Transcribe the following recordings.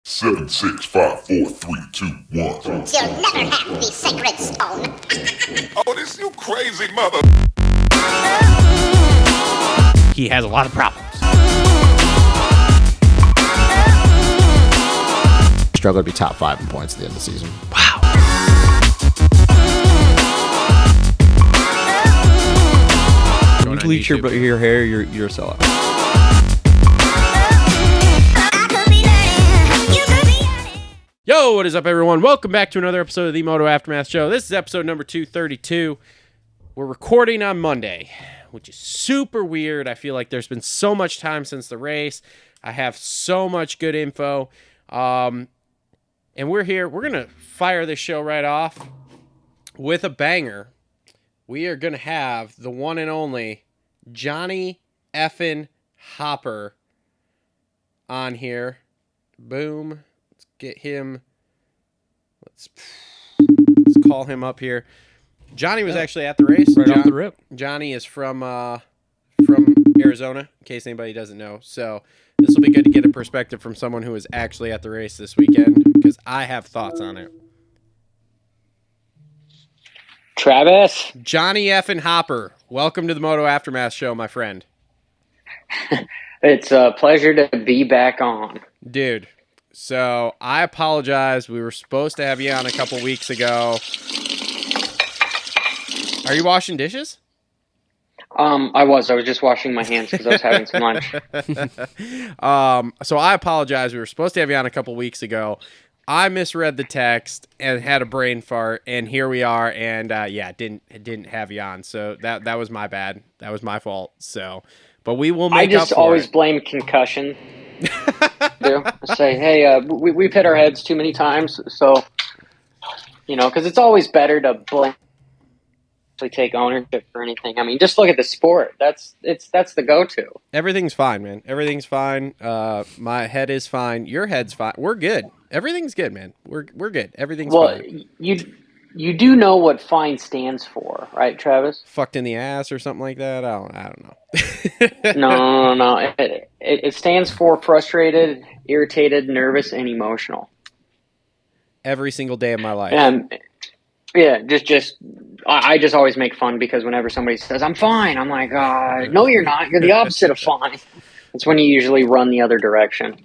7, 6, 5, 4, 3, 2, 1. You'll never have the sacred stone. Oh, this you crazy mother. He has a lot of problems. Struggle to be top 5 in points at the end of the season. Wow. You bleach your hair, you're a sellout. Yo, what is up, everyone? Welcome back to another episode of the Moto Aftermath Show. This is episode number 232. We're recording on Monday, which is super weird. I feel like there's been so much time since the race. I have so much good info. And we're here. We're going to fire this show right off with a banger. We are going to have the one and only Johnny effin' Hopper on here. Boom. Let's get him. Let's call him up here. Johnny was actually at the race. Off the rip. Johnny is from Arizona, in case anybody doesn't know. So this will be good to get a perspective from someone who was actually at the race this weekend, because I have thoughts on it. Travis. Johnny effin' Hopper, welcome to the Moto Aftermath Show, my friend. It's a pleasure to be back on. Dude, so I apologize. We were supposed to have you on a couple weeks ago. Are you washing dishes? I was just washing my hands because I was having some lunch. So I apologize. We were supposed to have you on a couple weeks ago. I misread the text and had a brain fart, and here we are. And didn't have you on. So that was my bad. That was my fault. So, but we will make up for it. I just always blame concussion. Say, hey, we've hit our heads too many times, so because it's always better to blame. Take ownership for anything. I mean, just look at the sport. That's the go-to. Everything's fine, man. Everything's fine. My head is fine. Your head's fine. We're good. Everything's good, man. We're good. Everything's fine. You do know what FINE stands for, right, Travis? Fucked in the ass or something like that. I don't No. know. No. It stands for frustrated, irritated, nervous, and emotional. Every single day of my life. Yeah, I just always make fun because whenever somebody says, I'm fine, I'm like, no, you're not. You're the opposite of fine. That's when you usually run the other direction.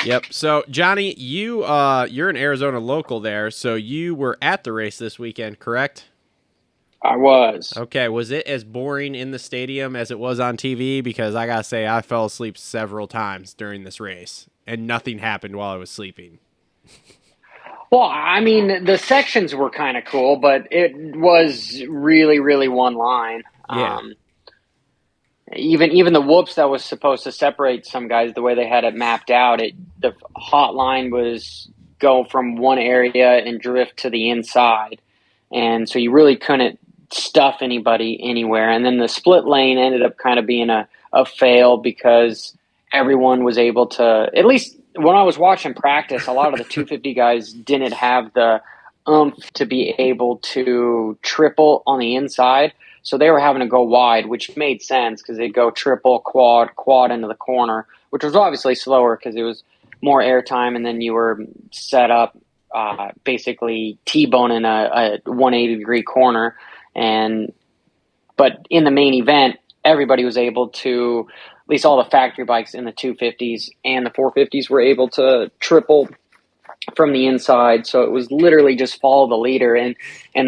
Yep. So, Johnny, you're an Arizona local there, so you were at the race this weekend, correct? I was. Okay. Was it as boring in the stadium as it was on TV? Because I gotta say, I fell asleep several times during this race, and nothing happened while I was sleeping. Well, I mean, the sections were kind of cool, but it was really, really one line. Yeah. Even the whoops that was supposed to separate some guys, the way they had it mapped out, the hot line was go from one area and drift to the inside. And so you really couldn't stuff anybody anywhere. And then the split lane ended up kind of being a fail because everyone was able to, at least when I was watching practice, a lot of the 250 guys didn't have the oomph to be able to triple on the inside. So they were having to go wide, which made sense because they'd go triple, quad into the corner, which was obviously slower because it was more airtime. And then you were set up basically T-boning a 180-degree corner. But in the main event, everybody was able to, at least all the factory bikes in the 250s and the 450s were able to triple from the inside. So it was literally just follow the leader. And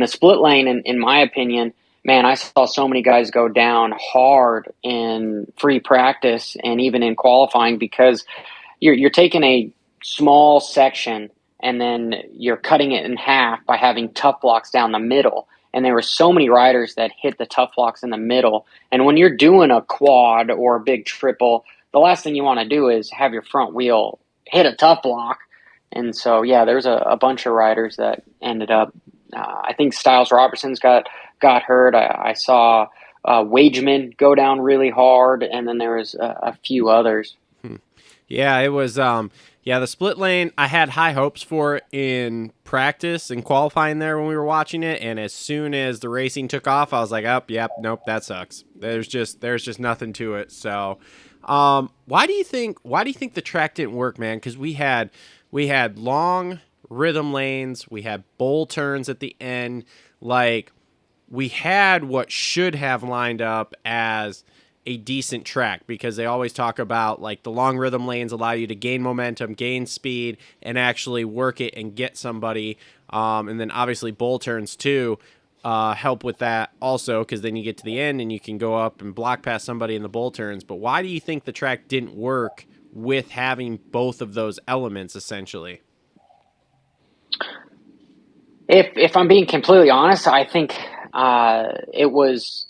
the split lane, in my opinion, man, I saw so many guys go down hard in free practice and even in qualifying because you're taking a small section and then you're cutting it in half by having tough blocks down the middle. And there were so many riders that hit the tough blocks in the middle. And when you're doing a quad or a big triple, the last thing you want to do is have your front wheel hit a tough block. And so, yeah, there's a bunch of riders that ended up. I think Styles Robertson's got hurt. I saw Wageman go down really hard, and then there was a few others. Yeah, it was. The split lane, I had high hopes for it in practice and qualifying there when we were watching it, and as soon as the racing took off, I was like, nope, that sucks. There's just nothing to it. So, Why do you think the track didn't work, man? Because we had long rhythm lanes, we had bowl turns at the end, like we had what should have lined up as a decent track, because they always talk about like the long rhythm lanes allow you to gain momentum, gain speed, and actually work it and get somebody. And then obviously bowl turns too help with that also, because then you get to the end and you can go up and block past somebody in the bowl turns. But why do you think the track didn't work with having both of those elements essentially? If I'm being completely honest, I think it was.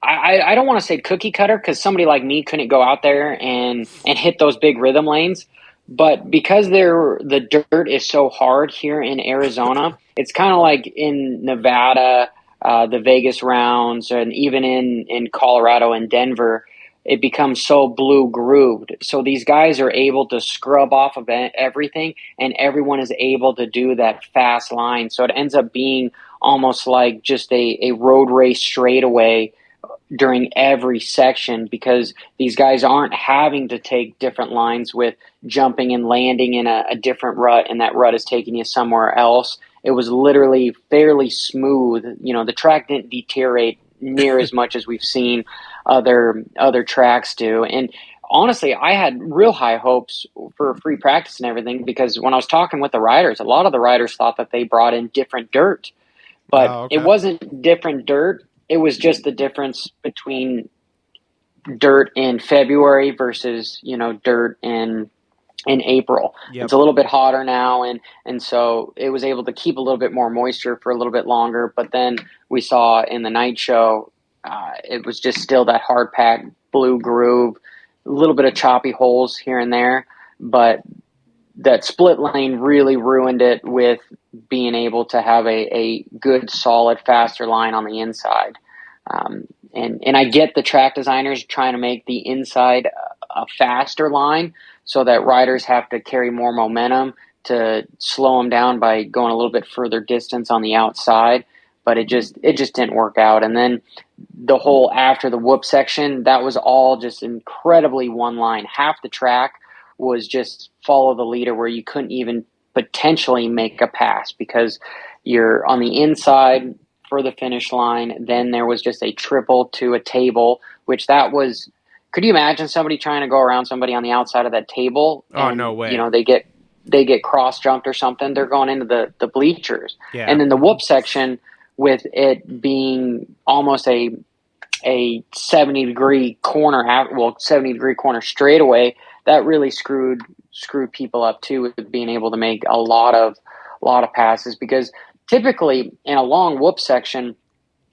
I don't want to say cookie cutter, because somebody like me couldn't go out there and hit those big rhythm lanes. But because the dirt is so hard here in Arizona, it's kind of like in Nevada, the Vegas rounds, and even in Colorado and Denver, it becomes so blue grooved. So these guys are able to scrub off of everything, and everyone is able to do that fast line. So it ends up being almost like just a road race straightaway during every section, because these guys aren't having to take different lines with jumping and landing in a different rut, and that rut is taking you somewhere else. It was literally fairly smooth. The track didn't deteriorate near as much as we've seen other tracks do. And honestly, I had real high hopes for free practice and everything, because when I was talking with the riders, a lot of the riders thought that they brought in different dirt, but It wasn't different dirt. It was just the difference between dirt in February versus, dirt in April. Yep. It's a little bit hotter now, and so it was able to keep a little bit more moisture for a little bit longer. But then we saw in the night show, it was just still that hard packed blue groove, a little bit of choppy holes here and there, but that split lane really ruined it with being able to have a good, solid, faster line on the inside. And I get the track designers trying to make the inside a faster line so that riders have to carry more momentum to slow them down by going a little bit further distance on the outside. But it just didn't work out. And then the whole after the whoop section, that was all just incredibly one line. Half the track was just follow the leader, where you couldn't even potentially make a pass because you're on the inside for the finish line. Then there was just a triple to a table, which that was, could you imagine somebody trying to go around somebody on the outside of that table? Oh, no way. They get cross jumped or something. They're going into the bleachers. Yeah. And then the whoop section, with it being almost a 70-degree corner, 70-degree corner straightaway, that really screwed people up too, with being able to make a lot of passes. Because typically in a long whoop section,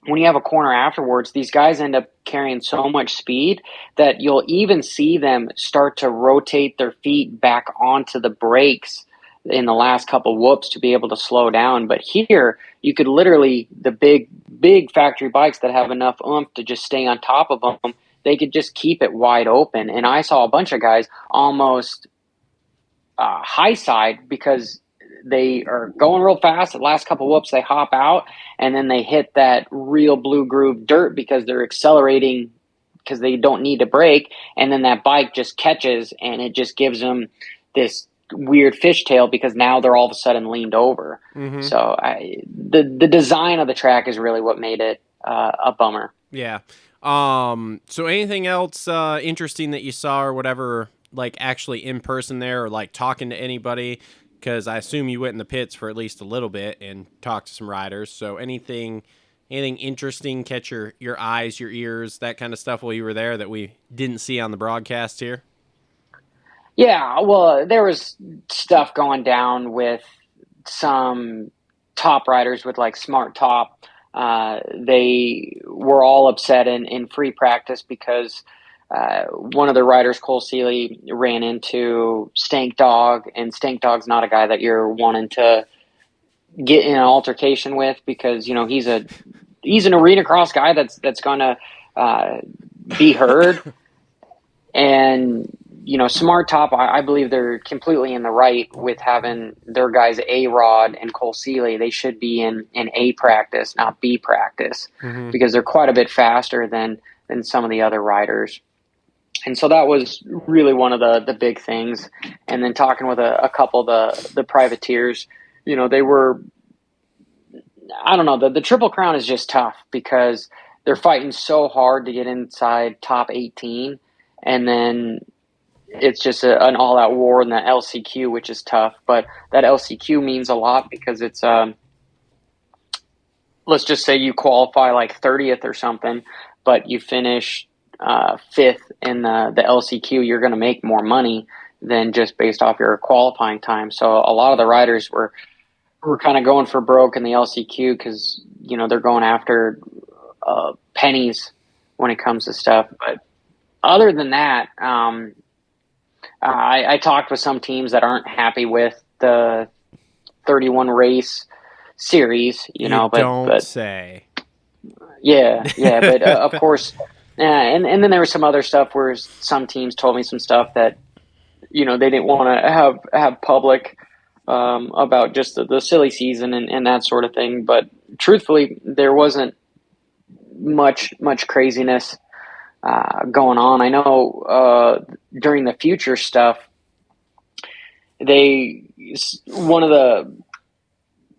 when you have a corner afterwards, these guys end up carrying so much speed that you'll even see them start to rotate their feet back onto the brakes in the last couple whoops to be able to slow down. But here, you could literally, the big factory bikes that have enough oomph to just stay on top of them, they could just keep it wide open. And I saw a bunch of guys almost high side, because they are going real fast. The last couple whoops, they hop out, and then they hit that real blue groove dirt because they're accelerating because they don't need to brake. And then that bike just catches, and it just gives them this weird fishtail, because now they're all of a sudden leaned over. Mm-hmm. So the design of the track is really what made it a bummer. Yeah. So anything else interesting that you saw or whatever, like actually in person there, or like talking to anybody? Because I assume you went in the pits for at least a little bit and talked to some riders. So anything interesting catch your eyes, your ears, that kind of stuff while you were there that we didn't see on the broadcast here? Yeah, well, there was stuff going down with some top riders with like Smart Top. They were all upset in free practice because one of the riders, Cole Seeley, ran into Stank Dog, and Stank Dog's not a guy that you're wanting to get in an altercation with, because he's an arena cross guy that's going to be heard. And Smart Top, I believe they're completely in the right with having their guys A-Rod and Cole Seeley. They should be in A practice, not B practice, mm-hmm. because they're quite a bit faster than some of the other riders. And so that was really one of the big things. And then talking with a couple of the privateers, they were, I don't know, the Triple Crown is just tough because they're fighting so hard to get inside top 18. And then it's just an all-out war in the LCQ, which is tough. But that LCQ means a lot because it's, let's just say you qualify like 30th or something, but you finish fifth in the LCQ, you're going to make more money than just based off your qualifying time. So a lot of the riders were kind of going for broke in the LCQ because, they're going after pennies when it comes to stuff. But other than that, I talked with some teams that aren't happy with the 31 race series, but say. Yeah, but of course, and then there was some other stuff where some teams told me some stuff that, they didn't want to have public about just the silly season and that sort of thing. But truthfully, there wasn't much craziness going on. I know during the future stuff, one of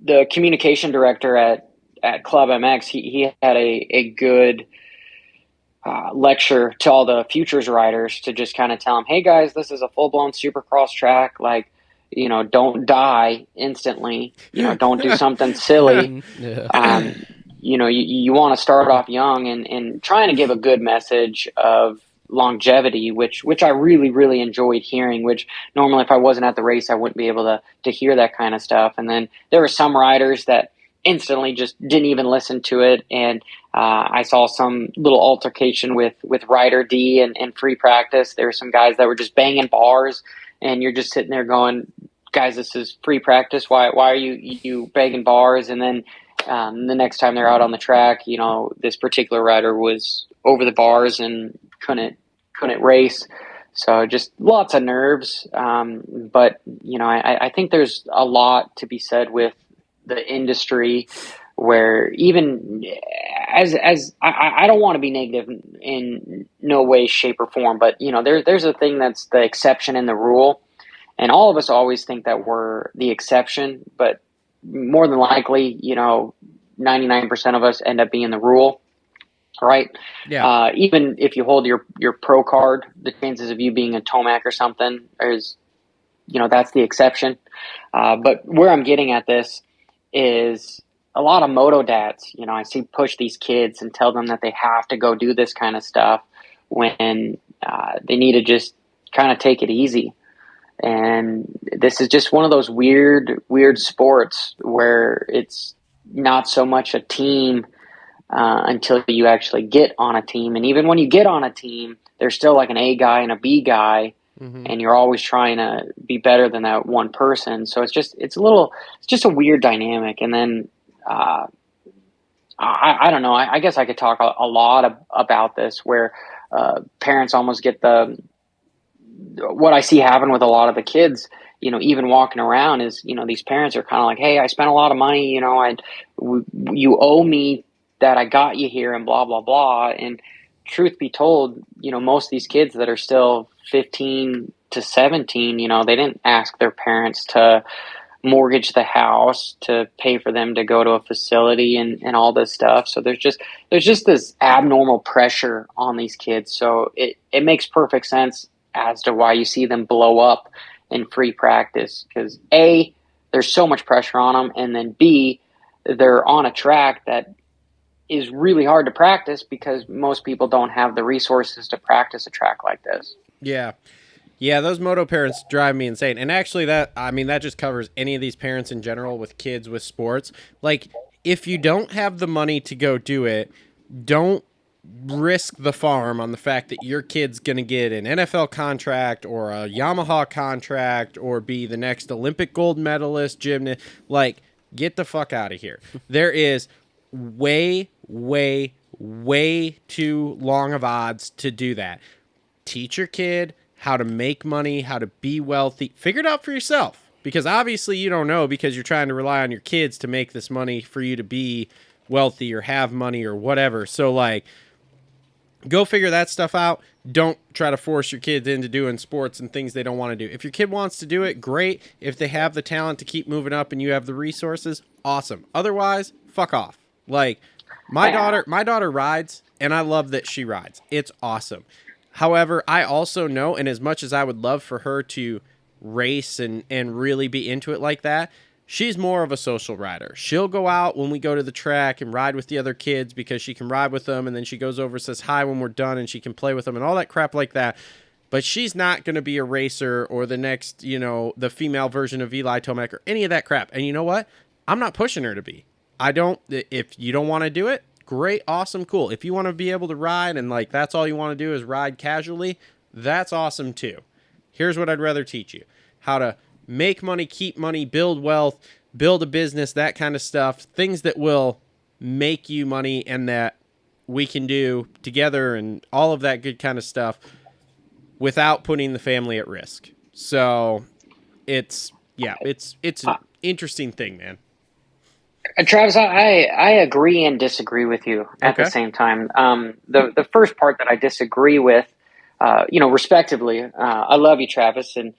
the communication director at Club MX, he had a good lecture to all the futures riders to just kind of tell them, hey guys, this is a full-blown supercross track. Like, don't die instantly. Don't do something silly. You want to start off young and trying to give a good message of longevity, which I really, really enjoyed hearing, which normally if I wasn't at the race, I wouldn't be able to hear that kind of stuff. And then there were some riders that instantly just didn't even listen to it. And I saw some little altercation with Rider D and free practice. There were some guys that were just banging bars, and you're just sitting there going, guys, this is free practice. Why are you banging bars? And then the next time they're out on the track, this particular rider was over the bars and couldn't race. So just lots of nerves. But I think there's a lot to be said with the industry where even as I don't want to be negative in no way, shape or form, but there's a thing that's the exception in the rule. And all of us always think that we're the exception, but more than likely, 99% of us end up being the rule, right? Yeah. Even if you hold your pro card, the chances of you being a Tomac or something is, that's the exception. But where I'm getting at this is a lot of moto dads, I see push these kids and tell them that they have to go do this kind of stuff when they need to just kind of take it easy. And this is just one of those weird sports where it's not so much a team until you actually get on a team. And even when you get on a team, there's still like an A guy and a B guy, and you're always trying to be better than that one person. So it's just a weird dynamic. And then I don't know. I guess I could talk a lot about this where parents almost get what I see happen with a lot of the kids, even walking around is, these parents are kind of like, hey, I spent a lot of money, you owe me that I got you here and blah, blah, blah. And truth be told, most of these kids that are still 15 to 17, they didn't ask their parents to mortgage the house to pay for them to go to a facility and all this stuff. So there's just this abnormal pressure on these kids. So it makes perfect sense as to why you see them blow up in free practice, because A, there's so much pressure on them, and then B, they're on a track that is really hard to practice because most people don't have the resources to practice a track like this. Yeah, those moto parents drive me insane. And actually that just covers any of these parents in general with kids with sports. Like, if you don't have the money to go do it, don't risk the farm on the fact that your kid's going to get an NFL contract or a Yamaha contract or be the next Olympic gold medalist gymnast. Like, get the fuck out of here. There is way too long of odds to do that. Teach your kid how to make money, how to be wealthy. Figure it out for yourself, because obviously you don't know, because you're trying to rely on your kids to make this money for you to be wealthy or have money or whatever. So, like, Go figure that stuff out. Don't try to force your kids into doing sports and things they don't want to do. If your kid wants to do it, great. If they have the talent to keep moving up and you have the resources, awesome. Otherwise, fuck off. Like my daughter rides, and I love that she rides. It's awesome. However, I also know, and as much as I would love for her to race and really be into it like that, she's more of a social rider. She'll go out when we go to the track and ride with the other kids because she can ride with them, and then she goes over, says hi when we're done, and she can play with them and all that crap like that. But she's not going to be a racer or the next, the female version of Eli Tomac or any of that crap. And you know what? I'm not pushing her to be. If you don't want to do it, great, awesome, cool. If you want to be able to ride and like that's all you want to do is ride casually, that's awesome too. Here's what I'd rather teach you. How to make money, keep money, build wealth, build a business, that kind of stuff. Things that will make you money and that we can do together and all of that good kind of stuff without putting the family at risk. So it's an interesting thing, man. Travis, I agree and disagree with you at the same time. The first part that I disagree with, respectively, I love you, Travis, and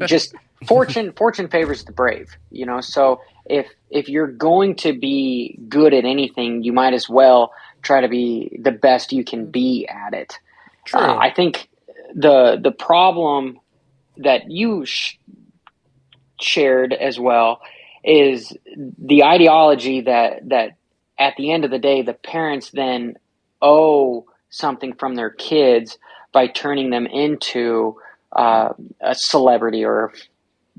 just fortune favors the brave. So if you're going to be good at anything, you might as well try to be the best you can be at it. True. I think the problem that you shared as well is the ideology that at the end of the day, the parents then owe something from their kids by turning them into a celebrity or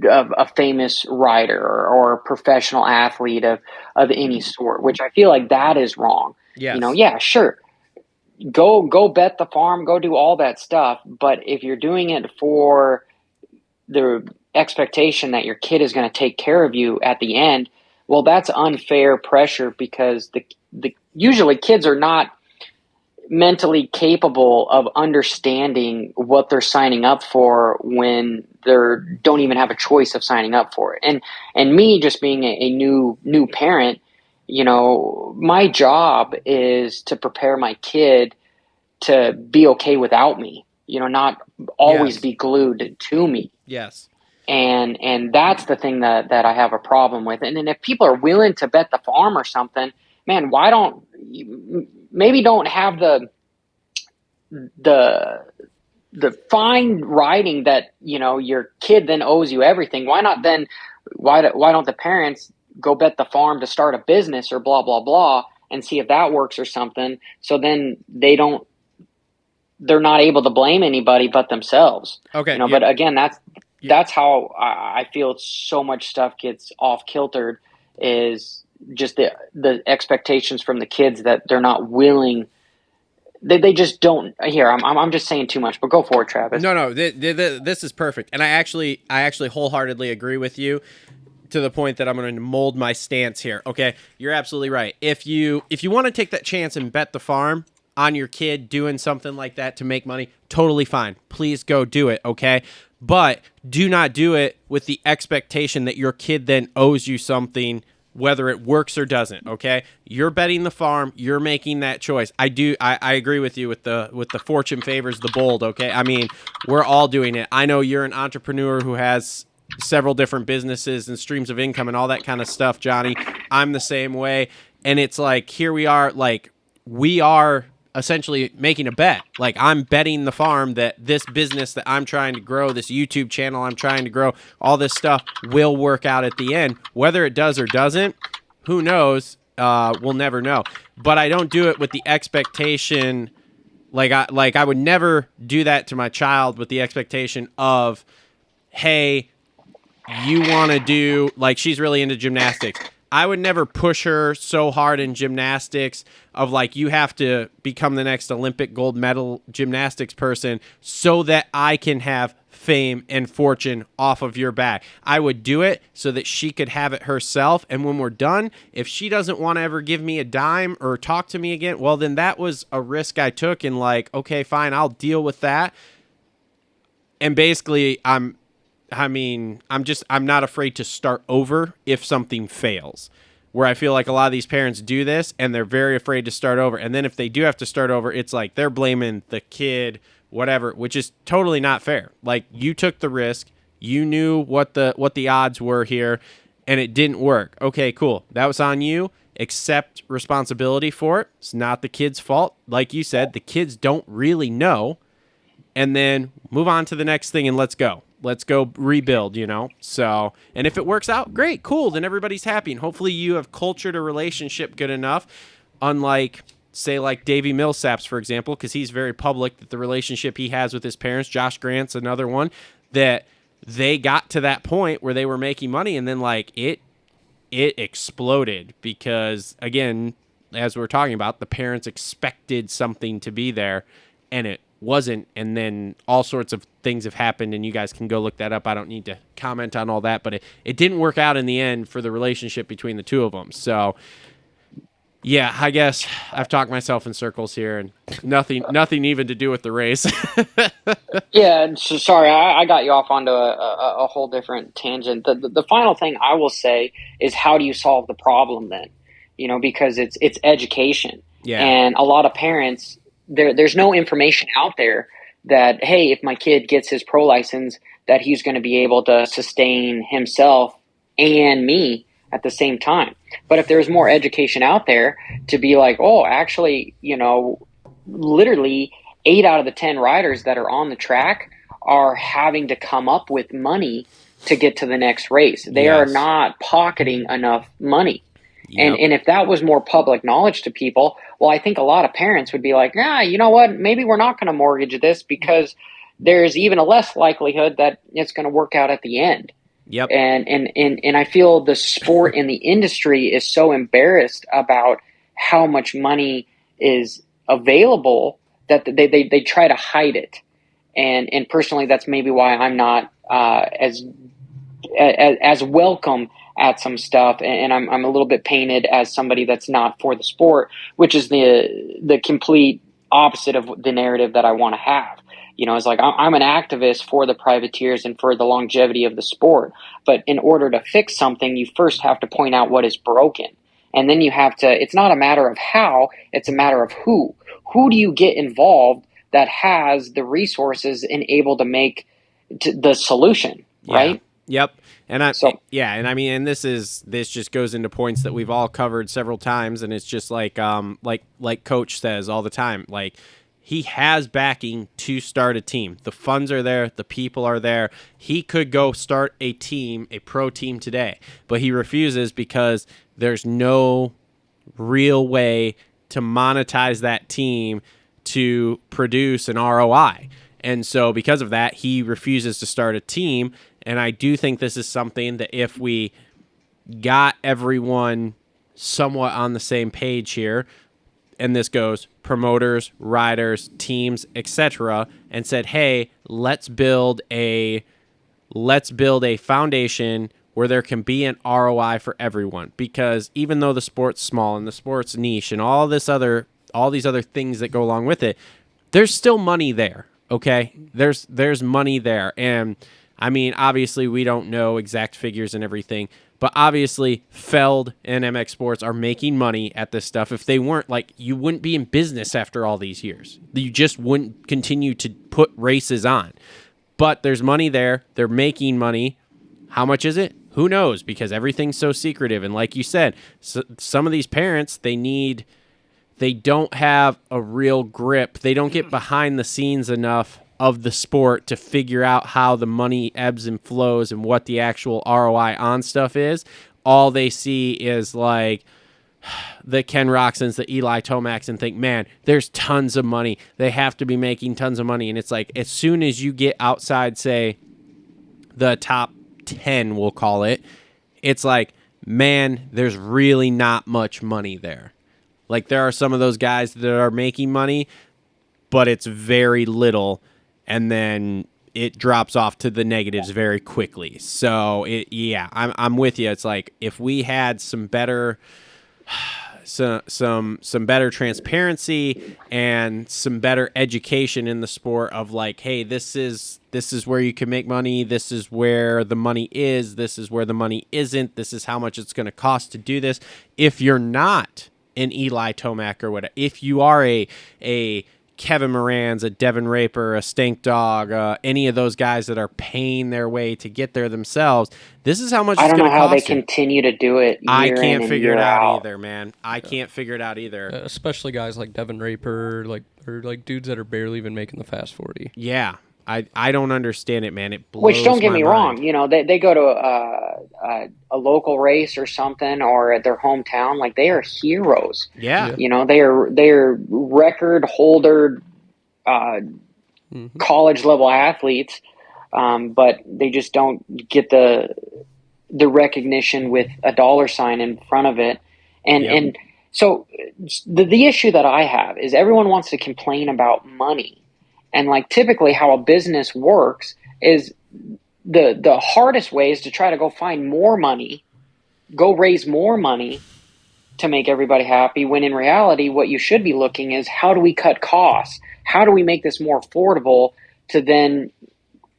a famous rider or a professional athlete of any sort, which I feel like that is wrong. Yes. Yeah, sure. Go bet the farm, go do all that stuff. But if you're doing it for the expectation that your kid is going to take care of you at the end, well, that's unfair pressure because the usually kids are not mentally capable of understanding what they're signing up for when they don't even have a choice of signing up for it. And me just being a new parent, my job is to prepare my kid to be okay without me, not always be glued to me. Yes. And that's the thing that I have a problem with. And then if people are willing to bet the farm or something, man, why don't have the fine writing that, your kid then owes you everything. Why don't the parents go bet the farm to start a business or blah, blah, blah, and see if that works or something. So then they're not able to blame anybody but themselves. Okay. But again, that's how I feel so much stuff gets off kiltered is just the expectations from the kids that they're not willing. They just don't. Here, I'm just saying too much, but go for it, Travis. No, this is perfect, and I actually wholeheartedly agree with you to the point that I'm going to mold my stance here. Okay, you're absolutely right. If you want to take that chance and bet the farm on your kid doing something like that to make money, totally fine. Please go do it. Okay. But do not do it with the expectation that your kid then owes you something, whether it works or doesn't. Okay, you're betting the farm. You're making that choice. I agree with you with the fortune favors the bold. Okay, I mean we're all doing it. I know you're an entrepreneur who has several different businesses and streams of income and all that kind of stuff, Johnny. I'm the same way, and it's like here we are, like we are essentially making a bet. Like I'm betting the farm that this business that I'm trying to grow, this YouTube channel I'm trying to grow, all this stuff will work out at the end. Whether it does or doesn't, who knows? We'll never know. But I don't do it with the expectation, like I would never do that to my child with the expectation of, hey, you want to do, like she's really into gymnastics. I would never push her so hard in gymnastics of like, you have to become the next Olympic gold medal gymnastics person so that I can have fame and fortune off of your back. I would do it so that she could have it herself. And when we're done, if she doesn't want to ever give me a dime or talk to me again, well, then that was a risk I took and like, okay, fine, I'll deal with that. And basically I'm not afraid to start over if something fails. where I feel like a lot of these parents do this and they're very afraid to start over. And then if they do have to start over, it's like they're blaming the kid, whatever, which is totally not fair. Like, you took the risk, you knew what the odds were here, and it didn't work. Okay, cool. That was on you. Accept responsibility for it. It's not the kid's fault. Like you said, the kids don't really know. And then move on to the next thing and let's go. Let's go rebuild, So, and if it works out, great, cool. Then everybody's happy. And hopefully you have cultured a relationship good enough, unlike, say, like Davey Millsaps, for example, because he's very public that the relationship he has with his parents, Josh Grant's another one, that they got to that point where they were making money and then, like, it exploded because, again, as we're talking about, the parents expected something to be there and it wasn't, and then all sorts of things have happened, and you guys can go look that up. I don't need to comment on all that, but it didn't work out in the end for the relationship between the two of them. So, yeah, I guess I've talked myself in circles here, and nothing even to do with the race. Yeah, so sorry, I got you off onto a whole different tangent. The final thing I will say is, how do you solve the problem then? Because it's education. Yeah. And a lot of parents, there's no information out there that, hey, if my kid gets his pro license, that he's going to be able to sustain himself and me at the same time. But if there's more education out there to be like, oh, actually, literally 8 out of the 10 riders that are on the track are having to come up with money to get to the next race. They are not pocketing enough money. Yep. And if that was more public knowledge to people, well, I think a lot of parents would be like, you know what, maybe we're not going to mortgage this because there's even a less likelihood that it's going to work out at the end. Yep. And I feel the sport and the industry is so embarrassed about how much money is available that they try to hide it. And personally, that's maybe why I'm not as welcome at some stuff, and I'm a little bit painted as somebody that's not for the sport, which is the complete opposite of the narrative that I want to have. It's like I'm an activist for the privateers and for the longevity of the sport. But in order to fix something, you first have to point out what is broken. And then you have to, it's not a matter of how, it's a matter of who. Who do you get involved that has the resources and able to make the solution, right? Yep. And and this just goes into points that we've all covered several times, and it's just like Coach says all the time, like, he has backing to start a team. The funds are there, the people are there. He could go start a team, a pro team today, but he refuses because there's no real way to monetize that team to produce an ROI. And so because of that, he refuses to start a team. And I do think this is something that if we got everyone somewhat on the same page here, and this goes promoters, riders, teams, etc., and said, hey, let's build a foundation where there can be an ROI for everyone. Because even though the sport's small and the sport's niche and all these other things that go along with it, there's still money there. Okay? There's money there. And I mean, obviously we don't know exact figures and everything, but obviously Feld and MX Sports are making money at this stuff. If they weren't, like, you wouldn't be in business after all these years. You just wouldn't continue to put races on. But there's money there. They're making money. How much is it? Who knows? Because everything's so secretive. And like you said, some of these parents, they don't have a real grip. They don't get behind the scenes enough of the sport to figure out how the money ebbs and flows and what the actual ROI on stuff is. All they see is like the Ken Roxons, the Eli Tomacks, and think, man, there's tons of money. They have to be making tons of money. And it's like, as soon as you get outside, say, the top 10, we'll call it, it's like, man, there's really not much money there. Like, there are some of those guys that are making money, but it's very little. And then it drops off to the negatives very quickly. So, I'm with you. It's like, if we had some better some better transparency and some better education in the sport of like, hey, this is where you can make money, this is where the money is, this is where the money isn't, this is how much it's going to cost to do this. If you're not an Eli Tomac or whatever, if you are a Kevin Moranz, a Devin Raper, a Stank Dog, any of those guys that are paying their way to get there themselves, this is how much it's going to cost. I don't know how they continue to do it. I can't figure it out either, man. I can't figure it out either. Especially guys like Devin Raper, or dudes that are barely even making the Fast 40. Yeah. I don't understand it, man. It blows Which, don't get me my wrong, mind. you know, they go to a local race or something, or at their hometown, like they are heroes. Yeah. You know, they are record holder college level athletes, but they just don't get the recognition with a dollar sign in front of it. And so the issue that I have is everyone wants to complain about money. And like typically how a business works is the hardest way is to try to go find more money, go raise more money to make everybody happy, when in reality what you should be looking is, how do we cut costs? How do we make this more affordable to then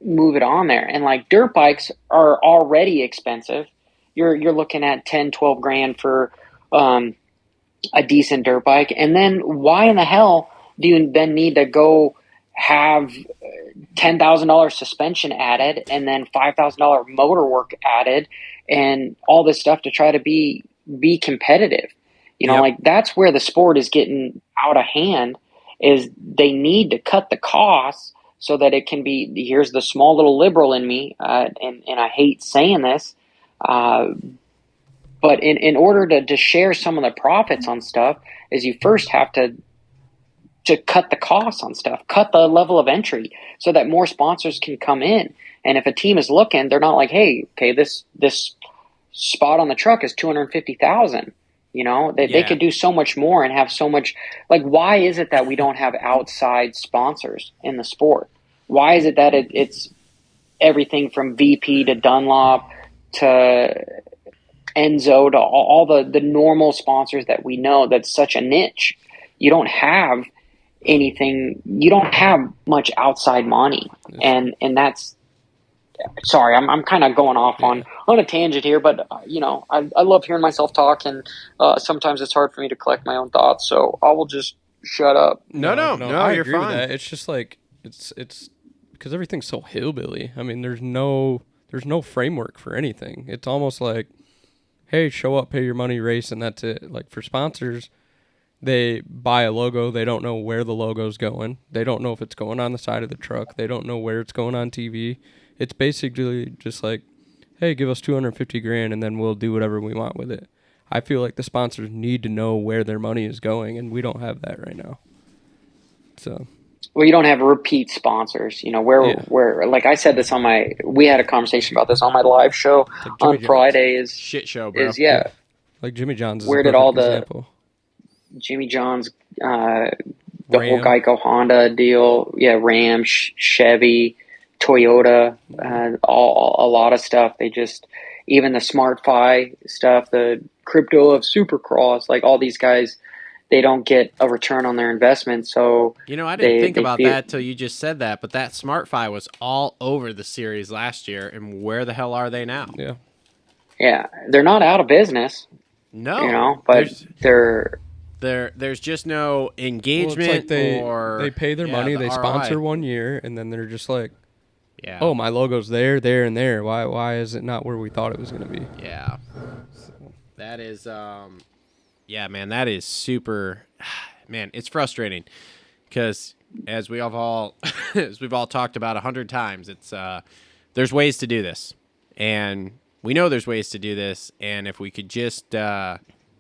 move it on there? And like dirt bikes are already expensive. You're looking at 10, 12 grand for a decent dirt bike. And then why in the hell do you then need to go have $10,000 suspension added and then $5,000 motor work added and all this stuff to try to be competitive? You know, like that's where the sport is getting out of hand, is they need to cut the costs so that it can be, here's the small little liberal in me, and I hate saying this, but in order to share some of the profits on stuff, is you first have to cut the costs on stuff, cut the level of entry so that more sponsors can come in. And if a team is looking, they're not like, hey, okay, this spot on the truck is $250,000. You know, they could do so much more and have so much. Like, why is it that we don't have outside sponsors in the sport? Why is it that it's everything from VP to Dunlop to Enzo to all the normal sponsors that we know? That's such a niche. You don't have anything, you don't have much outside money, and that's, sorry, I'm kind of going off on a tangent here, but you know, I love hearing myself talk, and sometimes it's hard for me to collect my own thoughts, so I will just shut up. No, I you're agree with fine. that. It's just like it's because everything's so hillbilly. I mean, there's no framework for anything. It's almost like, hey, show up, pay your money, race, and that's it. Like for sponsors, they buy a logo. They don't know where the logo's going. They don't know if it's going on the side of the truck. They don't know where it's going on TV. It's basically just like, hey, give us $250,000 and then we'll do whatever we want with it. I feel like the sponsors need to know where their money is going, and we don't have that right now. So, well, you don't have repeat sponsors. You know, where like I said this on we had a conversation about this on my live show like on Friday. Is shit show, bro. Like Jimmy John's. Where did all example. Jimmy John's, the whole Geico Honda deal, Ram, Chevy, Toyota, a lot of stuff. They just, even the SmartFi stuff, the crypto of Supercross, like all these guys, they don't get a return on their investment. So you know, I didn't think about that till you just said that, but that SmartFi was all over the series last year, and where the hell are they now? Yeah, they're not out of business. No, you know, but there's just no engagement. Well, it's like or they pay their money, they ROI. sponsor 1 year, and then they're just like, yeah, oh, my logo's there, and there. Why is it not where we thought it was going to be? Yeah, that is, yeah, man, that is super. Man, it's frustrating because as we've all talked about 100 times, it's there's ways to do this, and we know there's ways to do this, and if we could just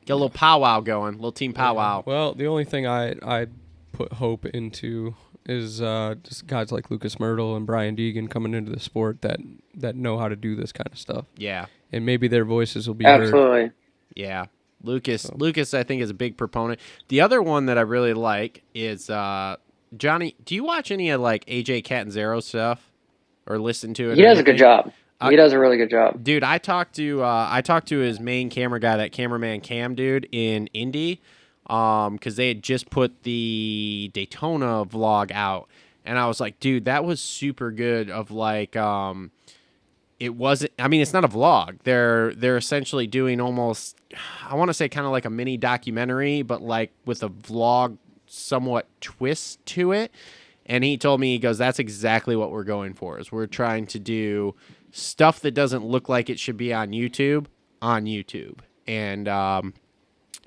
get a little powwow going, little team powwow. Well, the only thing I put hope into is just guys like Lucas Myrtle and Brian Deegan coming into the sport that know how to do this kind of stuff. Yeah. And maybe their voices will be absolutely heard. Yeah. Lucas, I think, is a big proponent. The other one that I really like is Johnny. Do you watch any of like AJ Catanzaro stuff or listen to it? He does a good job. He does a really good job. Dude, I talked to his main camera guy, that cameraman Cam dude in Indy, because they had just put the Daytona vlog out, and I was like, dude, that was super good. Of like, it wasn't. I mean, it's not a vlog. They're essentially doing almost, I want to say, kind of like a mini documentary, but like with a vlog somewhat twist to it. And he told me, he goes, that's exactly what we're going for. Is we're trying to do stuff that doesn't look like it should be on YouTube. And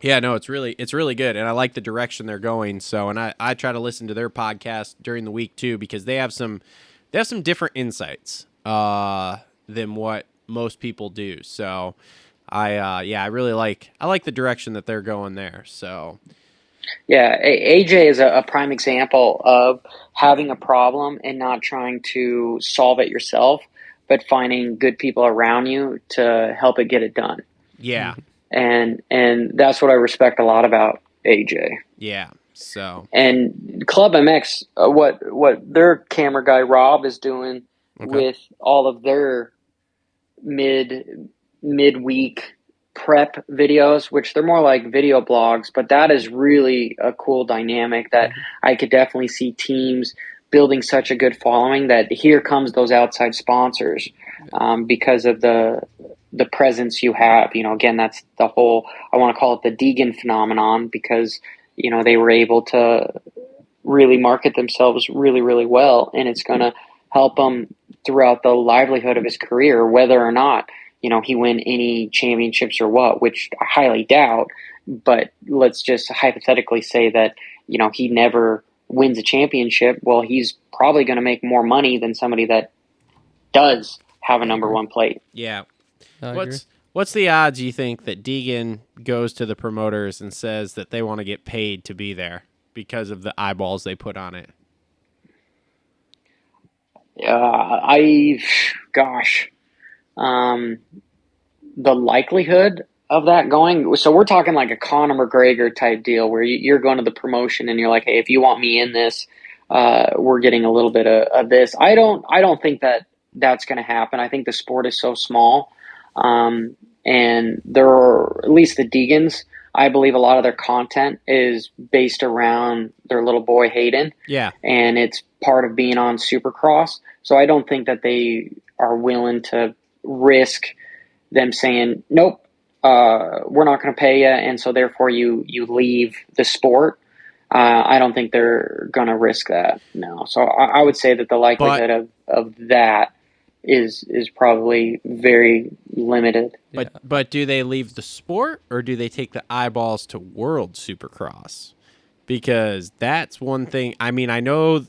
yeah, no, it's really good, and I like the direction they're going. So, and I try to listen to their podcast during the week too, because they have some different insights than what most people do. So I really like the direction that they're going there. So Yeah, AJ is a prime example of having a problem and not trying to solve it yourself, but finding good people around you to help it get it done. yeah. And that's what I respect a lot about AJ. Yeah. So, and Club MX, what their camera guy Rob is doing with all of their midweek prep videos, which they're more like video blogs, but that is really a cool dynamic that I could definitely see teams building such a good following, that here comes those outside sponsors because of the presence you have. You know, again, that's the whole, I want to call it the Deegan phenomenon, because, you know, they were able to really market themselves really, really well, and it's going to help him throughout the livelihood of his career, whether or not, you know, he win any championships or what, which I highly doubt. But let's just hypothetically say that, you know, he never wins a championship. Well, he's probably going to make more money than somebody that does have a number one plate. Yeah. What's the odds you think that Deegan goes to the promoters and says that they want to get paid to be there because of the eyeballs they put on it? The likelihood of that going, so we're talking like a Conor McGregor type deal where you're going to the promotion and you're like, hey, if you want me in this, we're getting a little bit of this. I don't think that's going to happen. I think the sport is so small. And there are, at least the Deegans, I believe a lot of their content is based around their little boy Hayden. Yeah. And it's part of being on Supercross. So I don't think that they are willing to risk them saying, nope, we're not going to pay you, and so therefore you leave the sport. I don't think they're going to risk that, no. So I would say that the likelihood of that is probably very limited. But do they leave the sport, or do they take the eyeballs to World Supercross? Because that's one thing. I mean, I know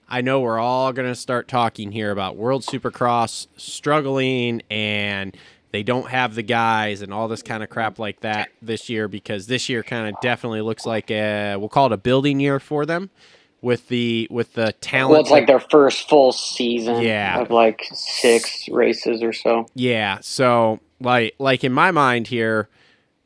we're all going to start talking here about World Supercross struggling, and they don't have the guys and all this kind of crap like that this year, because this year kind of definitely looks like we'll call it a building year for them with the talent. Well, it's like their first full season of like 6 races or so. Yeah. So like in my mind here,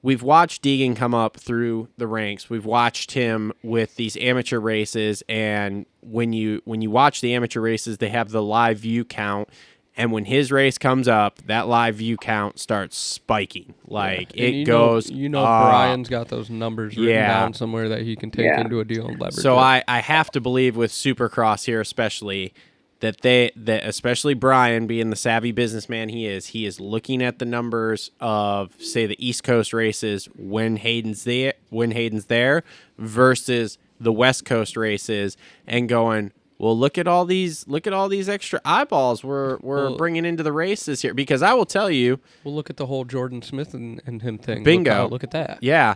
we've watched Deegan come up through the ranks. We've watched him with these amateur races, and when you watch the amateur races, they have the live view count, and when his race comes up, that live view count starts spiking. Like it goes. Brian's got those numbers written down somewhere that he can take into a deal and leverage. So I have to believe with Supercross here, especially that especially Brian, being the savvy businessman he is looking at the numbers of, say, the East Coast races when Hayden's there versus the West Coast races, and going, well, look at all these extra eyeballs we're bringing into the races here. Because I will tell you, well, look at the whole Jordan Smith and him thing. Bingo. Look at that. Yeah,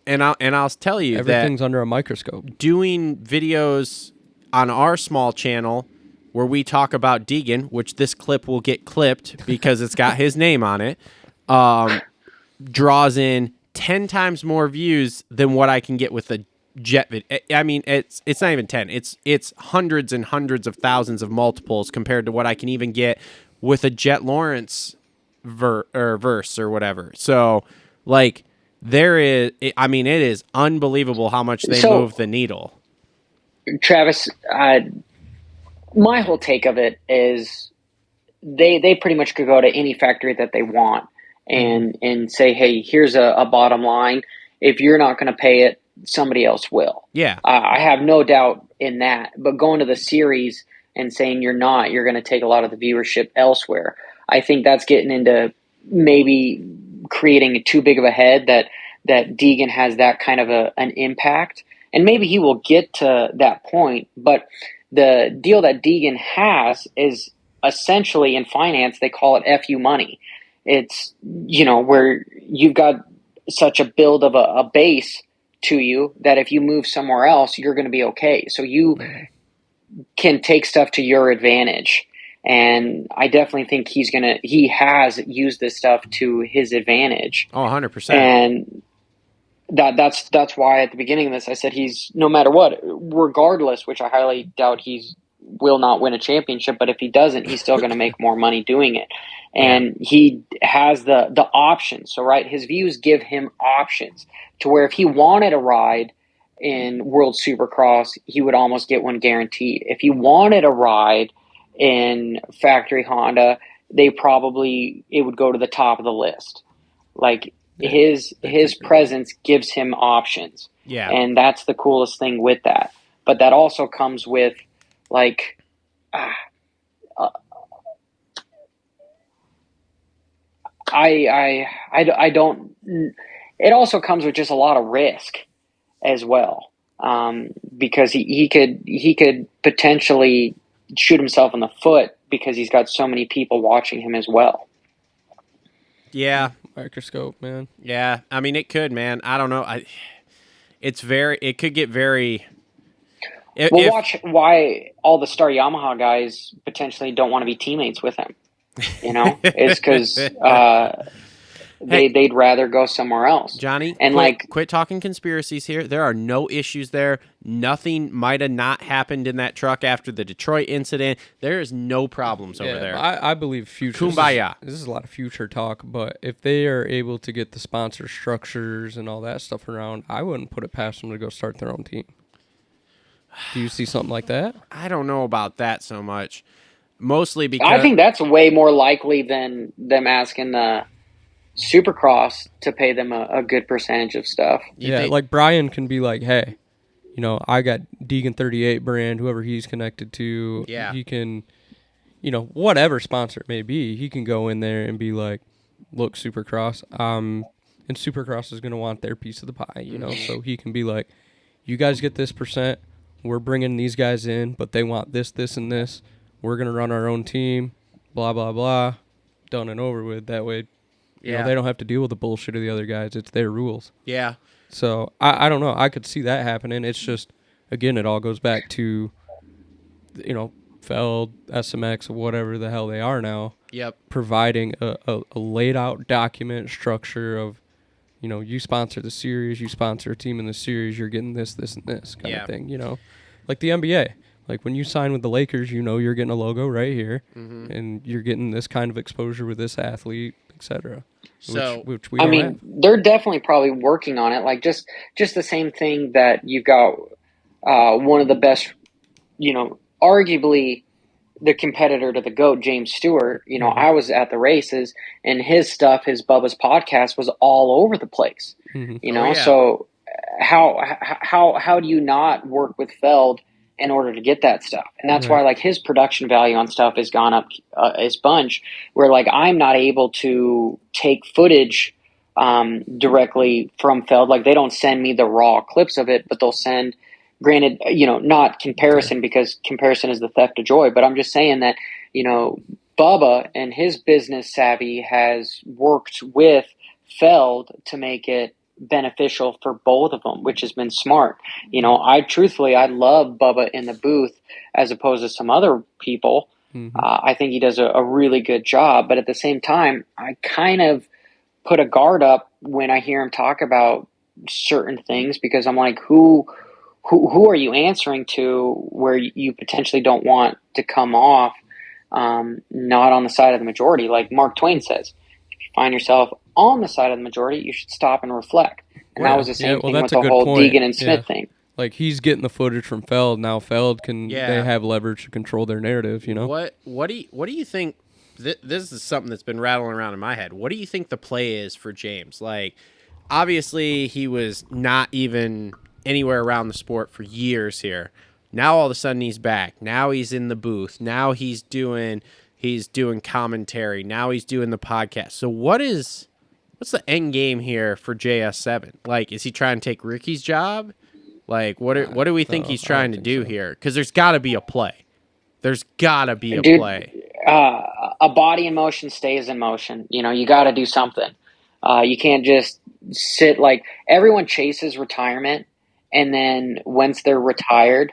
and I'll tell you everything's that under a microscope. Doing videos on our small channel where we talk about Deegan, which this clip will get clipped because it's got his name on it, draws in 10 times more views than what I can get with a jet video. I mean, it's not even 10. It's hundreds and hundreds of thousands of multiples compared to what I can even get with a Jet Lawrence verse or whatever. So, like, it is unbelievable how much they move the needle. Travis, my whole take of it is they pretty much could go to any factory that they want and say, hey, here's a bottom line. If you're not going to pay it, somebody else will. Yeah. I have no doubt in that. But going to the series and saying you're going to take a lot of the viewership elsewhere, I think that's getting into maybe creating too big of a head that Deegan has that kind of an impact. And maybe he will get to that point. But the deal that Deegan has is essentially in finance, they call it FU money. It's, where you've got such a build of a base to you that if you move somewhere else, you're going to be okay. So you can take stuff to your advantage. And I definitely think he has used this stuff to his advantage. Oh, 100%. And that's why at the beginning of this, I said he's, no matter what, regardless, which I highly doubt will not win a championship, but if he doesn't, he's still going to make more money doing it. And he has the options. So, right, his views give him options to where if he wanted a ride in World Supercross, he would almost get one guaranteed. If he wanted a ride in Factory Honda, it would go to the top of the list. Like his presence gives him options. Yeah. And that's the coolest thing with that. But that also comes with like, I don't. It also comes with just a lot of risk as well, because he could potentially shoot himself in the foot because he's got so many people watching him as well. Yeah, microscope, man. Yeah, I mean it could, man. I don't know. It could get very. Watch why all the Star Yamaha guys potentially don't want to be teammates with him. It's because they'd rather go somewhere else. Johnny, and quit talking conspiracies here. There are no issues there. Nothing might have not happened in that truck after the Detroit incident. There is no problems over there. I believe future. Kumbaya. This is a lot of future talk, but if they are able to get the sponsor structures and all that stuff around, I wouldn't put it past them to go start their own team. Do you see something like that? I don't know about that so much. Mostly because I think that's way more likely than them asking the Supercross to pay them a good percentage of stuff. Like Brian can be like, hey, I got Deegan 38 brand, whoever he's connected to. Yeah. He can, whatever sponsor it may be, he can go in there and be like, look, Supercross, and Supercross is going to want their piece of the pie, so he can be like, you guys get this percent. We're bringing these guys in, but they want this, this, and this. We're going to run our own team, blah, blah, blah, done and over with. That way, they don't have to deal with the bullshit of the other guys. It's their rules. Yeah. So, I don't know. I could see that happening. It's just, again, it all goes back to, Feld, SMX, whatever the hell they are now. Yep. Providing a laid out document structure of, you sponsor the series, you sponsor a team in the series, you're getting this, this, and this kind of thing, Like the NBA. Like when you sign with the Lakers, you're getting a logo right here, and you're getting this kind of exposure with this athlete, etc. So, which we don't have. They're definitely probably working on it. Like just the same thing that you've got one of the best, arguably the competitor to the GOAT, James Stewart. I was at the races, and his Bubba's podcast was all over the place. So how do you not work with Feld in order to get that stuff? And that's why like his production value on stuff has gone up as bunch, where like I'm not able to take footage directly from Feld. Like they don't send me the raw clips of it, but they'll send, granted, not comparison because comparison is the theft of joy, but I'm just saying that, Bubba and his business savvy has worked with Feld to make it beneficial for both of them, which has been smart. I love Bubba in the booth as opposed to some other people. I think he does a really good job, but at the same time, I kind of put a guard up when I hear him talk about certain things because I'm like, who are you answering to where you potentially don't want to come off not on the side of the majority? Like Mark Twain says, if you find yourself on the side of the majority, you should stop and reflect. And that was the same thing with the whole Deegan and Smith thing. Like he's getting the footage from Feld. Now Feld they have leverage to control their narrative, What do you think this is something that's been rattling around in my head. What do you think the play is for James? Like, obviously he was not even anywhere around the sport for years here. Now all of a sudden he's back. Now he's in the booth. Now he's doing commentary. Now he's doing the podcast. So what's the end game here for JS7? Like, is he trying to take Ricky's job? Like, what do we think he's trying to do here? Because there's got to be a play. There's got to be a play. A body in motion stays in motion. You know, you got to do something. You can't just sit. Like, everyone chases retirement, and then once they're retired,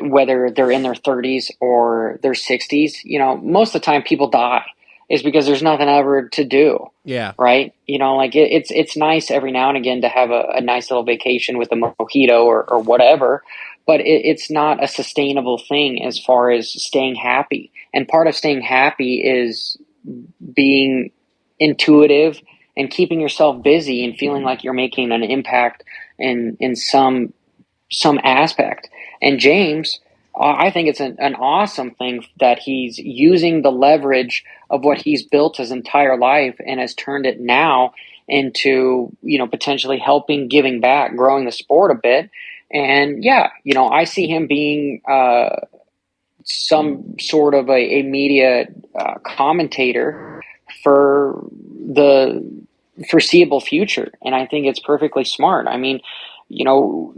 whether they're in their 30s or their 60s, you know, most of the time people die is because there's nothing ever to do. Yeah. Right. You know, like it's nice every now and again to have a nice little vacation with a mojito or whatever, but it's not a sustainable thing as far as staying happy. And part of staying happy is being intuitive and keeping yourself busy and feeling like you're making an impact in some aspect. And James, I think it's an awesome thing that he's using the leverage of what he's built his entire life and has turned it now into, you know, potentially helping, giving back, growing the sport a bit. And yeah, you know, I see him being some sort of a media commentator for the foreseeable future. And I think it's perfectly smart. I mean, you know,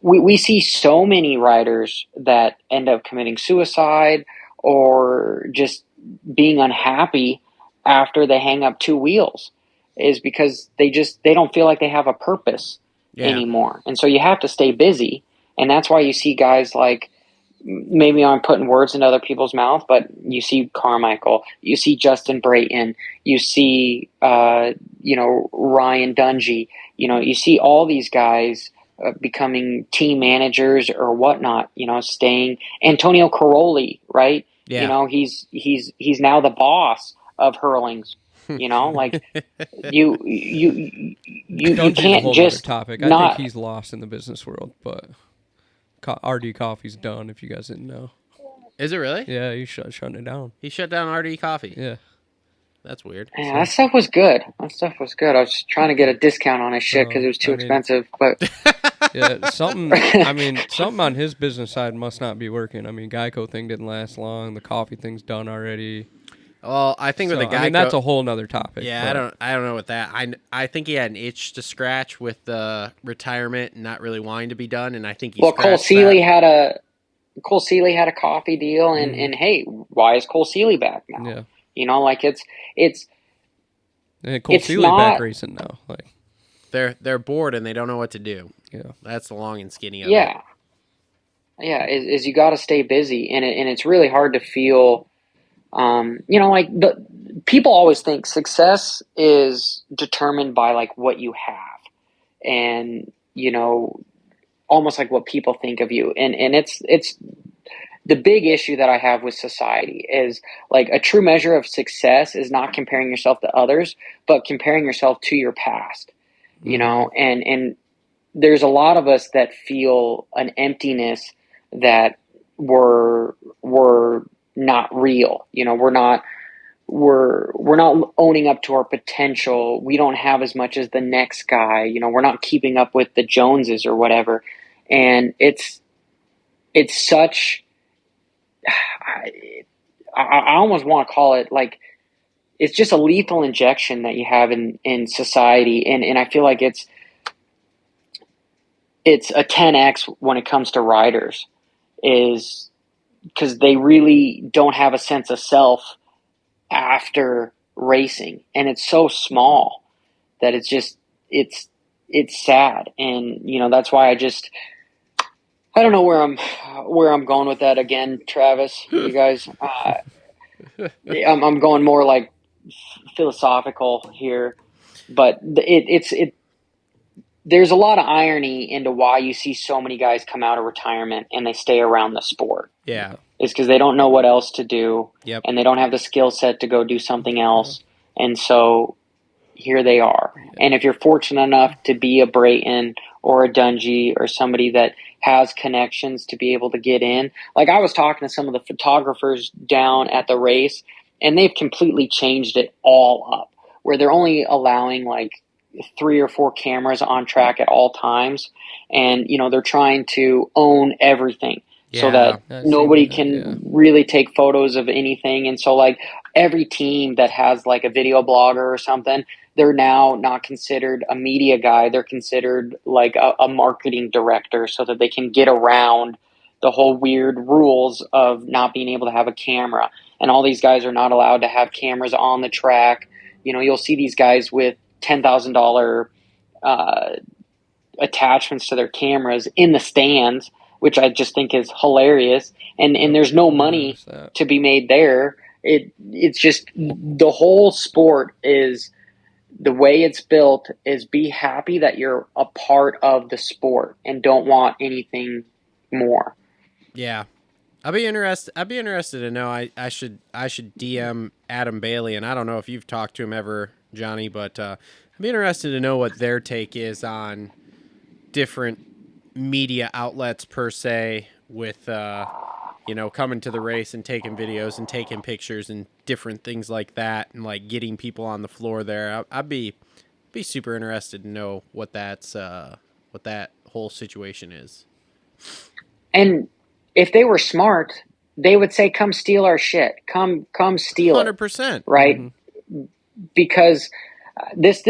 we see so many riders that end up committing suicide or just being unhappy after they hang up two wheels is because they don't feel like they have a purpose anymore. And so you have to stay busy. And that's why you see guys like, maybe I'm putting words in other people's mouth, but you see Carmichael, you see Justin Brayton, you see, you know, Ryan Dungey, you know, you see all these guys becoming team managers or whatnot, you know, staying. Antonio Caroli, right? Yeah. You know, he's now the boss of Hurlings. You know, like you can't just topic. I think he's lost in the business world, but RD Coffee's done. If you guys didn't know, is it really? Yeah, he's shutting it down. He shut down RD Coffee. Yeah. That's weird. Yeah, that stuff was good. I was trying to get a discount on his shit because it was too expensive. But yeah, something on his business side must not be working. I mean, Geico thing didn't last long. The coffee thing's done already. Well, I think with the Geico, I mean, that's a whole nother topic. Yeah, I don't know what that. I think he had an itch to scratch with the retirement and not really wanting to be done, and I think he. Well, Cole Seeley had a coffee deal, and hey, why is Cole Seeley back now? Yeah. You know, like it's Cole Seeley back racing now. Like they're bored and they don't know what to do. Yeah, that's the long and skinny of it. Yeah. Is you got to stay busy, and it's really hard to feel. You know, like people always think success is determined by like what you have, and you know, almost like what people think of you, and it's the big issue that I have with society is like a true measure of success is not comparing yourself to others, but comparing yourself to your past, you know, and there's a lot of us that feel an emptiness that we're not real. You know, we're not owning up to our potential. We don't have as much as the next guy, you know, we're not keeping up with the Joneses or whatever. And it's such, I almost want to call it like, it's just a lethal injection that you have in society. And I feel like it's a 10X when it comes to riders, is because they really don't have a sense of self after racing. And it's so small that it's just, it's sad. And, you know, that's why I don't know where I'm going with that again, Travis, you guys. I'm going more like philosophical here, but there's a lot of irony into why you see so many guys come out of retirement and they stay around the sport. Yeah. It's because they don't know what else to do. Yep. And they don't have the skill set to go do something else. And so here they are. And if you're fortunate enough to be a Brayton or a Dungey or somebody that has connections to be able to get in, like I was talking to some of the photographers down at the race, and they've completely changed it all up, where they're only allowing like 3 or 4 cameras on track at all times, and they're trying to own everything. So that nobody can really take photos of anything. And so like every team that has like a video blogger or something, they're now not considered a media guy. They're considered like a marketing director, so that they can get around the whole weird rules of not being able to have a camera. And all these guys are not allowed to have cameras on the track. You'll see these guys with $10,000 attachments to their cameras in the stands, which I just think is hilarious. And there's no money to be made there. It's just, the whole sport is, the way it's built is, be happy that you're a part of the sport and don't want anything more. Yeah. I'd be interested to know. I should DM Adam Bailey, and I don't know if you've talked to him ever, Johnny, but I'd be interested to know what their take is on different media outlets per se, with coming to the race and taking videos and taking pictures and different things like that, and like getting people on the floor there. I'd be super interested to know what that whole situation is. And if they were smart, they would say, "Come steal our shit. Come steal 100%. Right?" Mm-hmm. Because this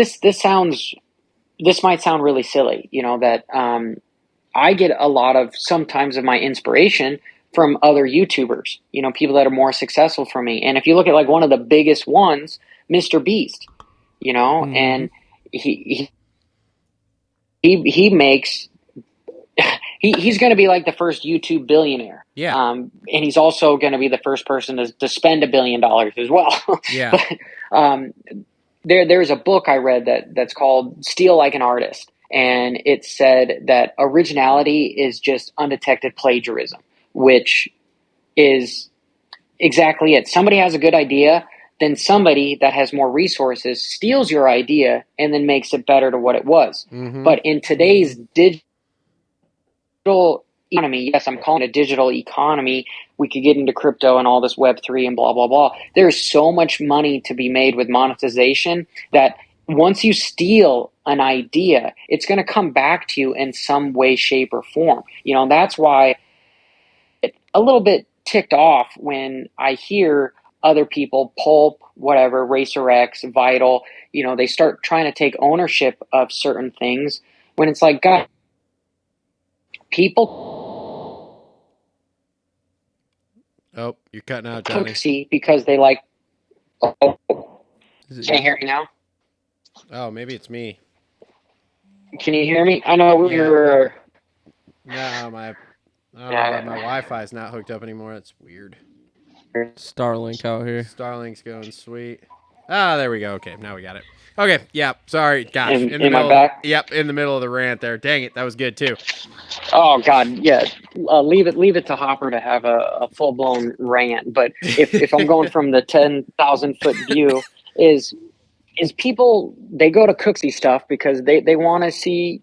might sound really silly, that I get a lot of sometimes of my inspiration from other YouTubers, people that are more successful from me. And if you look at like one of the biggest ones, Mr. Beast, mm-hmm. and he makes, he's going to be like the first YouTube billionaire. Yeah. And he's also going to be the first person to spend $1 billion as well. Yeah. But, there's a book I read that's called Steal Like an Artist. And it said that originality is just undetected plagiarism, which is exactly it. Somebody has a good idea, then somebody that has more resources steals your idea and then makes it better to what it was. Mm-hmm. But in today's digital economy, yes, I'm calling it a digital economy. We could get into crypto and all this Web3 and blah, blah, blah. There's so much money to be made with monetization that once you steal an idea, it's going to come back to you in some way, shape, or form. That's why it's a little bit ticked off when I hear other people, Pulp, whatever, Racer X, Vital, they start trying to take ownership of certain things when it's like, God, people. Oh, you're cutting out, Johnny. See, because they like. Oh, can you hear me now? Oh, maybe it's me. Can you hear me? I know we were. No, my Wi-Fi is not hooked up anymore. That's weird. Starlink out here. Starlink's going sweet. Ah, there we go. Okay, now we got it. Okay, yeah. Sorry, gosh. In the middle. Back? Yep, in the middle of the rant there. Dang it, that was good too. Oh God, yeah. Leave it to Hopper to have a full blown rant. But if I'm going from the 10,000 foot view, is people, they go to Cooksey stuff because they want to see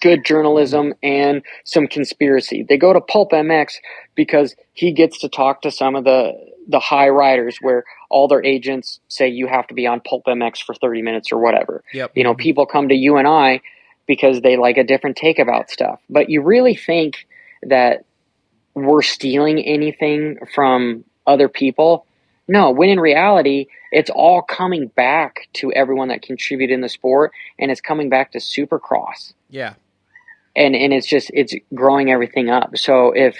good journalism and some conspiracy. They go to Pulp MX because he gets to talk to some of the high riders where all their agents say you have to be on Pulp MX for 30 minutes or whatever. Yep. People come to you and I because they like a different take about stuff. But you really think that we're stealing anything from other people? No, when in reality, it's all coming back to everyone that contributed in the sport, and it's coming back to Supercross. Yeah. And it's growing everything up. So if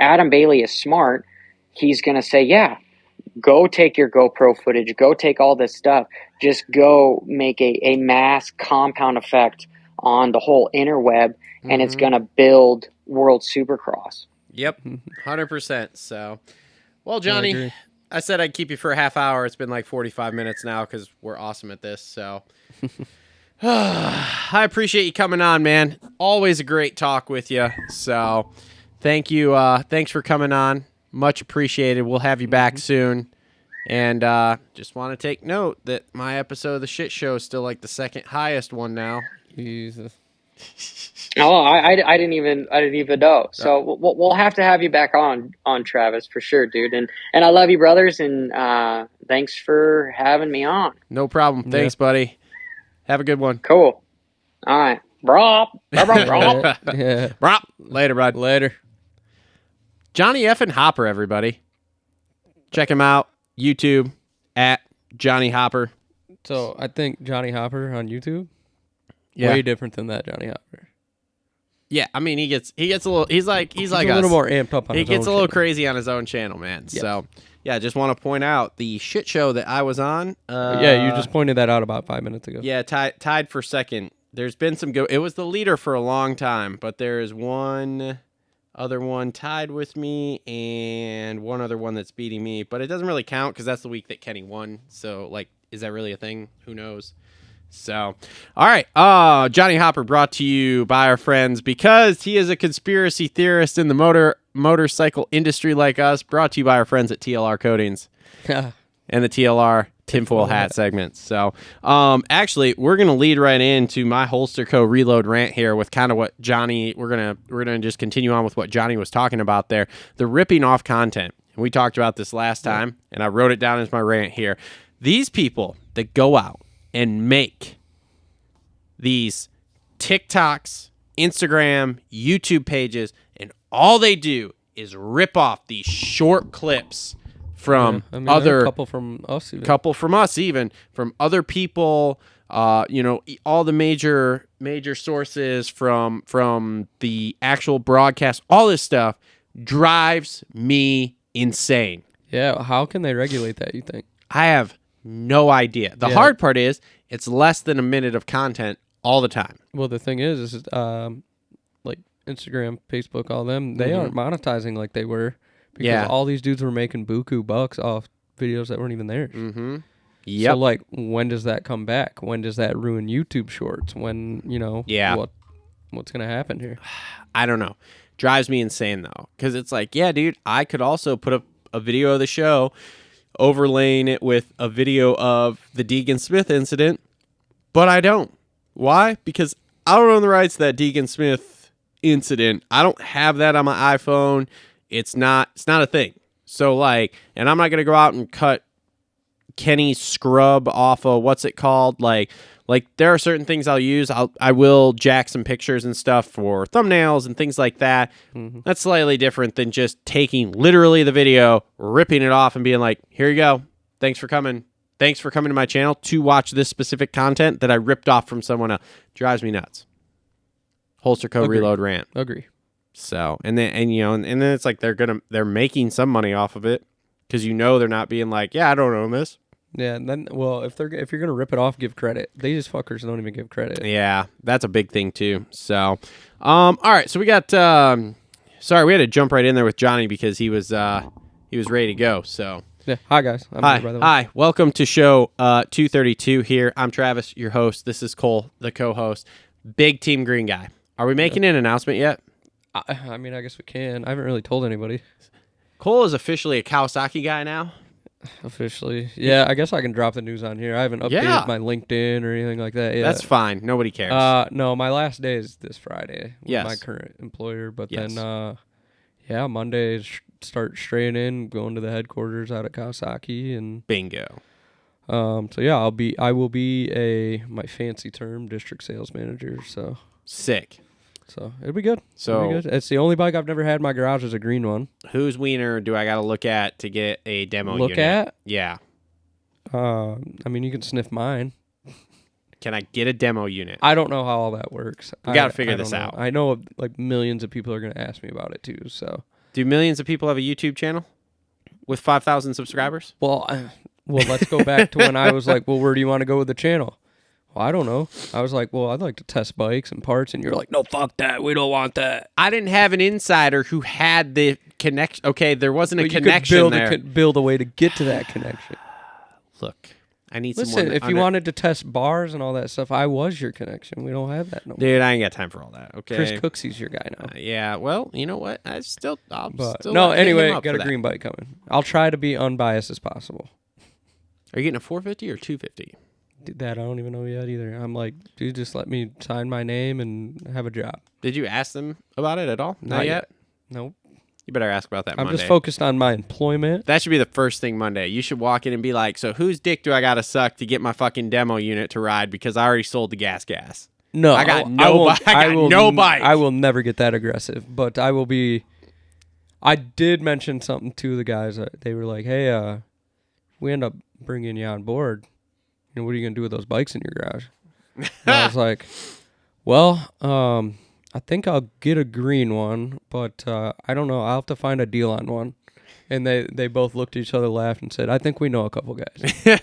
Adam Bailey is smart, he's going to say, yeah, go take your GoPro footage, go take all this stuff, just go make a mass compound effect on the whole interweb, and it's going to build World Supercross. Yep, 100%. So, well, Johnny, I said I'd keep you for a half hour. It's been like 45 minutes now because we're awesome at this. So I appreciate you coming on, man. Always a great talk with you. So thank you. Thanks for coming on. Much appreciated. We'll have you back soon. And just want to take note that my episode of the shit show is still like the second highest one now. Jesus. Oh, I didn't even know. So we'll have to have you back on Travis for sure, dude. And I love you, brothers. And thanks for having me on. No problem. Thanks, buddy. Have a good one. Cool. All right, bro. Yeah. Brop. Later, bud. Later. Johnny effing Hopper, everybody. Check him out. YouTube at Johnny Hopper. So I think Johnny Hopper on YouTube, Yeah. way different than that Johnny Hopper. Yeah, I mean he gets a little he's like He's us. a little more amped up on He his gets a own little channel. crazy on his own channel, man. Yes. So yeah, I just want to point out the shit show that I was on. Yeah, you just pointed that out about 5 minutes ago. Yeah, tied for second. There's been some it was the leader for a long time, but there is one other one tied with me and one other one that's beating me, but it doesn't really count because that's the week that Kenny won. So like, is that really a thing? Who knows? So, all right. Johnny Hopper brought to you by our friends because he is a conspiracy theorist in the motorcycle industry like us. Brought to you by our friends at TLR Coatings and the TLR Tinfoil hat segments. So, actually, we're gonna lead right into my Holster Co. reload rant here with kind of what Johnny. We're gonna just continue on with what Johnny was talking about there. The ripping off content. We talked about this last time, and I wrote it down as my rant here. These people that go out and make these TikToks, Instagram, YouTube pages, and all they do is rip off these short clips from I mean, other a couple from us even. from other people, all the major sources from the actual broadcast, all this stuff drives me insane. Yeah, how can they regulate that, you think? I have no idea. The hard part is it's less than a minute of content all the time. Well, the thing is like Instagram, Facebook, all them, they aren't monetizing like they were because all these dudes were making buku bucks off videos that weren't even theirs. Mm-hmm. Yep. So, like, when does that come back? When does that ruin YouTube Shorts? When, what's going to happen here? I don't know. Drives me insane, though, because it's like, yeah, dude, I could also put up a video of the show, overlaying it with a video of the Deegan Smith incident, but I don't. Why? Because I don't own the rights to that Deegan Smith incident. I don't have that on my iPhone. It's not a thing. So like, and I'm not going to go out and cut Kenny's scrub off of what's it called? Like there are certain things I'll use. I will jack some pictures and stuff for thumbnails and things like that. Mm-hmm. That's slightly different than just taking literally the video, ripping it off and being like, here you go. Thanks for coming. Thanks for coming to my channel to watch this specific content that I ripped off from someone else. Drives me nuts. Holster Co. reload rant. Agree. So, and then it's like they're making some money off of it because they're not being like, yeah, I don't own this. Yeah, and then if you're gonna rip it off, give credit. These fuckers don't even give credit. Yeah, that's a big thing too. So, all right, so we got. Sorry, we had to jump right in there with Johnny because he was ready to go. So, yeah. Hi guys. Hi. Welcome to show 232 here. I'm Travis, your host. This is Cole, the co-host. Big Team Green guy. Are we making an announcement yet? I mean, I guess we can. I haven't really told anybody. Cole is officially a Kawasaki guy now. Officially. Yeah, I guess I can drop the news on here. I haven't updated my LinkedIn or anything like that yet. That's fine. Nobody cares. No, my last day is this Friday with my current employer. But then, Monday start straight in, going to the headquarters out at Kawasaki. And bingo. So, yeah, I will be my fancy term, district sales manager. So sick. So it'll be good. So it's the only bike I've never had in my garage is a green one. Whose wiener do I got to look at to get a demo unit? Look at? Yeah. I mean, you can sniff mine. Can I get a demo unit? I don't know how all that works. We got to figure this out. I know like millions of people are going to ask me about it too. So, do millions of people have a YouTube channel with 5,000 subscribers? Well, let's go back to when I was like, well, where do you want to go with the channel? Well, I don't know. I was like, well, I'd like to test bikes and parts. And you're like, no, fuck that. We don't want that. I didn't have an insider who had the connection. Okay, there wasn't a connection there. Build a way to get to that connection. Look, I need someone. Listen, if you wanted to test bars and all that stuff, I was your connection. We don't have that no more. Dude, I ain't got time for all that. Okay, Chris Cooksy's your guy now. Yeah, well, you know what? I'll still anyway, got a green bike coming. I'll try to be unbiased as possible. Are you getting a 450 or 250? That I don't even know yet either. I'm like, dude, just let me sign my name and have a job. Did you ask them about it at all? Not yet? Nope. You better ask about that I'm Monday. just focused on my employment. That should be the first thing Monday. You should walk in and be like, so whose dick do I got to suck to get my fucking demo unit to ride because I already sold the gas? No, I got no bike. I will never get that aggressive, but I will be. I did mention something to the guys. They were like, hey, we end up bringing you on board. You know, what are you going to do with those bikes in your garage? And I was like, well, I think I'll get a green one, but I don't know. I'll have to find a deal on one. And they both looked at each other, laughed, and said, I think we know a couple guys.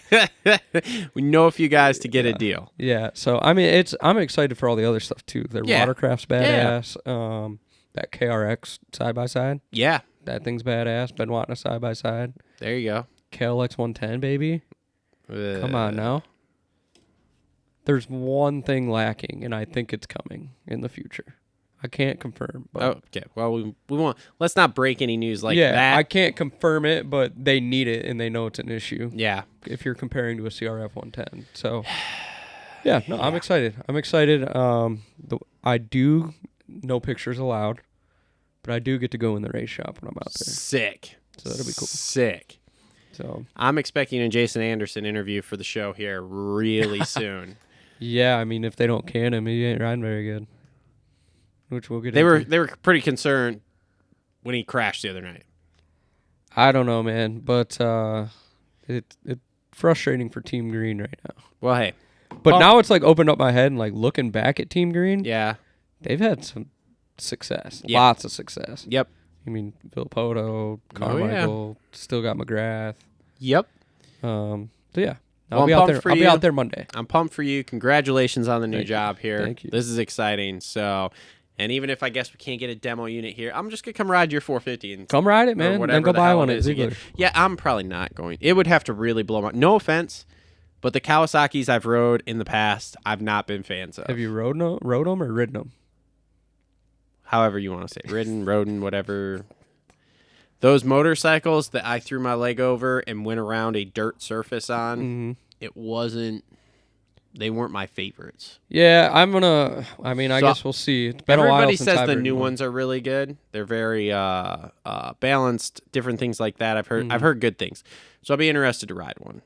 We know a few guys to get a deal. Yeah. So, I mean, I'm excited for all the other stuff, too. Their watercraft's badass. Yeah. That KRX side-by-side. Yeah. That thing's badass. Been wanting a side-by-side. There you go. KLX 110, baby. Come on now. There's one thing lacking, and I think it's coming in the future. I can't confirm. But okay. Well, we won't. Let's not break any news like yeah, that. I can't confirm it, but they need it, and they know it's an issue. Yeah. If you're comparing to a CRF 110. So, yeah, no, I'm excited. I do, no pictures allowed, but I do get to go in the race shop when I'm out there. Sick. So that'll be cool. Sick. So I'm expecting a Jason Anderson interview for the show here really soon. Yeah, I mean, if they don't can him, he ain't riding very good. Which we'll get They into. were pretty concerned when he crashed the other night. I don't know, man, but it's frustrating for Team Green right now. Well, hey. But now it's like opened up my head and like looking back at Team Green. Yeah. They've had some success. Yep. Lots of success. Yep. I mean, Villopoto, Carmichael, still got McGrath. Yep. So yeah. I'll be out there. I'll be out there Monday. I'm pumped for you. Congratulations on the new job here. Thank you. This is exciting. So, and even if I guess we can't get a demo unit here, I'm just gonna come ride your 450 and come ride it, man. Then go buy one at Ziegler. Yeah, I'm probably not going. It would have to really blow my. No offense, but the Kawasaki's I've rode in the past, I've not been fans of. Have you rode them or ridden them? However you want to say it. Ridden, whatever. Those motorcycles that I threw my leg over and went around a dirt surface on, it wasn't. They weren't my favorites. Yeah, I guess we'll see. It's been a while since everybody says I've the ridden new one. ones are really good. They're very balanced, different things like that. I've heard good things. So I'll be interested to ride one.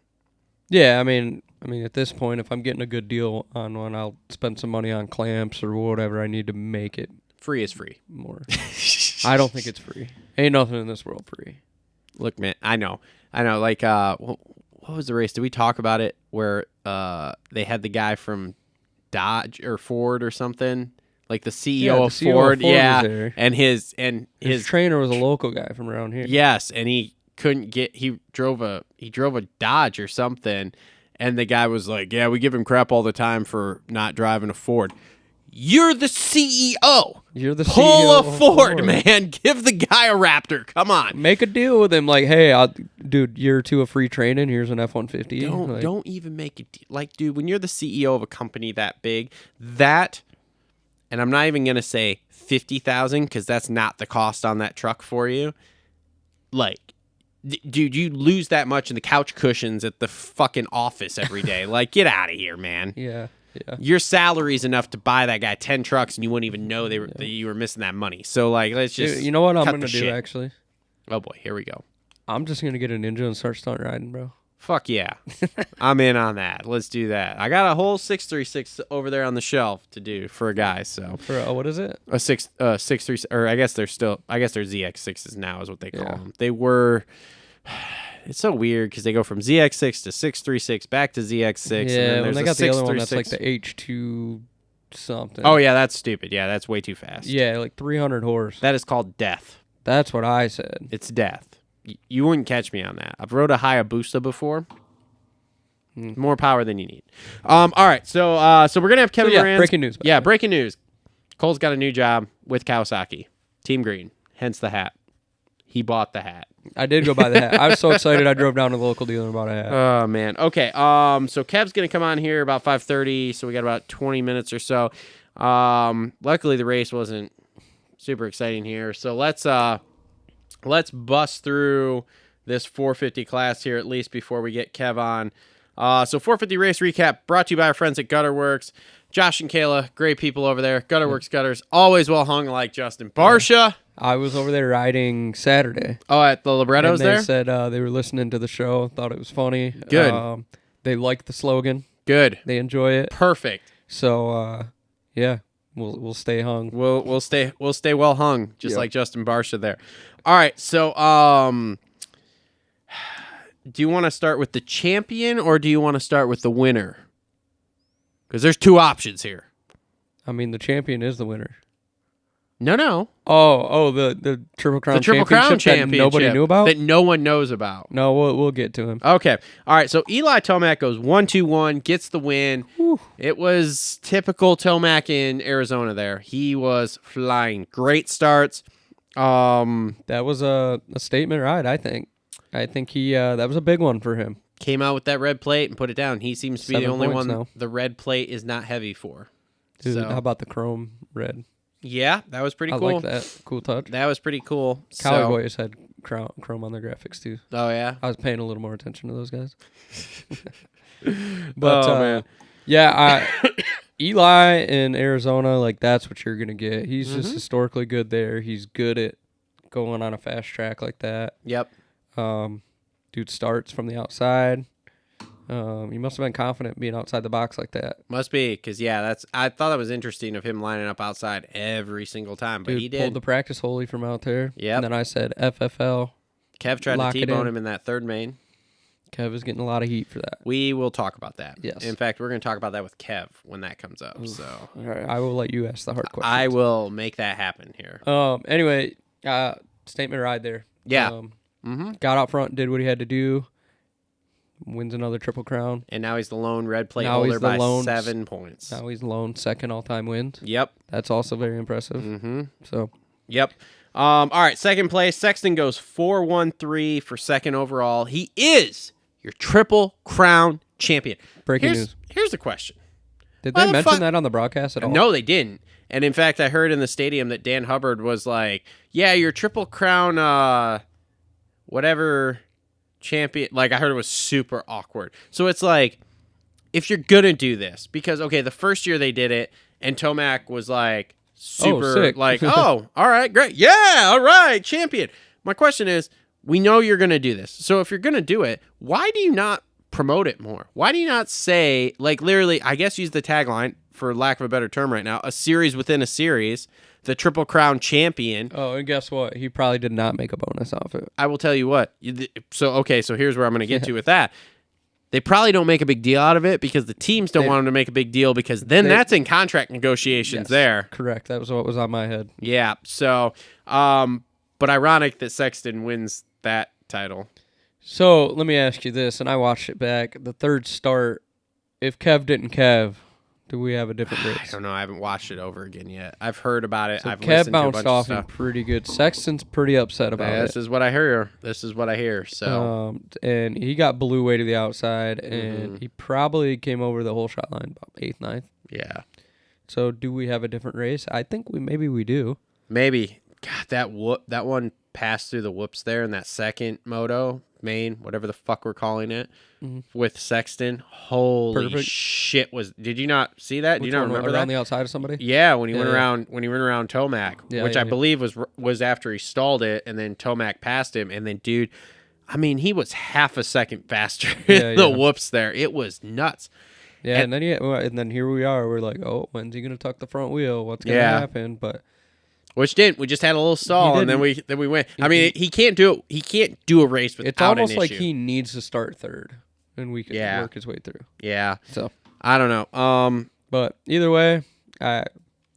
Yeah, I mean, at this point, if I'm getting a good deal on one, I'll spend some money on clamps or whatever I need to make it Free is free. more. I don't think it's free. Ain't nothing in this world free. Look, man, I know. Like, what was the race? Did we talk about it where they had the guy from Dodge or Ford or something? Like the CEO of Ford, was there. and his trainer was a local guy from around here. Yes, and he couldn't get. He drove a Dodge or something, and the guy was like, "Yeah, we give him crap all the time for not driving a Ford." You're the CEO. You're the Pull CEO a Ford, man. Give the guy a Raptor. Come on. Make a deal with him. Like, hey, dude, year 2 of free training. Here's an F-150. Don't even make it. Like, dude, when you're the CEO of a company that big, and I'm not even going to say $50,000 because that's not the cost on that truck for you. Like, dude, you lose that much in the couch cushions at the fucking office every day. Like, get out of here, man. Yeah. Yeah. Your salary's enough to buy that guy 10 trucks, and you wouldn't even know that you were missing that money. So, like, let's just. Dude, you know what I'm going to do, actually? Oh, boy. Here we go. I'm just going to get a Ninja and start stunt riding, bro. Fuck yeah. I'm in on that. Let's do that. I got a whole 636 over there on the shelf to do for a guy, so. For what is it? A 636, or I guess they're ZX6s now is what they call them. They were. It's so weird because they go from ZX6 to 636 back to ZX6. Yeah, and then when they there's got a the other one that's like 636. the H2 something. Oh, yeah, that's stupid. Yeah, that's way too fast. Yeah, like 300 horse. That is called death. That's what I said. It's death. You wouldn't catch me on that. I've rode a Hayabusa before. More power than you need. All right, so we're gonna have Kevin Moranz. Breaking news. Yeah, breaking news. Cole's got a new job with Kawasaki, Team Green. Hence the hat. He bought the hat. I did go buy the hat. I was so excited. I drove down to the local dealer and bought a hat. Oh man. Okay. So Kev's gonna come on here about 5:30. So we got about 20 minutes or so. Luckily the race wasn't super exciting here. So let's bust through this 450 class here at least before we get Kev on. So 450 race recap brought to you by our friends at Gutter Works. Josh and Kayla, great people over there. Gutter Works gutters, always well hung like Justin Barsha. I was over there riding Saturday. Oh, at the Librettos and they there? said they were listening to the show, thought it was funny. Good. They liked the slogan. Good. They enjoy it. Perfect. So yeah, we'll stay hung. We'll stay well hung, just like Justin Barsha there. All right, so do you want to start with the champion or do you want to start with the winner? Because there's two options here. I mean, the champion is the winner. No. Oh, the Triple Crown The Triple Crown Championship that nobody knew about? that no one knows about. No, we'll get to him. Okay. All right. So Eli Tomac goes 1-2-1, gets the win. Whew. It was typical Tomac in Arizona there. He was flying. Great starts. That was a statement ride, I think. I think he that was a big one for him. Came out with that red plate and put it down. He seems to be 7 the only points one now. the red plate is not heavy for. Dude, So, how about the chrome red? yeah, that was pretty I cool. like that. Cool touch. That was pretty cool. Cowboys had chrome on their graphics too. Oh, yeah? I was paying a little more attention to those guys. But man. yeah, Eli in Arizona, like that's what you're gonna get. He's just historically good there. He's good at going on a fast track like that. Yep. Dude starts from the outside. He must have been confident being outside the box like that. Must be, because, yeah, I thought that was interesting of him lining up outside every single time, but Dude he pulled did. the practice holy from out there. Yep. And then I said FFL. Kev tried lock to it T-bone in. him in that third main. Kev is getting a lot of heat for that. We will talk about that. Yes. In fact, we're going to talk about that with Kev when that comes up. So All right, I will let you ask the hard questions. I will make that happen here. Anyway, statement ride there. Yeah. Got out front, did what he had to do. Wins another Triple Crown. And now he's the lone red plate Now he's holder the by lone 7 points. Now he's lone second all-time wins. Yep. That's also very impressive. So Yep. All right, second place. Sexton goes 4-1-3 for second overall. He is your Triple Crown champion. Breaking news. Here's the question. Did Why they the mention fuck- that on the broadcast at all? No, they didn't. And in fact, I heard in the stadium that Dan Hubbard was like, yeah, your Triple Crown, whatever champion. Like, I heard it was super awkward. So it's like, if you're going to do this, because, okay, the first year they did it, and Tomac was like, super, sick. like, oh, all right, great. Yeah, all right, champion. My question is, we know you're going to do this. So if you're going to do it, why do you not promote it more? Why do you not say, like, literally, I guess use the tagline, for lack of a better term right now, a series within a series, the Triple Crown champion. Oh, and guess what? He probably did not make a bonus off it. I will tell you what. So here's where I'm going to get to with that. They probably don't make a big deal out of it because the teams don't want them to make a big deal because then that's in contract negotiations there. Correct. That was what was on my head. Yeah. So, but ironic that Sexton wins that title. So let me ask you this, and I watched it back. The third start, if Kev didn't Kev, do we have a different race? I don't know. I haven't watched it over again yet. I've heard about it. So I've Kev listened to a bounced bunch off of him stuff. pretty good. Sexton's pretty upset about This it. is what I hear. So, And he got blue way to the outside, and he probably came over the whole shot line about 8th, 9th. yeah, So do we have a different race? I think maybe we do. maybe. God, that one passed through the whoops there in that second moto main, whatever the fuck we're calling it, with Sexton. Holy Perfect. shit! Did you not see that? Do you not remember around that? the outside of somebody? Yeah, when he went Yeah. around Tomac, Yeah, which yeah, I yeah. believe was after he stalled it, and then Tomac passed him, and then dude, I mean, he was half a second faster Yeah, in the yeah. whoops there. It was nuts. Yeah, and then here we are. We're like, oh, when's he gonna tuck the front wheel? What's gonna Yeah. happen? But Which didn't. We just had a little stall, and then we went. I mean, he can't do it. He can't do a race without it's almost an like issue. he needs to start third, and we can Yeah. work his way through. Yeah, So, I don't know. but either way, I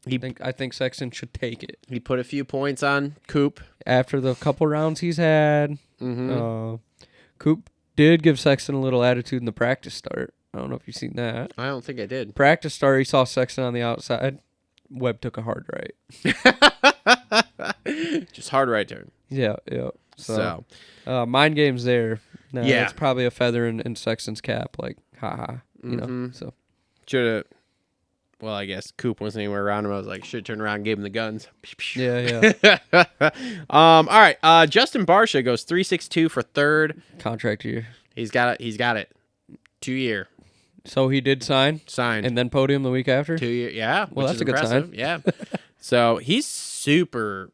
He- think Sexton should take it He put a few points on Coop. after the couple rounds he's had. Mm-hmm. Coop did give Sexton a little attitude in the practice start. I don't know if you've seen that. I don't think I did. Practice start, he saw Sexton on the outside. Webb took a hard right. Just hard right turn. Yeah. So, mind games there. No, Yeah. it's probably a feather in Sexton's cap. Like, haha. You know. So Should have. Well, I guess Coop wasn't anywhere around him. I was like, should turn around and gave him the guns. yeah. All right. Justin Barsha goes 3.62 for third. Contract year. He's got it. 2-year. So he did sign, Signed. and then podium the week after. 2-year. Yeah. Well, which that's is a good impressive. sign. Yeah. So he's super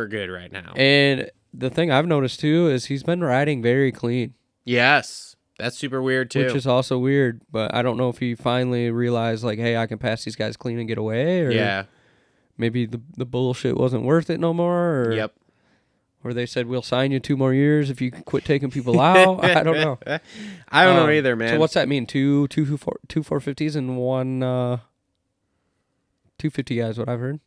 good right now. And the thing I've noticed too is he's been riding very clean. Yes. That's super weird too. Which is also weird, but I don't know if he finally realized, like, hey, I can pass these guys clean and get away, or yeah. maybe the bullshit wasn't worth it no more, or Yep. or they said, we'll sign you 2 more years if you quit taking people out. I don't know. I don't know either, man. So what's that mean? Two 450s and 1 250 guys, what I've heard.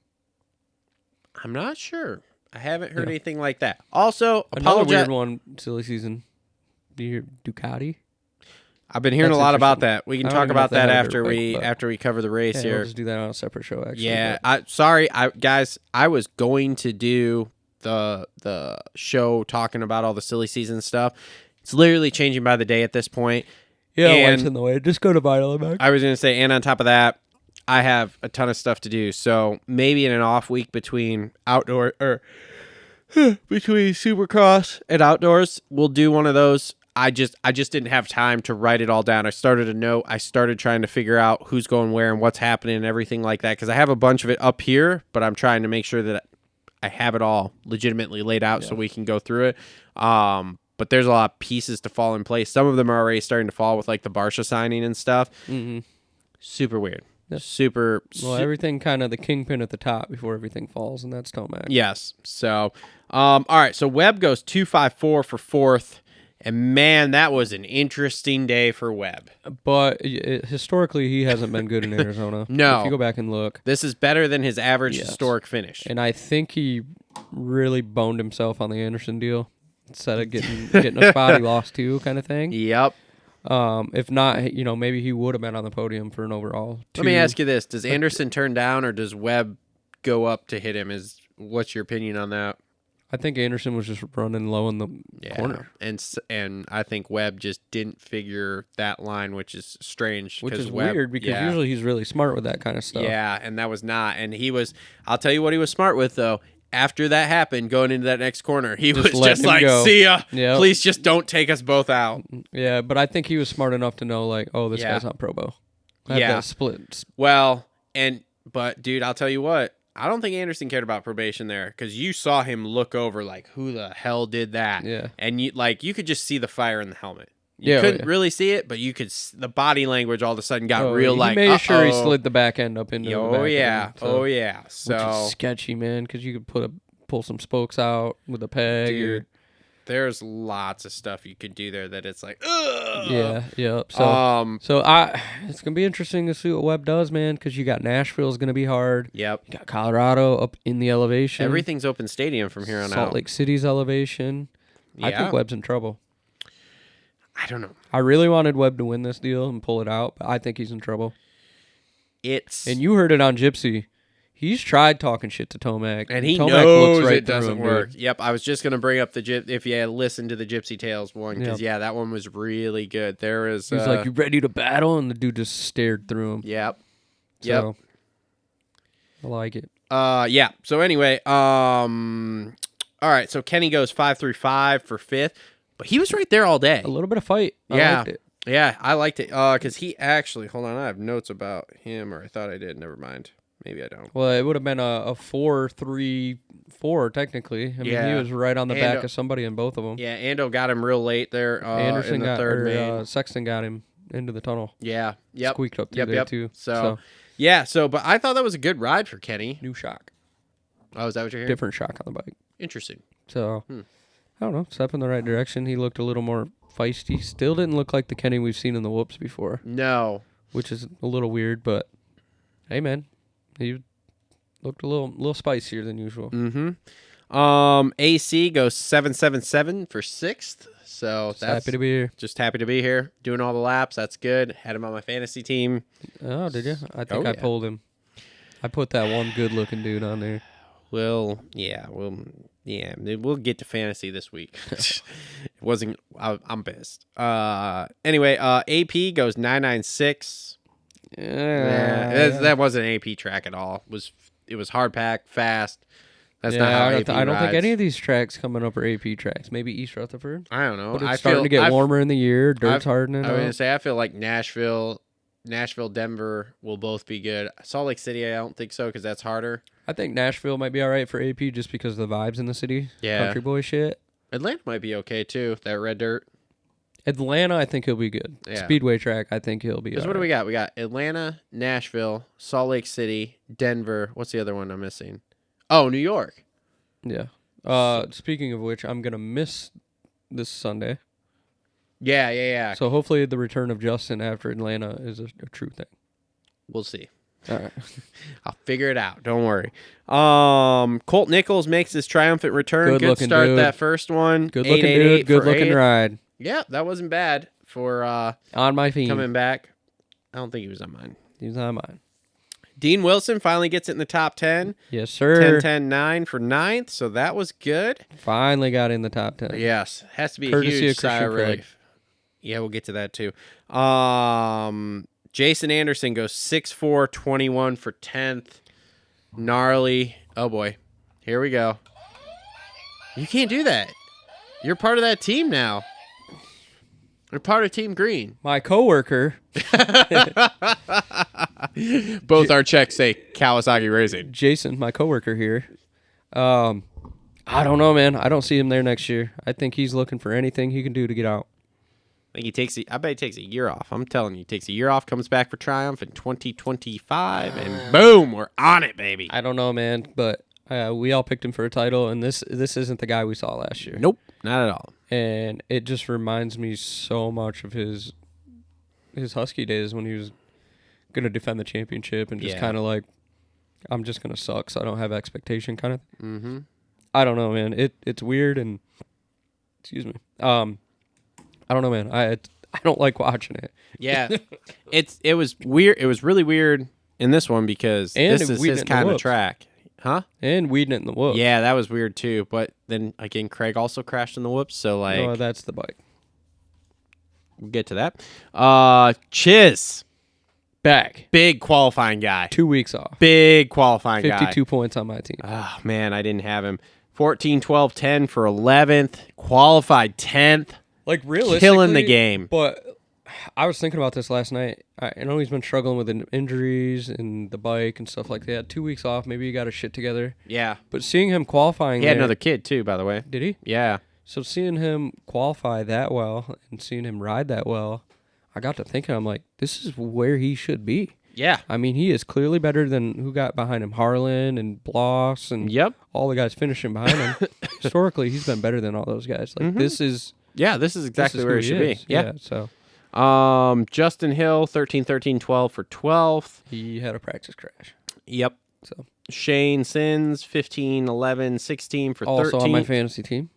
I'm not sure. I haven't heard anything like that. Also, Another weird one, silly season. Do you hear Ducati? I've been hearing That's a lot about interesting. that. We can I don't talk even know about if they that have it after right, but- after we cover the race Yeah, here. we'll just do that on a separate show, actually. Yeah, but- guys. I was going to do the show talking about all the silly season stuff. It's literally changing by the day at this point. Yeah, and life's in the way. Just go to Vital and back. I was going to say, and on top of that, I have a ton of stuff to do. So maybe in an off week between outdoor or between Supercross and outdoors, we'll do one of those. I just didn't have time to write it all down. I started a note. I started trying to figure out who's going where and what's happening and everything like that, because I have a bunch of it up here, but I'm trying to make sure that I have it all legitimately laid out so we can go through it. But there's a lot of pieces to fall in place. Some of them are already starting to fall with like the Barsha signing and stuff. Mm-hmm. Super weird. Yeah. Super. Well, everything kind of the kingpin at the top before everything falls, and that's Tomac. Yes. So, all right. So Webb goes 254 for 4th. And man, that was an interesting day for Webb. But historically, he hasn't been good in Arizona. No. If you go back and look. This is better than his average historic finish. And I think he really boned himself on the Anderson deal instead of getting a spot he lost to, kind of thing. Yep. If not, maybe he would have been on the podium for an overall. Let me ask you this. Does Anderson turn down or does Webb go up to hit him? What's your opinion on that? I think Anderson was just running low in the corner. And I think Webb just didn't figure that line, which is strange. Which is Webb, weird because usually he's really smart with that kind of stuff. Yeah, and that was not. And he was, I'll tell you what he was smart with, though. After that happened, going into that next corner, he was just like, go. See ya. Yep. Please just don't take us both out. Yeah, but I think he was smart enough to know, like, oh, this guy's not Pro Bowl. That split. Well, but dude, I'll tell you what. I don't think Anderson cared about probation there because you saw him look over like, who the hell did that? Yeah. And you could just see the fire in the helmet. You couldn't really see it, but you could. The body language all of a sudden got real. Like, made sure he slid the back end up into. Oh the back yeah, end, so, oh yeah. So which is sketchy, man, because you could pull some spokes out with a peg. Dude, there's lots of stuff you could do there that it's like, ugh. Yeah. So, it's gonna be interesting to see what Webb does, man, because you got Nashville's gonna be hard. Yep. You got Colorado up in the elevation. Everything's open stadium from here on out. Salt Lake City's elevation. Yeah. I think Webb's in trouble. I don't know. I really wanted Webb to win this deal and pull it out, but I think he's in trouble. And you heard it on Gypsy. He's tried talking shit to Tomac. And he Tomac knows looks right it doesn't him, work. Dude. Yep, I was just going to bring up if you had listened to the Gypsy Tales one, because, that one was really good. There is... He's like, you ready to battle? And the dude just stared through him. Yep. So, I like it. Yeah. So, anyway, all right, so Kenny goes 5-3-5 for 5th, but he was right there all day. A little bit of fight. I liked it. Yeah, I liked it, because he actually... Hold on, I have notes about him, or I thought I did. Never mind. Maybe I don't. Well, it would have been a 4-3-4 technically. I mean, he was right on the back of somebody in both of them. Yeah, Ando got him real late there. Anderson in the got third main. Sexton got him into the tunnel. Yeah, yep. Squeaked up through there too. So, but I thought that was a good ride for Kenny. New shock. Oh, is that what you're hearing? Different shock on the bike. Interesting. So, I don't know. Step in the right direction. He looked a little more feisty. Still didn't look like the Kenny we've seen in the whoops before. No. Which is a little weird, but hey, man, he looked a little spicier than usual. Mm-hmm. AC goes 7-7-7 for 6th. So that's happy to be here. Just happy to be here. Doing all the laps. That's good. Had him on my fantasy team. Oh, did you? I think I pulled him. I put that one good looking dude on there. We'll get to fantasy this week. It wasn't. I'm pissed. Anyway, AP goes 996. Yeah, that wasn't an AP track at all. It was hard pack, fast. That's not how AP I don't think rides. any of these tracks coming up are AP tracks. Maybe East Rutherford. I don't know. But it's I starting feel, to get I've- warmer in the year. Dirt's hardening I was up. gonna say I feel like Nashville, Denver will both be good. Salt Lake City, I don't think so because that's harder. I think Nashville might be all right for AP just because of the vibes in the city. Yeah. Country boy shit. Atlanta might be okay too. That red dirt. Atlanta, I think he'll be good. Yeah. Speedway track, I think he'll be Because all what do right. we got? We got Atlanta, Nashville, Salt Lake City, Denver. What's the other one I'm missing? Oh, New York. Yeah. Speaking of which, I'm going to miss this Sunday. Yeah. So hopefully the return of Justin after Atlanta is a true thing. We'll see. All right. I'll figure it out. Don't worry. Colt Nichols makes his triumphant return. Good Good looking start dude. that first one. Good looking 888 dude. Good for looking eighth. ride. Yeah, that wasn't bad for On my feet. coming back. I don't think he was on mine. He's on mine. Dean Wilson finally gets it in the top 10. Yes, sir. 10-10-9 for 9th, so that was good. Finally got in the top 10. Yes, has to be Courtesy a huge of sigh of Christian Craig. relief. Yeah, we'll get to that too. Jason Anderson goes 6-4-21 for 10th. Gnarly. Oh boy. Here we go. You can't do that. You're part of that team now. You're part of Team Green. My coworker, Both our checks say Kawasaki Racing. Jason, my coworker here. I don't know, man. I don't see him there next year. I think he's looking for anything he can do to get out. I bet he takes a year off. I'm telling you, he takes a year off, comes back for Triumph in 2025, and boom, we're on it, baby. I don't know, man, but we all picked him for a title, and this isn't the guy we saw last year. Nope, not at all. And it just reminds me so much of his Husky days when he was going to defend the championship and just Yeah. kind of like, I'm just going to suck, so I don't have expectation kind of. Mm-hmm. I don't know, man. It's weird, and excuse me. I don't know, man. I don't like watching it. Yeah, it was weird. It was really weird in this one because And this is weeding his it in the kind of whoops. track, huh? And weeding it in the whoop. Yeah, that was weird too. But then again, Craig also crashed in the whoops, so like Oh, that's the bike. we'll get to that. Chiz, Back. big qualifying guy, 2 weeks off. big qualifying 52 guy. points on my team. Oh man, I didn't have him. 14, 12, 10 for 11th, qualified 10th. Like, realistically. Killing the game. But I was thinking about this last night. I know he's been struggling with injuries and the bike and stuff like that. 2 weeks off. Maybe he got his shit together. Yeah, But seeing him qualifying he had there- another kid too, by the way. Did he? Yeah, So seeing him qualify that well and seeing him ride that well, I got to thinking, I'm like, this is where he should be. yeah, I mean, he is clearly better than who got behind him, Harlan and Bloss and yep. all the guys finishing behind him. Historically, he's been better than all those guys. Like, this is Yeah, this is exactly this is where who he should be. is. Yeah. So Justin Hill, 13, 13, 12 for 12th. he had a practice crash. Yep. So Shane Sins, 15, 11, 16 for also 13th. on my fantasy team.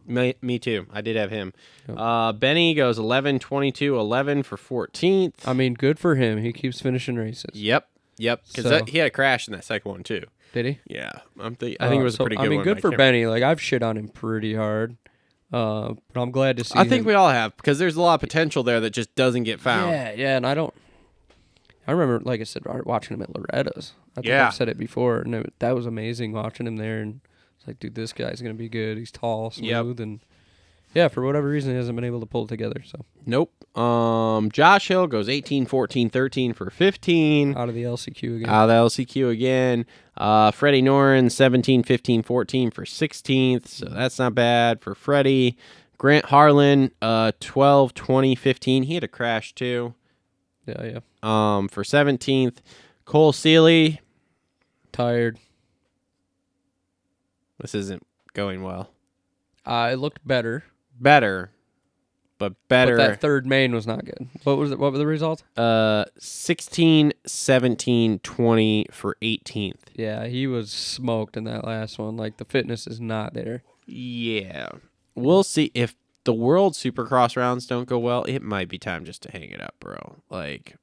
Me too. I did have him. Yep. Benny goes 11, 22, 11 for 14th. I mean, good for him. He keeps finishing races. Yep. Because So- he had a crash in that second one too. Did he? Yeah. I think it was a pretty good one. I mean, good but for can't- Benny. Like, I've shit on him pretty hard. But I'm glad to see I think him. we all have because there's a lot of potential there that just doesn't get found. Yeah, and I remember, like I said, watching him at Loretta's. I think Yeah. I've said it before, and that was amazing watching him there. And it's like, dude, this guy's gonna be good. He's tall, smooth, and yeah, for whatever reason, he hasn't been able to pull it together. So Nope. Josh Hill goes 18, 14, 13 for 15. out of the LCQ again. Out of the LCQ again. Freddie Noren, 17, 15, 14 for 16th. So that's not bad for Freddie. Grant Harlan, 12, 20, 15. He had a crash too. Yeah. For 17th. Cole Seeley. Tired. This isn't going well. It looked better, Better. But better. but that third main was not good. What was it? What were the results? 16, 17, 20 for 18th. Yeah, he was smoked in that last one. Like, the fitness is not there. Yeah. We'll see if the World Supercross rounds don't go well. It might be time just to hang it up, bro. Like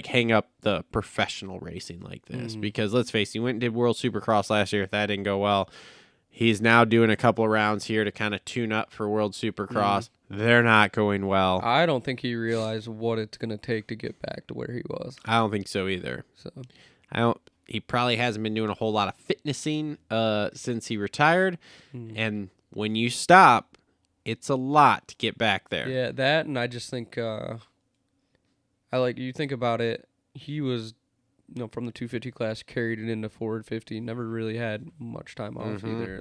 hang up the professional racing like this because let's face it, he went and did World Supercross last year. If that didn't go well, he's now doing a couple of rounds here to kind of tune up for World Supercross. They're not going well. I don't think he realized what it's gonna take to get back to where he was. I don't think so either. So he probably hasn't been doing a whole lot of fitnessing since he retired. And when you stop, it's a lot to get back there. Yeah, that, and I just think, you think about it, he was, from the 250 class, carried it into forward 50, never really had much time off either.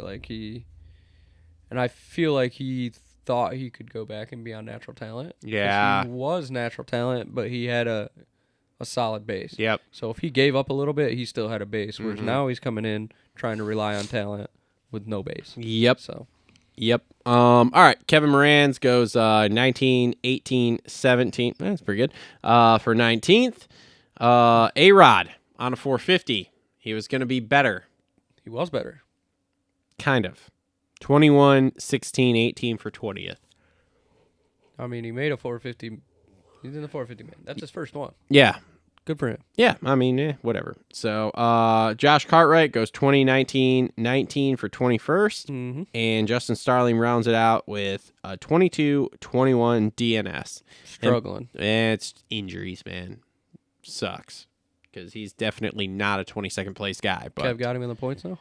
And I feel like he thought he could go back and be on natural talent. Yeah. He was natural talent, but he had a solid base. Yep. So if he gave up a little bit, he still had a base, whereas now he's coming in trying to rely on talent with no base. Yep. So. Yep. All right. Kevin Moranz goes 19, 18, 17. That's pretty good. For 19th. A-Rod on a 450. He was going to be better. He was better. Kind of. 21, 16, 18 for 20th. I mean, he made a 450. He's in the 450, man. That's his first one. Yeah. Good for him. Yeah. I mean, whatever. So, Josh Cartwright goes 20, 19, 19 for 21st. And Justin Starling rounds it out with 22, 21 DNS. Struggling. And it's injuries, man. Sucks. Because he's definitely not a 22nd place guy. But Kev got him in the points now?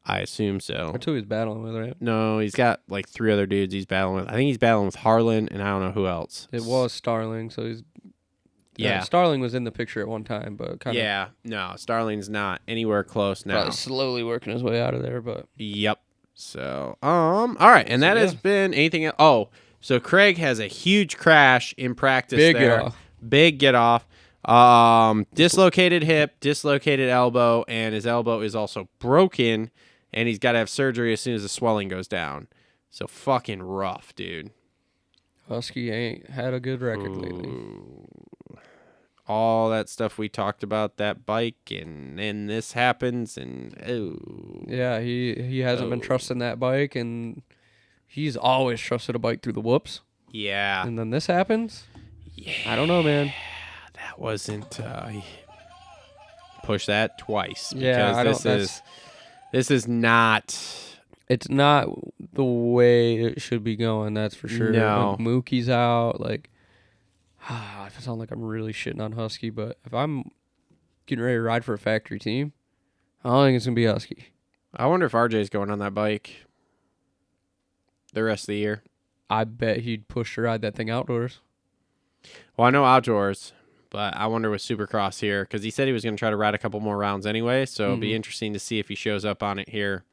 I assume so. That's who he's battling with, right? No, he's got like 3 other dudes he's battling with. I think he's battling with Harlan, and I don't know who else. It was Starling, so he's... Yeah. Starling was in the picture at one time, but kind of... Yeah, no, Starling's not anywhere close now. Probably slowly working his way out of there, but... Yep. So, all right, and that has been anything else. Oh, so Craig has a huge crash in practice there. Big get off. Dislocated hip, dislocated elbow, and his elbow is also broken, and he's got to have surgery as soon as the swelling goes down. So fucking rough, dude. Husky ain't had a good record lately. All that stuff we talked about, that bike, and then this happens, and yeah, he hasn't been trusting that bike, and he's always trusted a bike through the whoops. Yeah. And then this happens. Yeah. I don't know, man. That wasn't push that twice. Yeah, because this is not. It's not the way it should be going. That's for sure. No. Like Mookie's out. Like, I sound like I'm really shitting on Husky, but if I'm getting ready to ride for a factory team, I don't think it's gonna be Husky. I wonder if RJ's going on that bike the rest of the year. I bet he'd push to ride that thing outdoors. Well, I know outdoors, but I wonder with Supercross here, because he said he was going to try to ride a couple more rounds anyway, so it'll be interesting to see if he shows up on it here.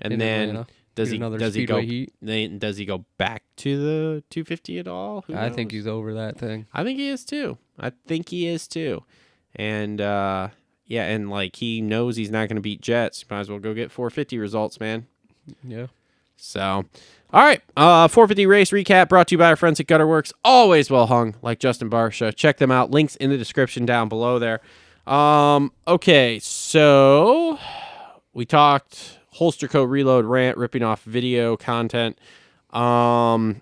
And then does he go back to the 250 at all? I think he's over that thing. I think he is too. And and like he knows he's not going to beat Jets. Might as well go get 450 results, man. Yeah. So, all right. 450 race recap brought to you by our friends at Worx. Always well hung, like Justin Barsha. Check them out. Links in the description down below there. Okay, so we talked holster coat reload rant, ripping off video content. A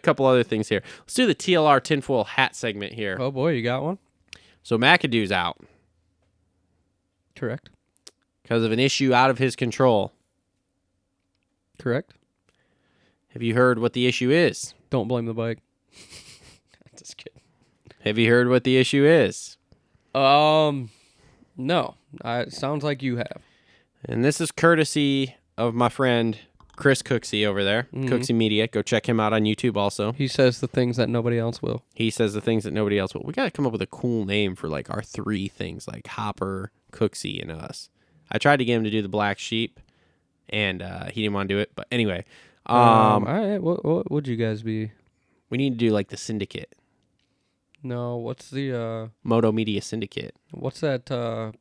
couple other things here. Let's do the TLR tinfoil hat segment here. Oh boy, you got one? So McAdoo's out. Correct. Because of an issue out of his control. Correct. Have you heard what the issue is? Don't blame the bike. Just kidding. Have you heard what the issue is? No. It sounds like you have. And this is courtesy of my friend Chris Cooksey over there. Cooksey Media. Go check him out on YouTube also. He says the things that nobody else will. He says the things that nobody else will. We got to come up with a cool name for like our 3 things, like Hopper, Cooksey, and us. I tried to get him to do the Black Sheep, and he didn't want to do it. But anyway. All right. What would you guys be? We need to do like the Syndicate. No, what's the Moto Media Syndicate. What's that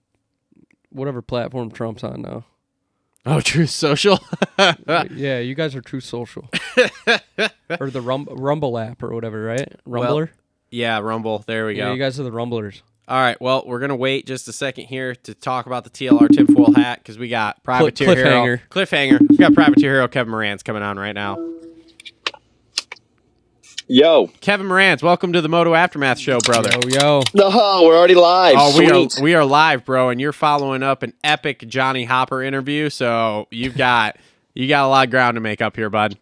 whatever platform Trump's on now? Oh, Truth Social? Yeah, you guys are Truth Social. Or the Rumble app or whatever, right? Rumbler? Well, yeah, Rumble. There we go. Yeah, you guys are the Rumblers. All right, well, we're going to wait just a second here to talk about the TLR tinfoil hat because we got Privateer Hero. Cliffhanger. We got Privateer Hero Kevin Morantz coming on right now. Yo. Kevin Morantz, welcome to the Moto Aftermath Show, brother. Yo. No, we're already live. Oh, Sweet. we are live, bro, and you're following up an epic Johnny Hopper interview, so you got a lot of ground to make up here, bud.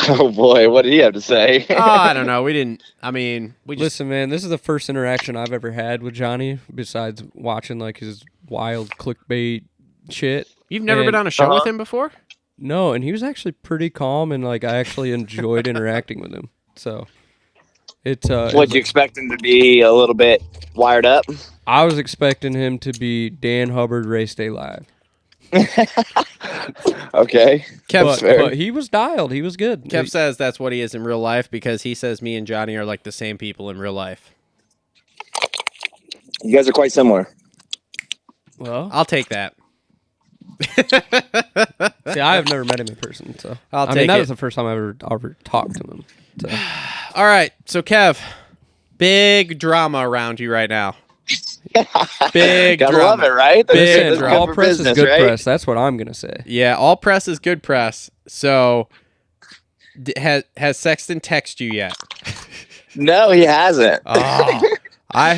Oh boy, what did he have to say? Oh, I don't know. We didn't. I mean, we just. Listen, man, this is the first interaction I've ever had with Johnny besides watching like his wild clickbait shit. You've never been on a show with him before? No, and he was actually pretty calm, and like I actually enjoyed interacting with him. So it's Would you expect him to be a little bit wired up? I was expecting him to be Dan Hubbard Race Day Live. Okay. But he was dialed. He was good. Kev says that's what he is in real life because he says me and Johnny are like the same people in real life. You guys are quite similar. Well, I'll take that. see, I have never met him in person, so I'll I take mean that it. was the first time I ever talked to him. So. All right, so Kev, big drama around you right now. Big Gotta drama. love it, right? Big That's drama. All good for press business, is good right? press. That's what I'm gonna say. Yeah, all press is good press. So, has Sexton texted you yet? No, he hasn't. Oh, I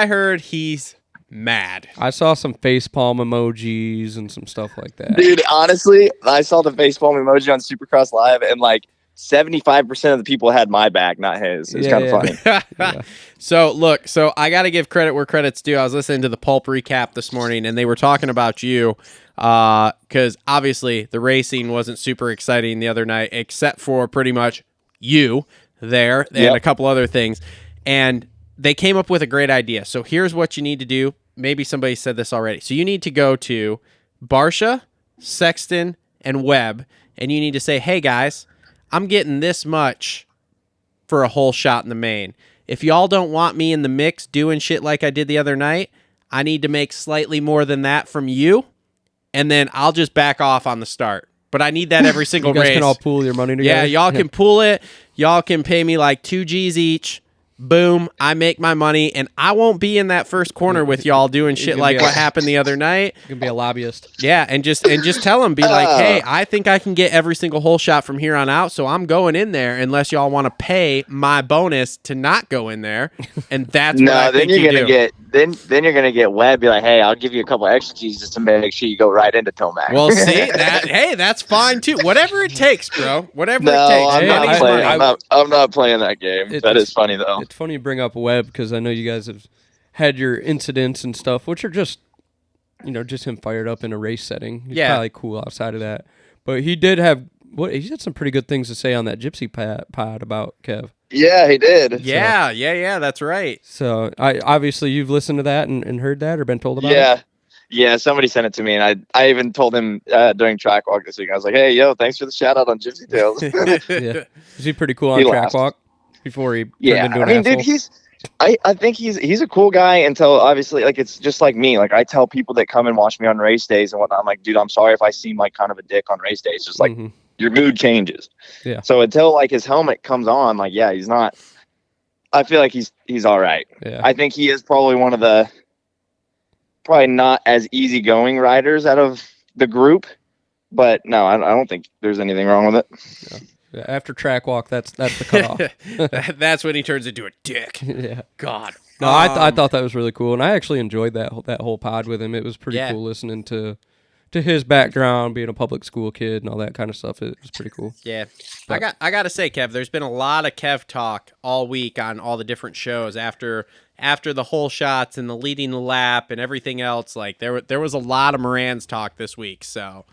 heard he's mad. I saw some facepalm emojis and some stuff like that. Dude, honestly, I saw the facepalm emoji on Supercross Live, and like 75% of the people had my back, not his. It's kind of funny. Yeah. So look, I got to give credit where credit's due. I was listening to the Pulp recap this morning, and they were talking about you because obviously the racing wasn't super exciting the other night, except for pretty much you there and a couple other things. And they came up with a great idea. So here's what you need to do. Maybe somebody said this already. So you need to go to Barsha, Sexton, and Webb, and you need to say, hey, guys, I'm getting this much for a whole shot in the main. If y'all don't want me in the mix doing shit like I did the other night, I need to make slightly more than that from you, and then I'll just back off on the start. But I need that every single You guys race. can all pool your money together. Yeah, y'all can pool it. Y'all can pay me like 2 G's each. Boom, I make my money, and I won't be in that first corner with y'all doing shit can like be what a- happened the other night. You can be a lobbyist. Yeah, and just tell them, be like, hey, I think I can get every single hole shot from here on out, so I'm going in there unless y'all want to pay my bonus to not go in there, and that's what I think then you're you gonna do. get then you're gonna get Webb be like, hey, I'll give you a couple extra G's just to make sure you go right into Tomac. Well, see that? Hey, that's fine too. Whatever it takes, bro. Whatever No, it takes. I'm Money's not playing. money. I'm not playing that game. It- That it's- is funny though. It's funny you bring up Webb because I know you guys have had your incidents and stuff, which are just, just him fired up in a race setting. He's Yeah. probably cool outside of that. But he did have he had some pretty good things to say on that Gypsy pod about Kev. Yeah, he did. Yeah, that's right. So obviously you've listened to that and heard that or been told about it. Yeah. Yeah, somebody sent it to me, and I even told him during track walk this week. I was like, "Hey, yo, thanks for the shout out on Gypsy Tales." Yeah. Is he pretty cool on He track laughed. walk before he turned Yeah, into I an mean, asshole? dude, I think he's a cool guy until obviously, like, it's just like me. Like, I tell people that come and watch me on race days and whatnot, I'm like, dude, I'm sorry if I seem like kind of a dick on race days. Just like Mhm. your mood changes. Yeah. So until like his helmet comes on, like, yeah, he's not. I feel like he's all right. Yeah. I think he is probably one of the probably not as easygoing riders out of the group, but no, I don't think there's anything wrong with it. Yeah, after track walk, that's the cutoff. That's when he turns into a dick. Yeah. God. No, I thought that was really cool, and I actually enjoyed that whole pod with him. It was pretty Yeah. cool listening to his background, being a public school kid and all that kind of stuff. It was pretty cool. Yeah. I got to say, Kev, there's been a lot of Kev talk all week on all the different shows after the whole shots and the leading the lap and everything else. Like there was a lot of Moranz talk this week, so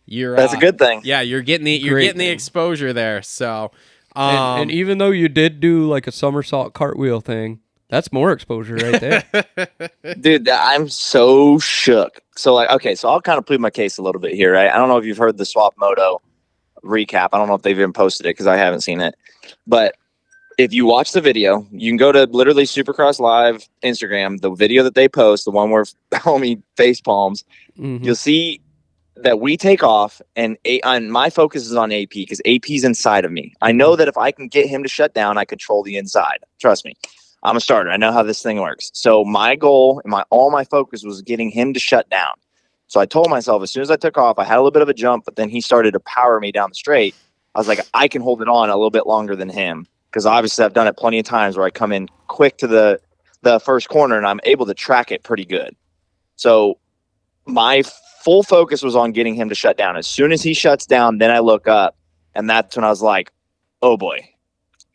That's a good thing. Yeah, you're getting the Great thing. exposure there. So And even though you did do like a somersault cartwheel thing, that's more exposure right there. Dude, I'm so shook. So like, okay, so I'll kind of plead my case a little bit here, right? I don't know if you've heard the Swap Moto recap. I don't know if they've even posted it because I haven't seen it. But if you watch the video, you can go to literally Supercross Live Instagram, the video that they post, the one where homie face palms, Mhm. you'll see that we take off, and my focus is on AP because AP's inside of me. I know that if I can get him to shut down, I control the inside. Trust me. I'm a starter. I know how this thing works. So my goal and all my focus was getting him to shut down. So I told myself as soon as I took off, I had a little bit of a jump, but then he started to power me down the straight. I was like, I can hold it on a little bit longer than him because obviously I've done it plenty of times where I come in quick to the first corner and I'm able to track it pretty good. So my full focus was on getting him to shut down. As soon as he shuts down, then I look up And that's when I was like, oh boy,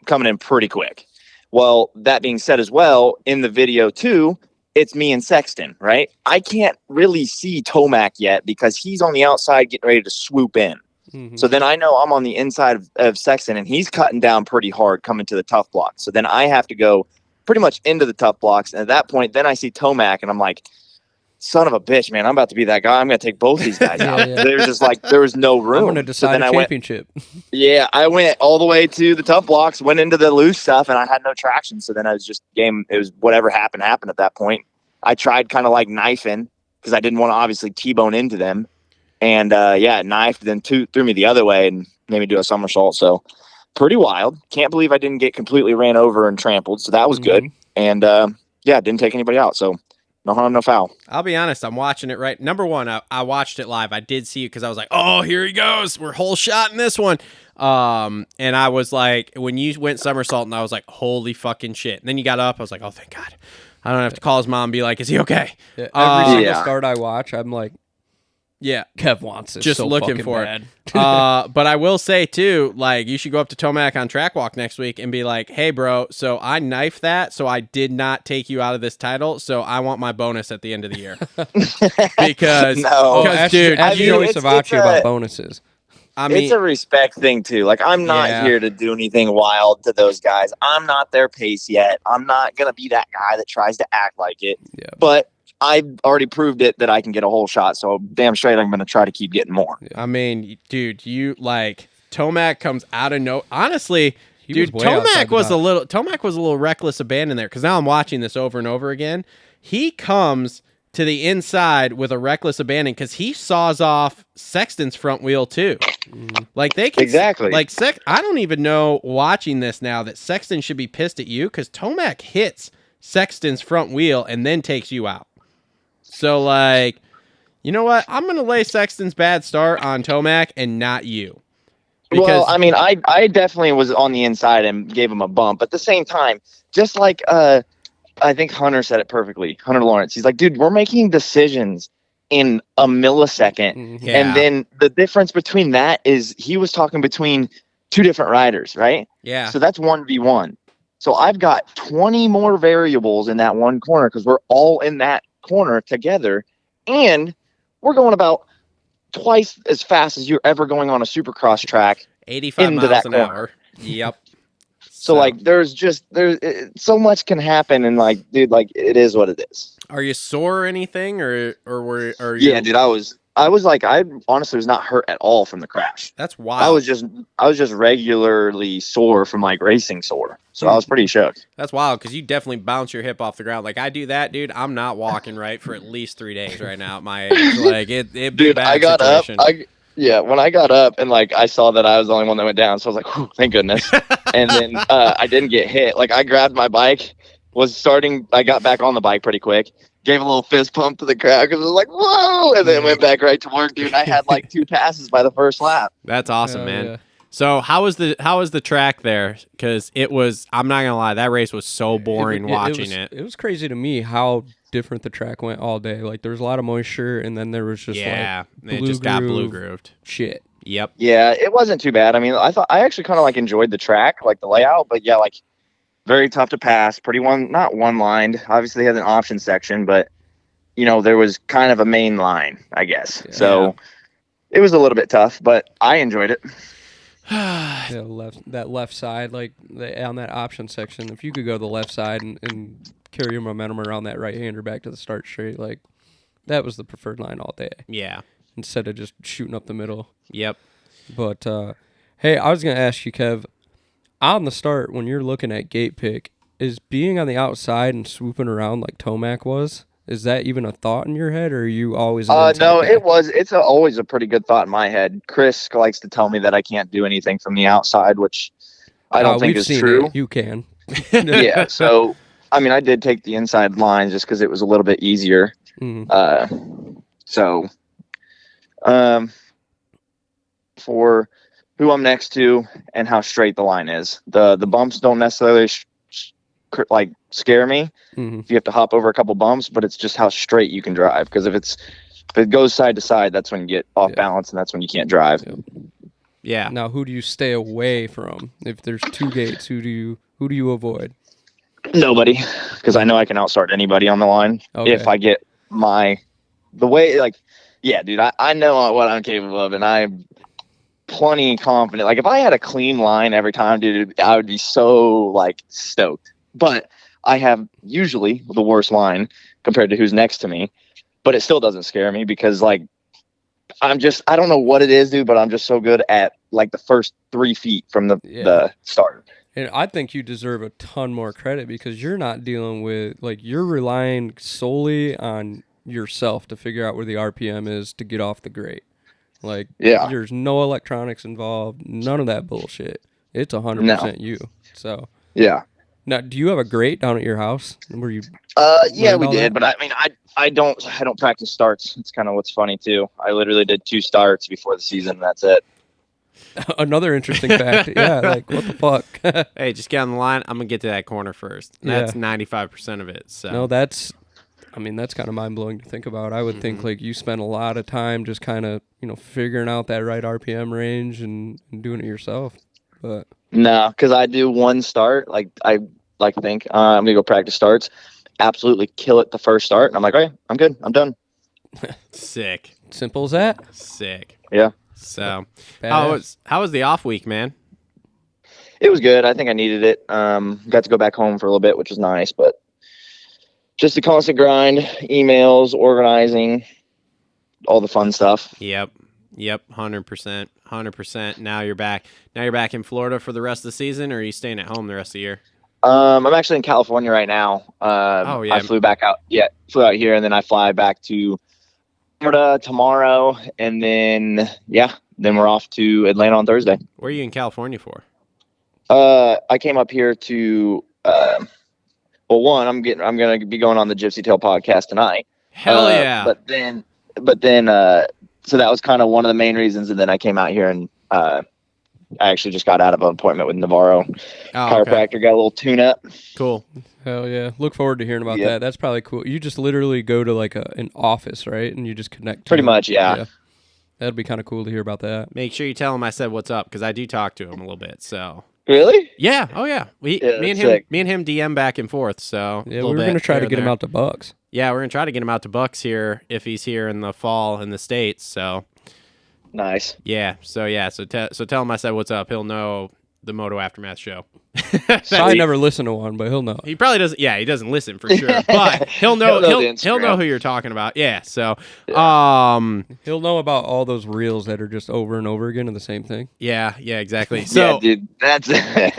coming in pretty quick. Well, that being said as well, in the video too, it's me and Sexton, right? I can't really see Tomac yet because he's on the outside getting ready to swoop in. Mm-hmm. So then I know I'm on the inside of Sexton, and he's cutting down pretty hard coming to the tough blocks. So then I have to go pretty much into the tough blocks. And at that point, then I see Tomac, and I'm like, son of a bitch, man, I'm about to be that guy. I'm going to take both these guys out. Yeah. There's just like, there was no room. I'm going to decide a championship. I went all the way to the tough blocks, went into the loose stuff, and I had no traction. So then I was just it was whatever happened at that point. I tried kind of like knifing because I didn't want to obviously T-bone into them. And knifed, then threw me the other way and made me do a somersault. So pretty wild. Can't believe I didn't get completely ran over and trampled. So that was good. And didn't take anybody out. So no harm, no foul. I'll be honest, I'm watching it right. Number one, I watched it live. I did see it because I was like, oh, here he goes. We're whole shot in this one. And I was like, when you went somersaulting, I was like, holy fucking shit. And then you got up. I was like, oh, thank God. I don't have to call his mom and be like, is he okay? Yeah, every single start I watch, I'm like, yeah, Kev wants it. Just so looking for bad. it. But I will say too, like, you should go up to Tomac on track walk next week and be like, hey bro, so I knifed that, so I did not take you out of this title, so I want my bonus at the end of the year. Because dude, ask Joey Savacci about bonuses. I mean, it's a respect thing too. Like, I'm not here to do anything wild to those guys. I'm not their pace yet. I'm not gonna be that guy that tries to act like it. Yeah. But I've already proved it that I can get a whole shot. So damn straight, I'm gonna try to keep getting more. Yeah. I mean, dude, you like Tomac comes out of no. Honestly, dude, Tomac was a little reckless abandon there because now I'm watching this over and over again. He comes to the inside with a reckless abandon because he saws off Sexton's front wheel too. Like they can exactly like I don't even know watching this now that Sexton should be pissed at you because Tomac hits Sexton's front wheel and then takes you out. So like, you know what? I'm gonna lay Sexton's bad start on Tomac and not you. Because, well, I mean, I definitely was on the inside and gave him a bump. But at the same time, just like I think Hunter said it perfectly. Hunter Lawrence. He's like, dude, we're making decisions in a millisecond. Yeah. And then the difference between that is he was talking between two different riders, right? Yeah. So that's 1v1. So I've got 20 more variables in that one corner because we're all in that corner together. And we're going about twice as fast as you're ever going on a supercross track. 85 miles an hour. Yep. So like, there's so much can happen, and like, dude, like it is what it is. Are you sore or anything, or are you? Yeah, dude, I was like, I honestly was not hurt at all from the crash. That's wild. I was just regularly sore from like racing sore, so I was pretty shook. That's wild because you definitely bounce your hip off the ground. Like I do that, dude. I'm not walking right for at least 3 days right now at my age. Like it dude, I got situation. Up. When I got up and like I saw that I was the only one that went down, so I was like, whew, thank goodness. And then I didn't get hit. Like I grabbed my bike, I got back on the bike pretty quick, gave a little fist pump to the crowd because it was like, whoa, and then went back right to work, dude. I had like 2 passes by the first lap. That's awesome, man. Yeah. So how was the track there? Because it was, I'm not gonna lie, that race was so boring watching it. It was crazy to me how different the track went all day. Like there was a lot of moisture, and then there was just it just got blue grooved. Shit. Yep. Yeah, it wasn't too bad. I mean, I actually kind of like enjoyed the track, like the layout, but yeah, like very tough to pass. Pretty not one lined. Obviously, they had an option section, but you know there was kind of a main line, I guess. Yeah. So it was a little bit tough, but I enjoyed it. That left side, like on that option section, if you could go to the left side and carry your momentum around that right-hander back to the start straight, like that was the preferred line all day. Yeah. Instead of just shooting up the middle. Yep. But, hey, I was going to ask you, Kev, on the start, when you're looking at gate pick, is being on the outside and swooping around like Tomac was, is that even a thought in your head, or are you always no, guy? It's always a pretty good thought in my head. Chris likes to tell me that I can't do anything from the outside, which I don't think is true. You can. Yeah, so, I mean, I did take the inside line just because it was a little bit easier. Mm-hmm. For who I'm next to and how straight the line is. The bumps don't necessarily like scare me. Mm-hmm. If you have to hop over a couple bumps, but it's just how straight you can drive. Because if it goes side to side, that's when you get off balance, and that's when you can't drive. Yeah. Now, who do you stay away from? If there's 2 gates, who do you avoid? Nobody, because I know I can outstart anybody on the line if I get the way, like, yeah, dude, I know what I'm capable of, and I'm plenty confident. Like, if I had a clean line every time, dude, I would be so, like, stoked. But I have usually the worst line compared to who's next to me, but it still doesn't scare me because, like, I don't know what it is, dude, but I'm just so good at, like, the first 3 feet from the start. And I think you deserve a ton more credit because you're not dealing with, like, you're relying solely on yourself to figure out where the RPM is to get off the grate. Like, there's no electronics involved, none of that bullshit. It's 100% you. So, yeah. Now, do you have a grate down at your house where you? Yeah, we did, but I mean, I don't practice starts. It's kind of what's funny too. I literally did 2 starts before the season. And that's it. Another interesting fact. Yeah, like, what the fuck? Hey, just get on the line. I'm gonna get to that corner first. That's 95% of it. So no, that's kind of mind blowing to think about. I would think like you spend a lot of time just kind of figuring out that right RPM range and doing it yourself. But no, because I do 1 start. Like I like to think I'm gonna go practice starts. Absolutely kill it the first start, and I'm like, okay, I'm good. I'm done. Sick. Simple as that. Sick. Yeah. So, how was the off week, man? It was good. I think I needed it. Got to go back home for a little bit, which was nice, but just the constant grind, emails, organizing, all the fun stuff. Yep. 100%. Now you're back in Florida for the rest of the season, or are you staying at home the rest of the year? I'm actually in California right now. I flew out here, and then I fly back to Florida tomorrow, and then we're off to Atlanta on Thursday. Where are you in California for? I came up here to one, I'm gonna be going on the Gypsy Tale podcast tonight. Hell yeah. But then so that was kind of one of the main reasons, and then I came out here and I actually just got out of an appointment with Navarro chiropractor. Got a little tune-up. Cool. Hell yeah. Look forward to hearing about that. That's probably cool. You just literally go to like an office, right? And you just connect. Pretty much, yeah. That'd be kind of cool to hear about that. Make sure you tell him I said what's up, because I do talk to him a little bit. So Really? Yeah. Oh yeah. Me and him DM back and forth. So yeah, we were gonna try to get him out to Bucks. Yeah, we're gonna try to get him out to Bucks here if he's here in the fall in the States. So nice. Yeah. So tell him I said what's up. He'll know the Moto Aftermath Show. I never listen to one, but he'll know. He probably doesn't. Yeah, he doesn't listen for sure, but he'll know. He'll know who you're talking about. Yeah. So, he'll know about all those reels that are just over and over again and the same thing. Yeah. Exactly. So, dude, that's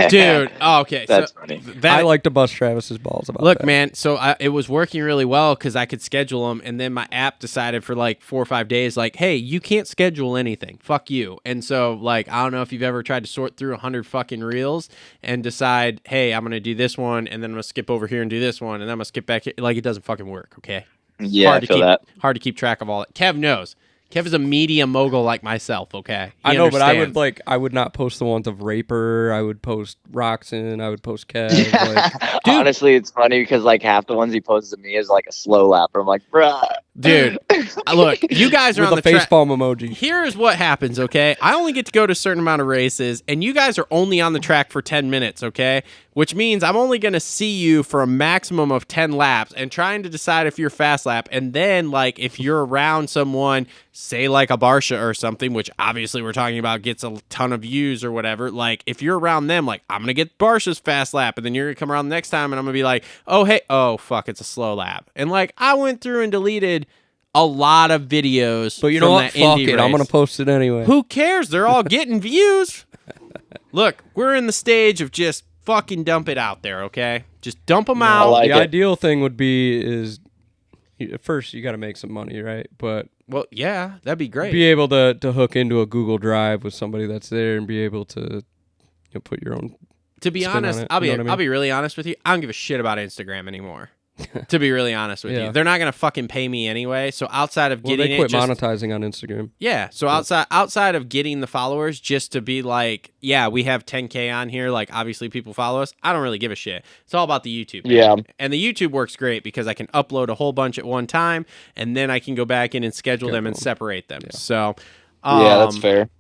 dude. Oh, okay. That's funny. I like to bust Travis's balls about. Look, that. man. So it was working really well because I could schedule them, and then my app decided for like 4 or 5 days, like, hey, you can't schedule anything. Fuck you. And so, like, I don't know if you've ever tried to sort through 100 fucking reels and decide, hey, I'm gonna do this one, and then I'm gonna skip over here and do this one, and then I'm gonna skip back here. Like, it doesn't fucking work. Okay. Yeah, I feel that. Hard to keep track of all that. Kev knows. Kev is a media mogul like myself, okay? I know, but I would not post the ones of Raper. I would post Roxon. I would post Kev. Yeah. Honestly, it's funny because like half the ones he posts to me is like a slow lapper. I'm like, bruh. Dude, look, you guys are with on the facepalm emoji. Here's what happens, okay? I only get to go to a certain amount of races, and you guys are only on the track for 10 minutes, okay? Which means I'm only going to see you for a maximum of 10 laps and trying to decide if you're fast lap. And then, like, if you're around someone, say like a Barsha or something, which obviously we're talking about gets a ton of views or whatever, like, if you're around them, like, I'm going to get Barsha's fast lap, and then you're going to come around the next time, and I'm going to be like, oh, hey, oh, fuck, it's a slow lap. And, like, I went through and deleted a lot of videos. But you know what? Fuck it. I'm going to post it anyway. Who cares? They're all getting views. Look, we're in the stage of just fucking dump it out there, okay? Just dump them out. Like the ideal thing would be is first you got to make some money, right? But well, yeah, that'd be great. Be able to hook into a Google Drive with somebody that's there and be able to put your own. To be honest, I'll be really honest with you. I don't give a shit about Instagram anymore. To be really honest with you, they're not gonna fucking pay me anyway. So outside of getting they quit monetizing on Instagram. Yeah. So outside of getting the followers, just to be like, yeah, we have 10K on here. Like, obviously people follow us. I don't really give a shit. It's all about the YouTube. Yeah. And the YouTube works great because I can upload a whole bunch at one time, and then I can go back in and schedule them and separate them. Yeah. So yeah, that's fair.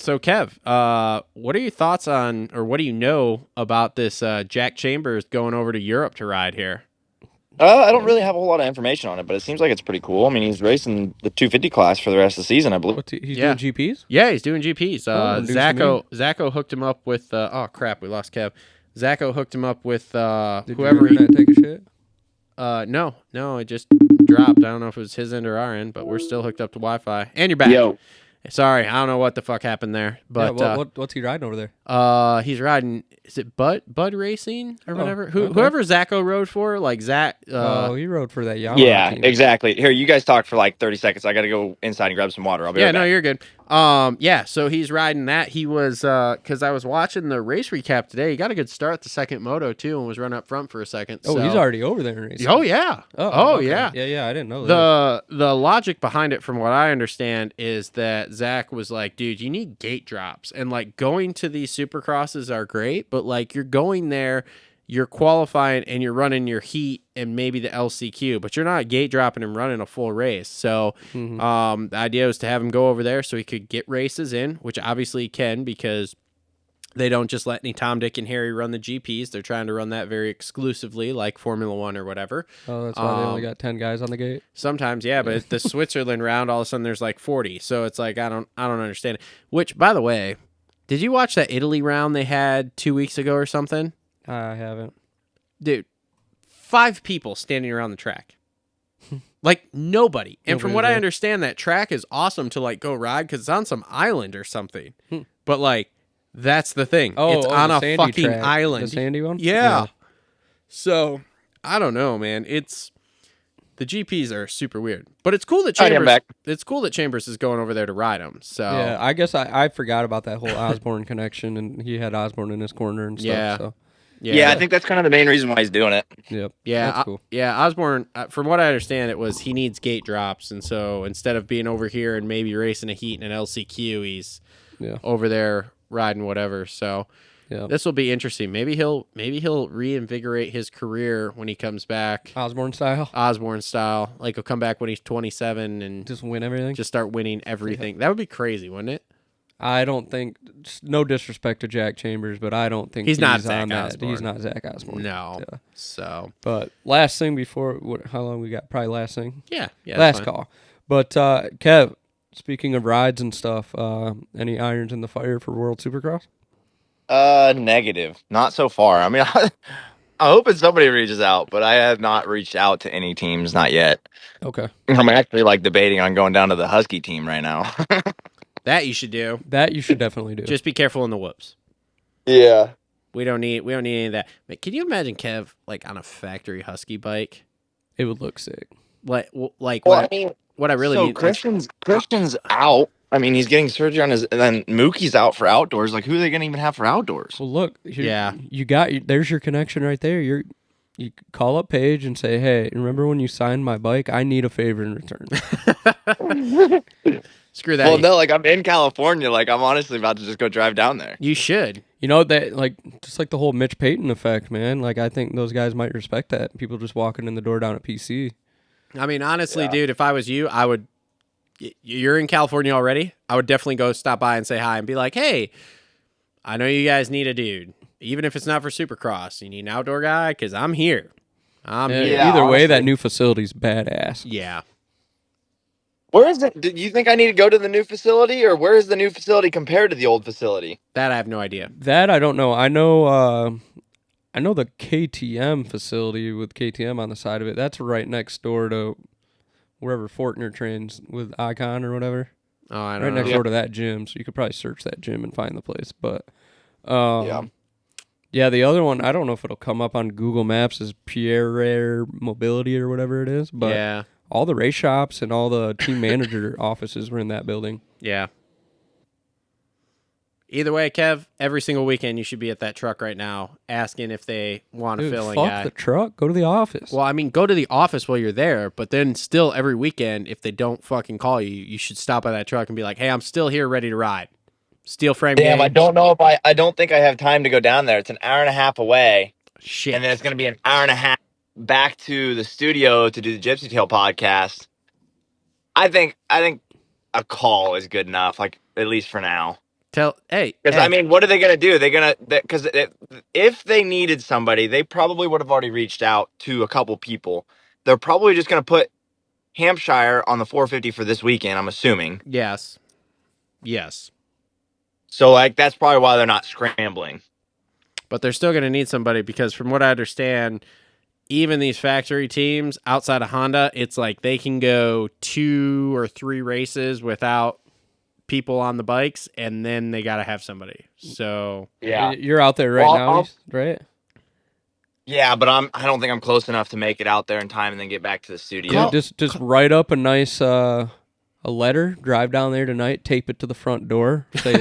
So Kev, what are your thoughts on, or what do you know about this Jack Chambers going over to Europe to ride here? I don't really have a whole lot of information on it, but it seems like it's pretty cool. I mean, he's racing the 250 class for the rest of the season, I believe. He's Yeah. doing GPs? Yeah, he's doing GPs. news to Zacho hooked him up with. Oh crap, we lost Kev. Zacho hooked him up with Did whoever. your internet take a shit? No, it just dropped. I don't know if it was his end or our end, but we're still hooked up to Wi-Fi. And you're back. Yo. Sorry, I don't know what the fuck happened there, but What's he riding over there? he's riding. Is it Bud Racing or whatever? okay. Whoever Zacho rode for, like Zach. He rode for that Yamaha Yeah, team. exactly. Here, you guys talk for like 30 seconds. I got to go inside and grab some water. I'll be right Yeah, no, back. you're good. Yeah, so he's riding that. He was, because I was watching the race recap today. He got a good start at the second moto, too, and was running up front for a second. Oh, so. he's already over there racing. Oh, yeah. Okay. Yeah. Yeah, I didn't know that. The logic behind it, from what I understand, is that Zach was like, dude, you need gate drops. And, like, going to these supercrosses are great, but, like, you're going there, you're qualifying, and you're running your heat and maybe the LCQ, but you're not gate dropping and running a full race. So the idea was to have him go over there so he could get races in, which obviously he can, because they don't just let any Tom, Dick, and Harry run the GPs. They're trying to run that very exclusively, like Formula One or whatever. Oh, that's why they only got 10 guys on the gate. Sometimes, yeah, but the Switzerland round, all of a sudden there's like 40. So it's like I don't understand it. Which, by the way, did you watch that Italy round they had 2 weeks ago or something? I haven't. Dude, 5 people standing around the track. Like nobody. And from what I understand, that track is awesome to like go ride because it's on some island or something. But like, that's the thing. It's on the a sandy fucking track. island. The sandy one? Yeah. So I don't know, man. The GPs are super weird, but it's cool that All right, I'm Chambers. back. It's cool that Chambers is going over there to ride them. So Yeah, I guess I forgot about that whole Osborne connection, and he had Osborne in his corner and stuff. Yeah. So. Yeah, I think that's kind of the main reason why he's doing it. Yep. Yeah, That's cool. Osborne, from what I understand, it was he needs gate drops, and so instead of being over here and maybe racing a heat in an LCQ, he's over there riding whatever. So this will be interesting. Maybe he'll reinvigorate his career when he comes back. Osborne style. Like he'll come back when he's 27 and Just win everything. just start winning everything. That would be crazy, wouldn't it? I don't think. No disrespect to Jack Chambers, but I don't think He's not on Zach that. Osborne. He's not Zach Osborne. No. Yeah. So But last thing before how long we got? Probably last thing. yeah, that's last fine. call. But Kev, speaking of rides and stuff, any irons in the fire for World Supercross? Negative. Not so far. I mean, I'm hoping somebody reaches out, but I have not reached out to any teams, not yet. Okay. I'm actually like debating on going down to the Husky team right now. That you should do. That you should definitely do. Just be careful in the whoops. Yeah. We don't need any of that. But can you imagine Kev like on a factory Husky bike? It would look sick. Well, I mean, what I really so need. Christian's out. I mean, he's getting surgery on his, and then Mookie's out for outdoors. Like, who are they going to even have for outdoors? Well, look. Yeah. You got. There's your connection right there. You call up Paige and say, "Hey, remember when you signed my bike? I need a favor in return." Screw that. Well, no, like I'm in California. Like I'm honestly about to just go drive down there. You should. You know that, like, just like the whole Mitch Payton effect, man. Like, I think those guys might respect that. People just walking in the door down at PC. I mean, honestly, dude, if I was you, I would. You're in California already. I would definitely go stop by and say hi and be like, "Hey, I know you guys need a dude, even if it's not for Supercross. You need an outdoor guy because I'm here. I'm here." Yeah, Either way, honestly. that new facility's badass. Yeah. Where is it? Do you think I need to go to the new facility, or where is the new facility compared to the old facility? That I have no idea. That I don't know. I know the KTM facility with KTM on the side of it. That's right next door to wherever Fortner trains with Icon or whatever. Oh, I Right don't next know. door to that gym. So you could probably search that gym and find the place. But Yeah. yeah, the other one, I don't know if it'll come up on Google Maps as Pierre Mobility or whatever it is. But Yeah. all the race shops and all the team manager offices were in that building. Yeah. Either way, Kev, every single weekend you should be at that truck right now asking if they want a Dude, filling fuck guy. the truck. Go to the office. Well, I mean, go to the office while you're there, but then still every weekend, if they don't fucking call you, you should stop by that truck and be like, "Hey, I'm still here ready to ride." Steel frame Damn, game. I don't know if I don't think I have time to go down there. It's an hour and a half away, Shit. and then it's going to be an hour and a half back to the studio to do the Gypsy Tale podcast. I think a call is good enough, like at least for now. Hey, Because I mean, what are they gonna do? Because if they needed somebody, they probably would have already reached out to a couple people. They're probably just gonna put Hampshire on the 450 for this weekend. I'm assuming. yes. So like that's probably why they're not scrambling. But they're still going to need somebody because from what I understand, even these factory teams outside of Honda, it's like they can go 2 or 3 races without people on the bikes, and then they got to have somebody. So Yeah, You're out there right now, right? yeah, but I don't think I'm close enough to make it out there in time and then get back to the studio. Dude, just write up a nice a letter, drive down there tonight, tape it to the front door, say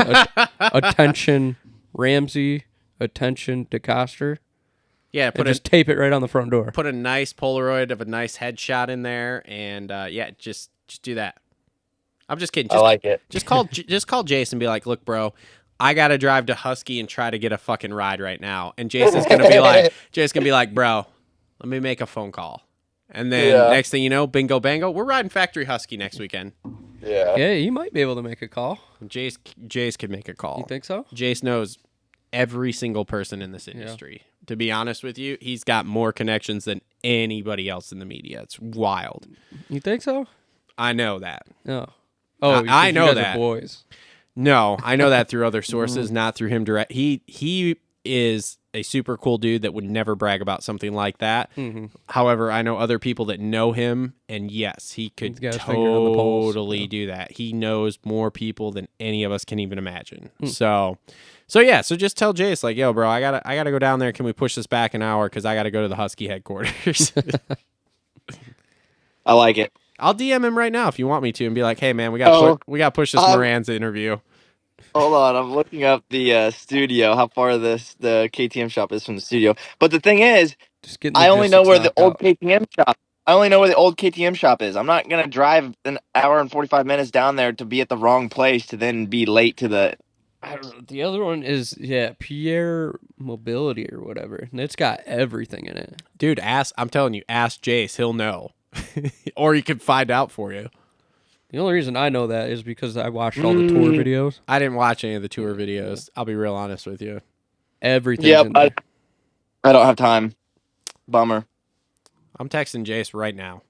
attention Ramsey, attention DeCoster. yeah, Just tape it right on the front door. put a nice Polaroid of a nice headshot in there, and yeah, just do that. I'm just kidding. I like it. Just call Jason and be like, look, bro, I gotta drive to Husky and try to get a fucking ride right now. And Jason's gonna be like, bro, let me make a phone call. And then next thing you know, bingo bango, we're riding Factory Husky next weekend. Yeah. Yeah, you might be able to make a call. Jace could make a call. You think so? Jace knows every single person in this industry. To be honest with you, he's got more connections than anybody else in the media. It's wild. You think so? I know that. No. Oh, I you know guys that. are boys. No, I know that through other sources, not through him direct. He is a super cool dude that would never brag about something like that. Mm-hmm. However, I know other people that know him, and yes, he could He's got his finger on the pulse. totally do that. He knows more people than any of us can even imagine. Hmm. So just tell Jace, like, yo, bro, I gotta go down there. Can we push this back an hour? Because I gotta go to the Husky headquarters. I like it. I'll DM him right now if you want me to, and be like, hey man, we got to push this Moranz interview. Hold on, I'm looking up the studio, how far the KTM shop is from the studio. But the thing is, Just getting I only know where the old out. KTM shop. I only know where the old KTM shop is. I'm not gonna drive an hour and 45 minutes down there to be at the wrong place to then be late to the. I don't know. The other one is Pierre Mobility or whatever. And it's got everything in it. Dude, I'm telling you, ask Jace, he'll know. Or he could find out for you. The only reason I know that is because I watched all the tour videos. I didn't watch any of the tour videos. I'll be real honest with you. Everything. Yep, I don't have time. Bummer. I'm texting Jace right now.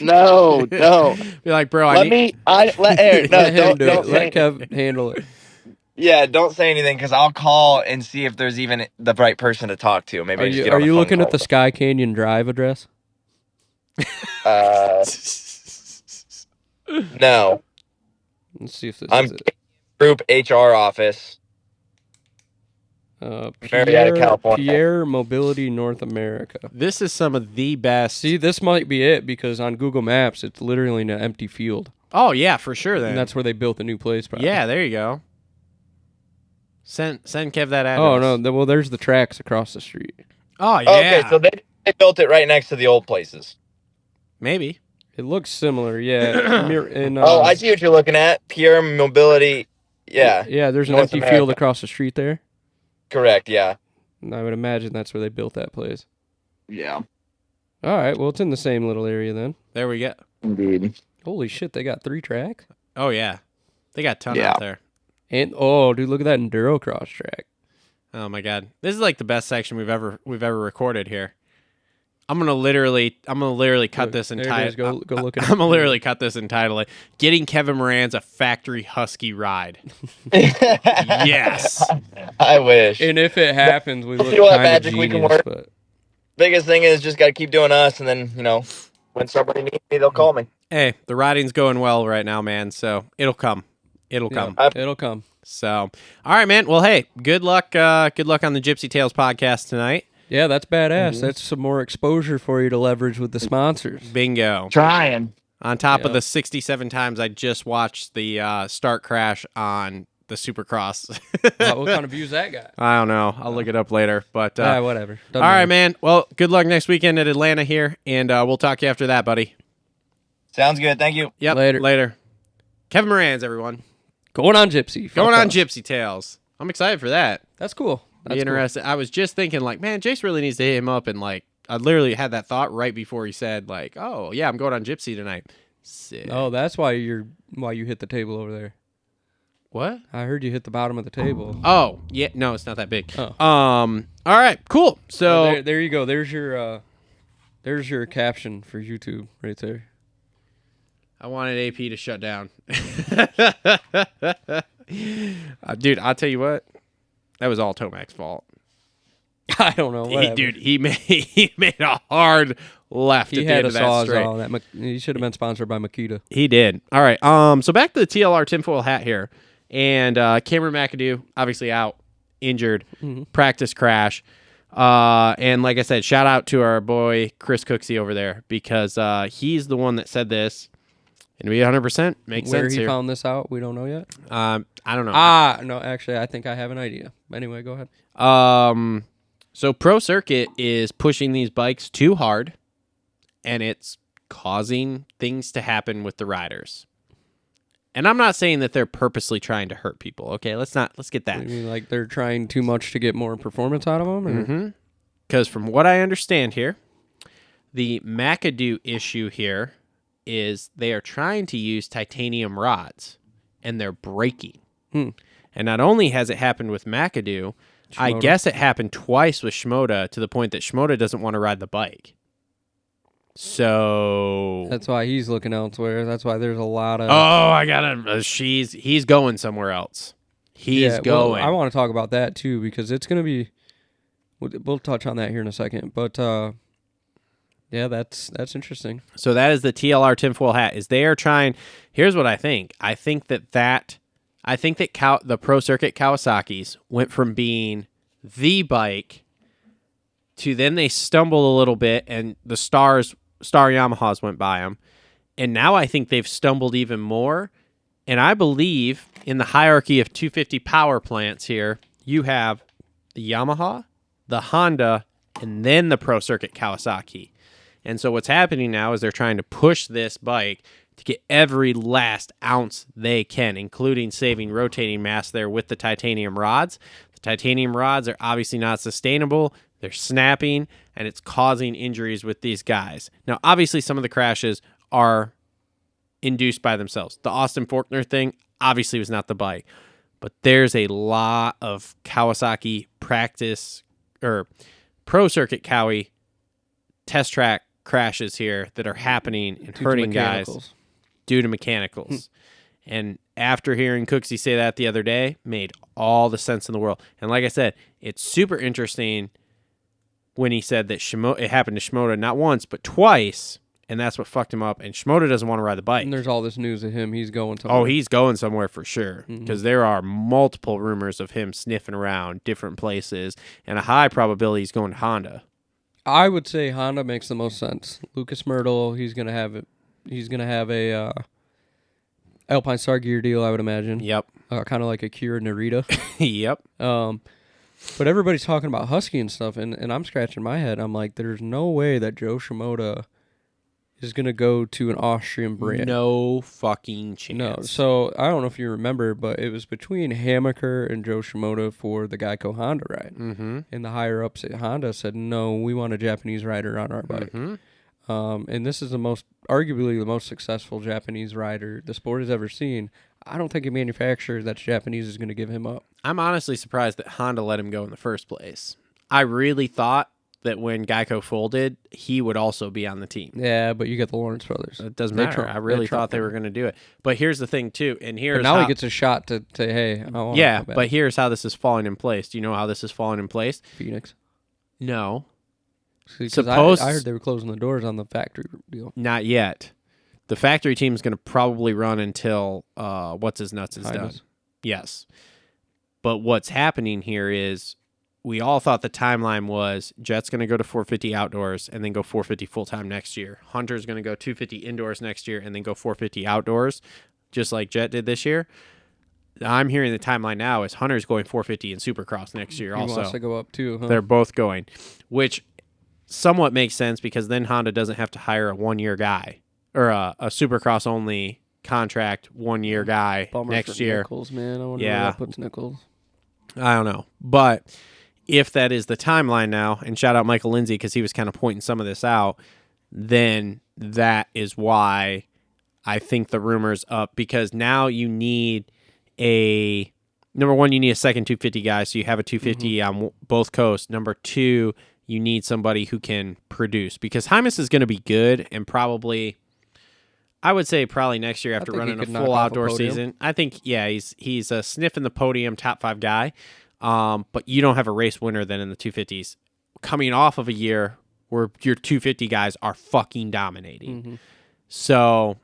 No. Be like, bro, Let Aaron. No, Let him do don't it. Let Kev handle it. Yeah, don't say anything because I'll call and see if there's even the right person to talk to. Maybe Are you looking at the Sky Canyon Drive address? No. Let's see if this I'm is it. Group HR office. Marietta, California. Pierre Mobility North America. This is some of the best. See, this might be it because on Google Maps, it's literally an empty field. Oh, yeah, for sure then. And that's where they built the new place. Probably. Yeah, there you go. Send Kev that address. Oh, no. Well, there's the tracks across the street. Oh, yeah. Okay, so they built it right next to the old places. Maybe. It looks similar, yeah. I see what you're looking at. Pure Mobility. Yeah. Yeah, there's an North empty America. field across the street there. Correct, yeah. And I would imagine that's where they built that place. Yeah. All right, well, it's in the same little area then. There we go. Indeed. Holy shit, they got 3 tracks? Oh, yeah. They got a ton out there. And, oh, dude, look at that Enduro Cross track. Oh, my God. This is like the best section we've ever recorded here. I'm gonna literally cut this and title. Go look at it. I'm gonna literally cut this and title it "Getting Kevin Moranz a Factory Husky Ride." Yes, I wish. And if it happens, we look See what kind of magic we can genius. work. But Biggest thing is just got to keep doing us, and then when somebody needs me, they'll call me. hey, the riding's going well right now, man. So it'll come. It'll come. It'll come. So, all right, man. Well, hey, good luck. Good luck on the Gypsy Tales podcast tonight. Yeah, that's badass. That's some more exposure for you to leverage with the sponsors. Bingo. Trying. On top of the 67 times I just watched the start crash on the Supercross. What kind of views that got? I don't know. I'll look it up later. But Whatever. All right, man. Well, good luck next weekend at Atlanta here, and we'll talk to you after that, buddy. Sounds good. Thank you. Yep. Later. Kevin Moranz, everyone. Going on Gypsy. Going on Gypsy Tales. I'm excited for that. That's cool. Be interested. I was just thinking, like, man, Jace really needs to hit him up, and like, I literally had that thought right before he said, like, oh yeah, I'm going on Gypsy tonight. Sick. Oh, that's why you hit the table over there. What? I heard you hit the bottom of the table. Oh, yeah. No, it's not that big. Oh. All right, cool. So there you go. There's your caption for YouTube right there. I wanted AP to shut down. Dude, I'll tell you what. That was all Tomac's fault. I don't know. He made a hard left He at the had end a of that straight. sawzall. He should have been sponsored by Makita. He did. All right. So back to the TLR tinfoil hat here. And Cameron McAdoo, obviously out, injured, practice crash. And like I said, shout out to our boy Chris Cooksey over there because he's the one that said this. And to be 100% makes sense Where he here. found this out, we don't know yet. I don't know. No, actually, I think I have an idea. Anyway, go ahead. So Pro Circuit is pushing these bikes too hard, and it's causing things to happen with the riders. And I'm not saying that they're purposely trying to hurt people. Okay, let's get that. You mean like they're trying too much to get more performance out of them? Mm-hmm. Because from what I understand here, the McAdoo issue here is they are trying to use titanium rods, and they're breaking. And not only has it happened with McAdoo, I guess it happened twice with Shimoda to the point that Shimoda doesn't want to ride the bike. So That's why he's looking elsewhere. That's why there's a lot of... I gotta... he's going somewhere else. He's going. Well, I want to talk about that too because it's going to be... We'll touch on that here in a second. But yeah, that's interesting. So that is the TLR tinfoil hat. Is they are trying... Here's what I think. I think that the Pro Circuit Kawasaki's went from being the bike to then they stumbled a little bit and the Star Yamahas went by them. And now I think they've stumbled even more. And I believe in the hierarchy of 250 power plants here, you have the Yamaha, the Honda, and then the Pro Circuit Kawasaki. And so what's happening now is they're trying to push this bike to get every last ounce they can, including saving rotating mass there with the titanium rods. The titanium rods are obviously not sustainable. They're snapping, and it's causing injuries with these guys. Now, obviously, some of the crashes are induced by themselves. The Austin Faulkner thing obviously was not the bike, but there's a lot of Kawasaki practice or Pro Circuit Cowie test track crashes here that are happening and hurting guys due to mechanicals. And after hearing Cooksey say that the other day, made all the sense in the world. And like I said, it's super interesting when he said that it happened to Shimoda not once, but twice, and that's what fucked him up. And Shimoda doesn't want to ride the bike. And there's all this news of him. He's going somewhere. Oh, he's going somewhere for sure, because there are multiple rumors of him sniffing around different places, and a high probability he's going to Honda. I would say Honda makes the most sense. Lucas Myrtle, he's gonna have it. He's gonna have a Alpine Star Gear deal, I would imagine. Yep. Kind of like a Kira Narita. Yep. But everybody's talking about Husky and stuff, and I'm scratching my head. I'm like, there's no way that Joe Shimoda is going to go to an Austrian brand. No fucking chance. No. So I don't know if you remember, but it was between Hammaker and Joe Shimoda for the Geico Honda ride. Mm-hmm. And the higher-ups at Honda said, no, we want a Japanese rider on our bike. Mm-hmm. And this is arguably the most successful Japanese rider the sport has ever seen. I don't think a manufacturer that's Japanese is going to give him up. I'm honestly surprised that Honda let him go in the first place. I really thought that when Geico folded, he would also be on the team. Yeah, but you got the Lawrence brothers. It doesn't matter. I really thought they were going to do it. But here's the thing, too. And here's now he gets a shot to say, hey, I want yeah, but here's how this is falling in place. Do you know how this is falling in place? Phoenix. No. I heard they were closing the doors on the factory deal. Not yet. The factory team is going to probably run until What's His Nuts is done. Yes. But what's happening here is we all thought the timeline was Jet's going to go to 450 outdoors and then go 450 full-time next year. Hunter's going to go 250 indoors next year and then go 450 outdoors, just like Jet did this year. I'm hearing the timeline now is Hunter's going 450 in Supercross next year also. He wants to go up too, huh? They're both going, which somewhat makes sense because then Honda doesn't have to hire a one-year guy or a Supercross-only contract one-year guy next year. Nichols, man. I wonder where that puts Nichols. I don't know. But if that is the timeline now, and shout out Michael Lindsay because he was kind of pointing some of this out, then that is why I think the rumor's up because now you need number one, you need a second 250 guy, so you have a 250 on both coasts. Number two, you need somebody who can produce, because Hymas is going to be good, and probably, I would say probably next year after running a full outdoor season. I think, yeah, he's a sniffing the podium top 5 guy, but you don't have a race winner then in the 250s. Coming off of a year where your 250 guys are fucking dominating. So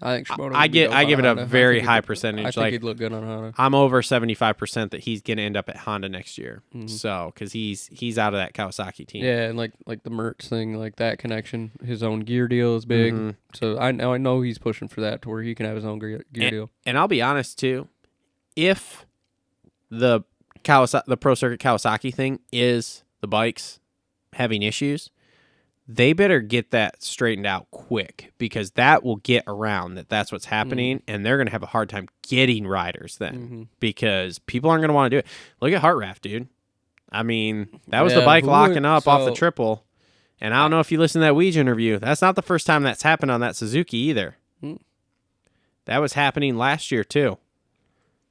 I think Shimoda I give it a Honda. very high percentage. I think he'd look good on Honda. I'm over 75% that he's going to end up at Honda next year. So, because he's out of that Kawasaki team. Yeah, and like the Mertz thing, like that connection, his own gear deal is big. So I know he's pushing for that to where he can have his own gear deal. And I'll be honest too, if the Pro Circuit Kawasaki thing is the bikes having issues, they better get that straightened out quick, because that will get around that's what's happening, and they're going to have a hard time getting riders then, because people aren't going to want to do it. Look at Hartraft, dude. I mean, that was the bike locking up off the triple, and I don't know if you listened to that Weege interview. That's not the first time that's happened on that Suzuki either. That was happening last year too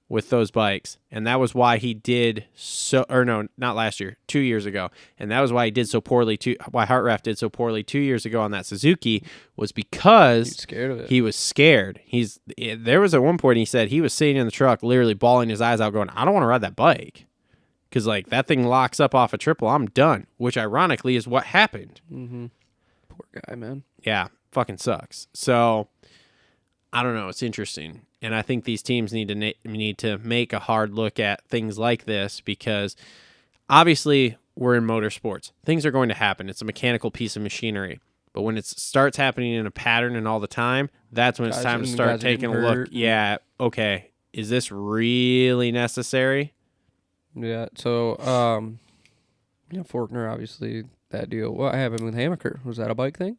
with those bikes, and that was why he did so, or no, not last year, 2 years ago, and that was why he did so poorly why Hartraft did so poorly 2 years ago on that Suzuki, was because He's scared of it. he was scared. There was at one point he said he was sitting in the truck literally bawling his eyes out going, I don't want to ride that bike, because like that thing locks up off a triple, I'm done, which ironically is what happened. Poor guy, man. Yeah, fucking sucks. So I don't know, it's interesting. And I think these teams need to make a hard look at things like this, because obviously we're in motorsports. Things are going to happen. It's a mechanical piece of machinery. But when it starts happening in a pattern and all the time, that's when it's time to start taking a look. Yeah, okay, is this really necessary? Yeah, so, Faulkner, obviously, that deal. What happened with Hammaker? Was that a bike thing?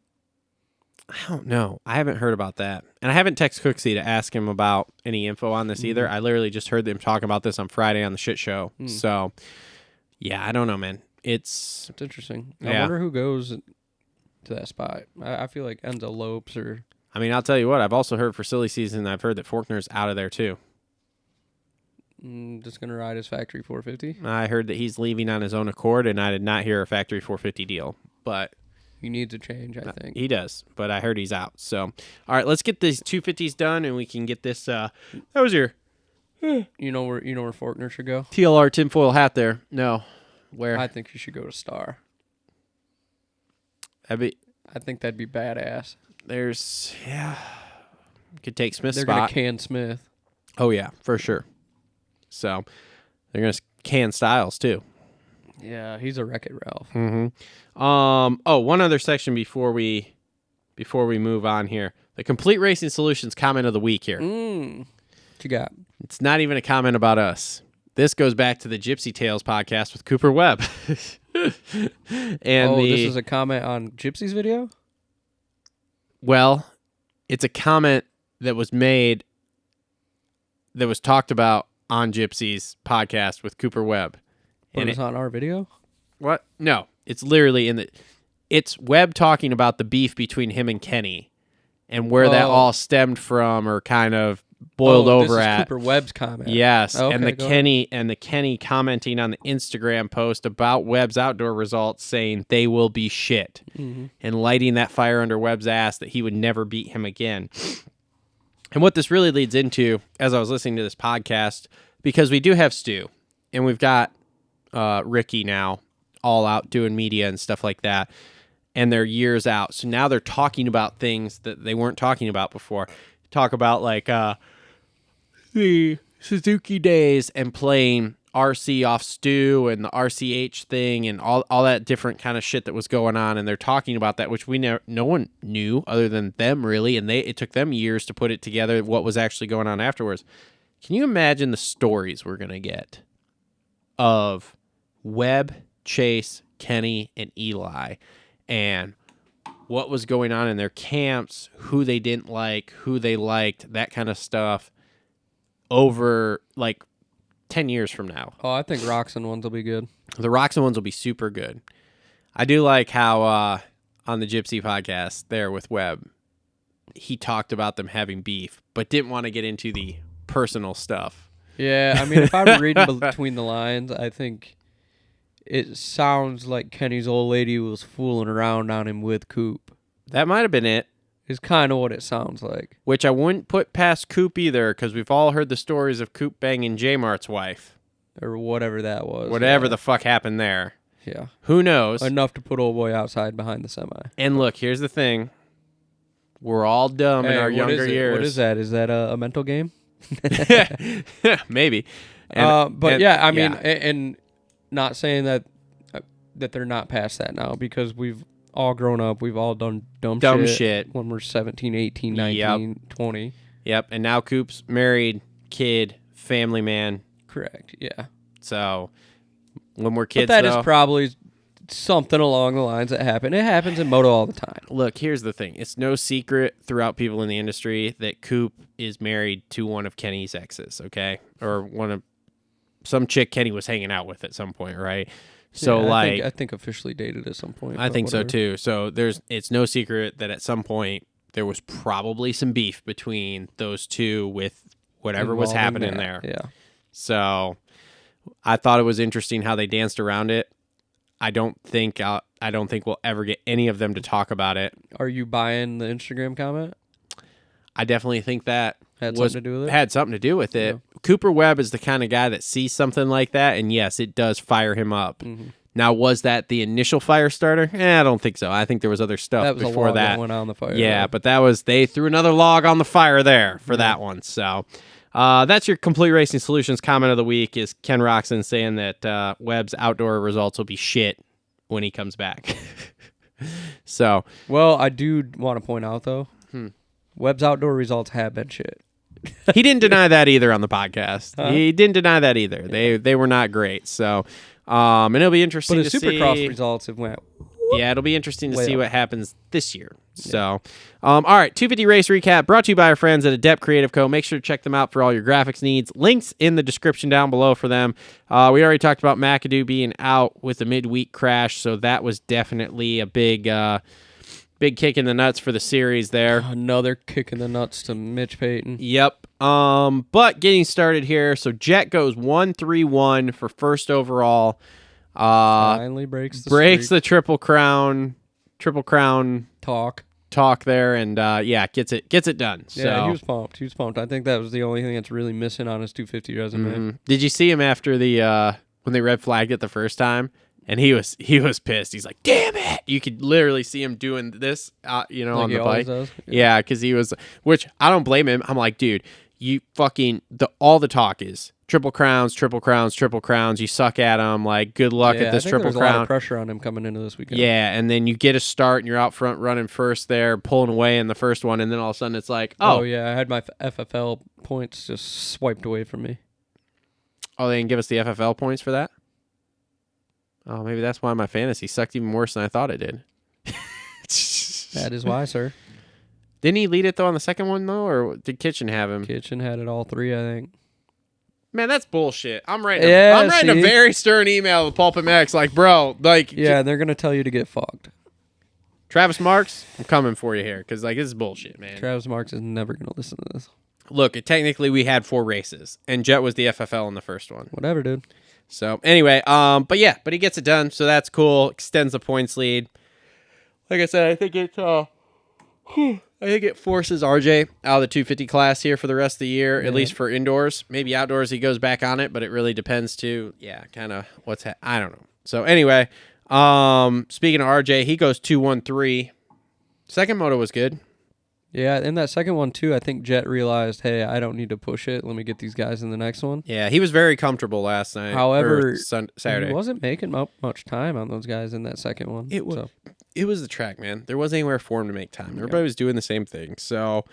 I don't know. I haven't heard about that. And I haven't texted Cooksey to ask him about any info on this either. I literally just heard them talking about this on Friday on the shit show. So, yeah, I don't know, man. It's interesting. Yeah. I wonder who goes to that spot. I feel like Enzo Lopes or... I mean, I'll tell you what. I've also heard for silly season, I've heard that Faulkner's out of there too. Just going to ride his factory 450? I heard that he's leaving on his own accord, and I did not hear a factory 450 deal. But... he needs a change, I think. He does, but I heard he's out. So, all right, let's get these 250s done, and we can get this. That was your. You know where Faulkner should go? TLR tinfoil hat there. No, where? I think you should go to Star. I think that'd be badass. Could take Smith's They're spot. gonna can Smith. Oh yeah, for sure. So they're gonna can Styles too. Yeah, he's a Wreck-It Ralph. One other section before we move on here. The Complete Racing Solutions comment of the week here. What you got? It's not even a comment about us. This goes back to the Gypsy Tales podcast with Cooper Webb. And this is a comment on Gypsy's video? Well, it's a comment that was made, that was talked about on Gypsy's podcast with Cooper Webb. And it's on our video? What? No, it's literally it's Webb talking about the beef between him and Kenny, and where that all stemmed from, or kind of boiled over this is at. Cooper Webb's comment. Yes, Okay, and the Kenny commenting on the Instagram post about Webb's outdoor results, saying they will be shit, and lighting that fire under Webb's ass that he would never beat him again. And what this really leads into, as I was listening to this podcast, because we do have Stu, and we've got Ricky now all out doing media and stuff like that, and they're years out, so now they're talking about things that they weren't talking about before. Talk about like the Suzuki days and playing RC off Stu and the RCH thing and all that different kind of shit that was going on, and they're talking about that, which no one knew other than them really, and it took them years to put it together, what was actually going on afterwards. Can you imagine the stories we're gonna get of Webb, Chase, Kenny, and Eli, and what was going on in their camps, who they didn't like, who they liked, that kind of stuff, over like 10 years from now? Oh, I think Roxon ones will be good. The Roxon ones will be super good. I do like how on the Gypsy podcast there with Webb, he talked about them having beef, but didn't want to get into the personal stuff. Yeah, I mean, if I were reading between the lines, I think it sounds like Kenny's old lady was fooling around on him with Coop. That might have been it. Is kind of what it sounds like. Which I wouldn't put past Coop either, because we've all heard the stories of Coop banging J-Mart's wife. Or whatever that was. Whatever the fuck happened there. Yeah. Who knows? Enough to put old boy outside behind the semi. And look, here's the thing. We're all dumb in our younger years. What is that? Is that a mental game? Maybe. But yeah, I mean, and not saying that they're not past that now, because we've all grown up. We've all done dumb shit when we're 17, 18, 19, 20. Yep. And now Coop's married, kid, family man. Correct. Yeah. So when we're kids, but that is probably something along the lines that happen. It happens in moto all the time. Look, here's the thing. It's no secret throughout people in the industry that Coop is married to one of Kenny's exes, okay? Or some chick Kenny was hanging out with at some point, right? So I think officially dated at some point. I think so too. So it's no secret that at some point there was probably some beef between those two with whatever was happening there. Yeah. So I thought it was interesting how they danced around it. I don't think we'll ever get any of them to talk about it. Are you buying the Instagram comment? I definitely think that had something to do with it. Yeah. Cooper Webb is the kind of guy that sees something like that, and yes, it does fire him up. Mm-hmm. Now, was that the initial fire starter? I don't think so. I think there was other stuff that was before a log that went on the fire. Yeah, but they threw another log on the fire there for that one. So that's your Complete Racing Solutions comment of the week, is Ken Roxon saying that Webb's outdoor results will be shit when he comes back. So, well, I do want to point out, though, Webb's outdoor results have been shit. He didn't deny that either on the podcast. He didn't deny that either. Yeah. They were not great. So, and it'll be interesting to see. But the Supercross results have went. Yeah, it'll be interesting to see what happens this year. So, all right, 250 race recap brought to you by our friends at Adept Creative Co. Make sure to check them out for all your graphics needs. Links in the description down below for them. We already talked about McAdoo being out with a midweek crash, so that was definitely a big kick in the nuts for the series there. Another kick in the nuts to Mitch Payton. Yep. But getting started here, so Jet goes 1-3-1 for first overall. Finally breaks the triple crown talk there, and gets it done. So. Yeah, he was pumped. I think that was the only thing that's really missing on his 250 resume. Mm-hmm. Did you see him after the when they red flagged it the first time? And he was pissed. He's like, "Damn it!" You could literally see him doing this, on the bike. Yeah, because he was. Which I don't blame him. I'm like, dude, you fucking all the talk is triple crowns. You suck at them. Like, good luck at this triple crown. There's a lot of pressure on him coming into this weekend. Yeah, and then you get a start and you're out front running first there, pulling away in the first one, and then all of a sudden it's like, oh yeah, I had my FFL points just swiped away from me. Oh, they didn't give us the FFL points for that? Oh, maybe that's why my fantasy sucked even worse than I thought it did. That is why, sir. Didn't he lead it, though, on the second one, though? Or did Kitchen have him? Kitchen had it all three, I think. Man, that's bullshit. I'm writing a very stern email to Pulp MX, like, bro, like... Yeah, they're going to tell you to get fucked. Travis Marks, I'm coming for you here, because, like, this is bullshit, man. Travis Marks is never going to listen to this. Look, technically we had 4 races, and Jet was the FFL in the first one. Whatever, dude. So, anyway, but he gets it done, so that's cool. Extends the points lead. Like I said, I think it forces RJ out of the 250 class here for the rest of the year, at least for indoors. Maybe outdoors he goes back on it, but it really depends too. Yeah, kind of I don't know. So, anyway, speaking of RJ, he goes 2-1-3. Second moto was good. Yeah, in that second one, too, I think Jet realized, hey, I don't need to push it. Let me get these guys in the next one. Yeah, he was very comfortable last night. However, Saturday. He wasn't making much time on those guys in that second one. It was the track, man. There wasn't anywhere for him to make time. Everybody was doing the same thing. So,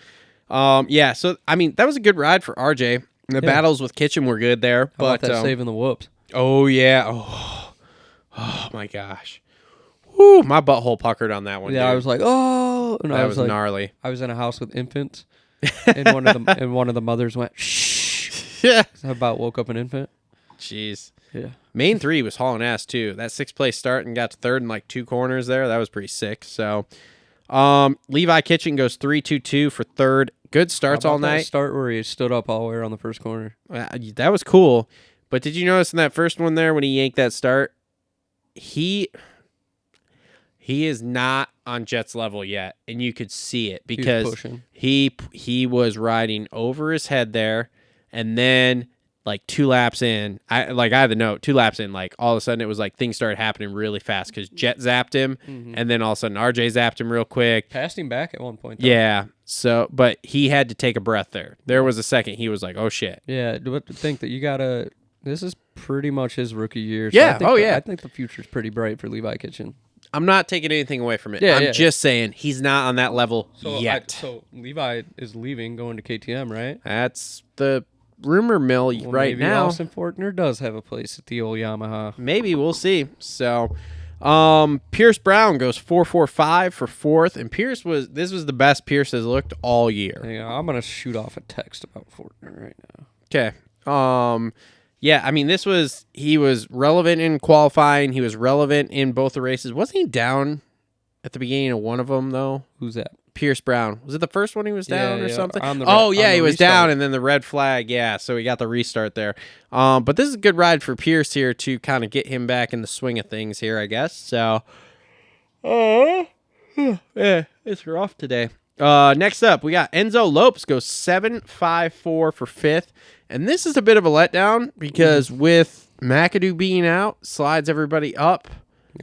so, I mean, that was a good ride for RJ. The battles with Kitchen were good there. How about that saving the whoops? Oh, yeah. Oh my gosh. Woo, my butthole puckered on that one. Yeah, dude. I was like, oh, and that was gnarly. I was in a house with infants, and one of the mothers went, shh. Yeah, I about woke up an infant. Jeez. Yeah. Main 3 was hauling ass too. That 6th place start and got to 3rd in like 2 corners there. That was pretty sick. So, Levi Kitchen goes 3-2-2 for third. Good starts How all about that night. start where he stood up all the way around the first corner. That was cool. But did you notice in that first one there when he yanked that start, he is not on Jet's level yet, and you could see it because he was riding over his head there, and then like 2 laps in, I had the note 2 laps in, like all of a sudden it was like things started happening really fast because Jet zapped him, and then all of a sudden RJ zapped him real quick. Passed him back at one point, though. Yeah. So, but he had to take a breath there. There was a second he was like, "Oh shit." Yeah, but to think that you gotta. This is pretty much his rookie year. Yeah. I think the future's pretty bright for Levi Kitchen. I'm not taking anything away from it. Yeah, I'm just saying he's not on that level yet. So Levi is leaving, going to KTM, right? That's the rumor mill right maybe now. Austin Fortner does have a place at the old Yamaha. Maybe we'll see. So, Pierce Brown goes 4.45 for fourth, and this was the best Pierce has looked all year. Hang on, I'm gonna shoot off a text about Fortner right now. Okay. Yeah, I mean, he was relevant in qualifying. He was relevant in both the races. Wasn't he down at the beginning of one of them, though? Who's that? Pierce Brown. Was it the first one he was down or something? He was down, and then the red flag. Yeah, so he got the restart there. But this is a good ride for Pierce here to kind of get him back in the swing of things here, I guess. So, yeah, it's rough today. Next up, we got Enzo Lopes goes 7.54 for fifth. And this is a bit of a letdown because with McAdoo being out, slides everybody up.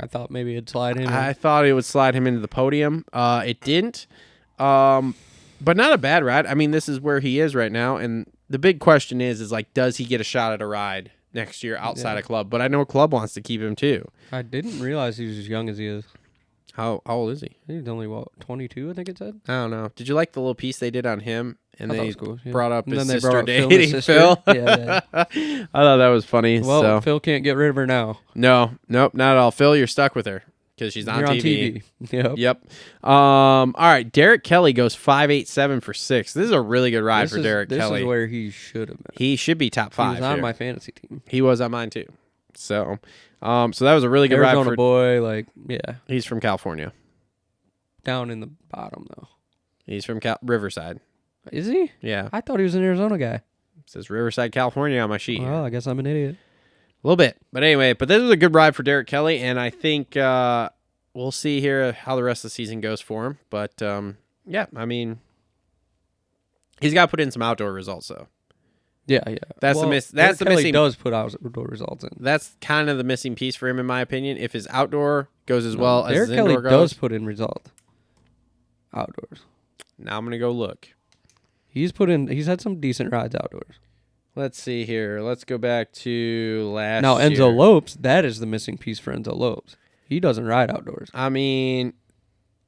I thought maybe it'd slide him. I thought it would slide him into the podium. It didn't. But not a bad ride. I mean, this is where he is right now. And the big question is like, does he get a shot at a ride next year outside of club? But I know club wants to keep him too. I didn't realize he was as young as he is. How old is he? He's only, 22, I think it said? I don't know. Did you like the little piece they did on him? And they cool, brought up his then sister dating Phil. Yeah. I thought that was funny. Well, so. Phil can't get rid of her now. Nope, not at all. Phil, you're stuck with her because she's on TV. Yep. All right, Derek Kelly goes 5.87 for sixth. This is a really good ride for Derek Kelly. This is where he should have been. He should be top 5. He was on my fantasy team. He was on mine too. So that was a really good ride for boy. He's from California. Down in the bottom though. He's from Riverside. Is he? Yeah. I thought he was an Arizona guy. It says Riverside, California on my sheet. Well, I guess I'm an idiot. A little bit. But anyway, this was a good ride for Derek Kelly, and I think we'll see here how the rest of the season goes for him. But, yeah, I mean, he's got to put in some outdoor results, though. Yeah. That's the Derek Kelly missing. Does put outdoor results in. That's kind of the missing piece for him, in my opinion. If his outdoor goes as well as his Derek Kelly indoor goes. does put in results outdoors. Now I'm going to go look. He's had some decent rides outdoors. Let's see here. Let's go back to last Now, year. Enzo Lopes, that is the missing piece for Enzo Lopes. He doesn't ride outdoors. I mean,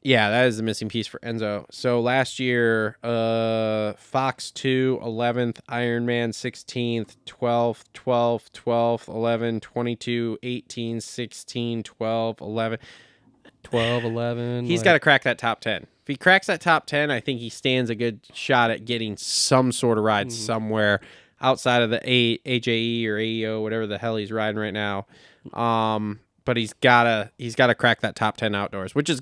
yeah, that is the missing piece for Enzo. So last year, Fox 2, 11th, Ironman 16th, 12th, 12th, 12th, 11, 22, 18, 16, 12, 11. 12, 11. He's got to crack that top 10. If he cracks that top 10, I think he stands a good shot at getting some sort of ride somewhere outside of the AJE or AEO, whatever the hell he's riding right now. But he's gotta crack that top 10 outdoors, which is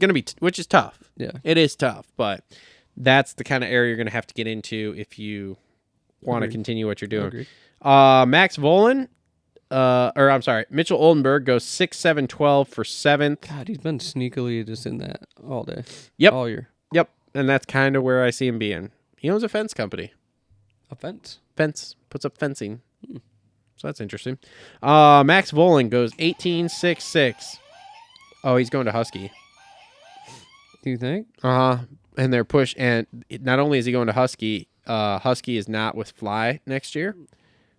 tough. Yeah, it is tough, but that's the kind of area you're gonna have to get into if you want to continue what you're doing. Max Volan, Mitchell Oldenburg goes 6.712 for seventh. God, he's been sneakily just in that all day. Yep, all year. Yep, and that's kind of where I see him being. He owns a fence company. A fence. Puts up fencing. So that's interesting. Max Volan goes 18.66. Oh, he's going to Husky. Do you think? And they're not only is he going to Husky, Husky is not with Fly next year.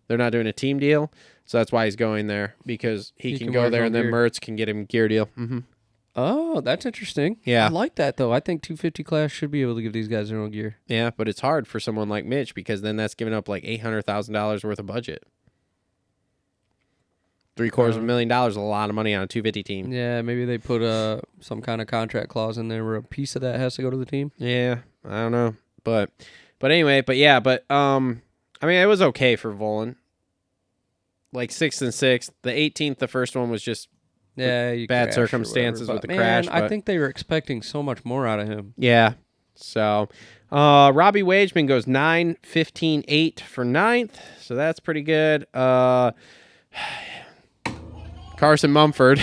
They're not doing a team deal. So that's why he's going there, because he can go there and then Mertz can get him a gear deal. Mm-hmm. Oh, that's interesting. Yeah. I like that, though. I think 250 class should be able to give these guys their own gear. Yeah, but it's hard for someone like Mitch, because then that's giving up like $800,000 worth of budget. $750,000 is a lot of money on a 250 team. Yeah, maybe they put some kind of contract clause in there where a piece of that has to go to the team. Yeah, I don't know. But anyway, I mean, it was okay for Volan. Like 6th and 6th. The 18th, the first one was just Yeah, you bad crashed or circumstances whatever, with the but, crash. man, I But think they were expecting so much more out of him. yeah. So, Robbie Wageman goes 9, 15, 8 for 9th. So that's pretty good. Carson Mumford,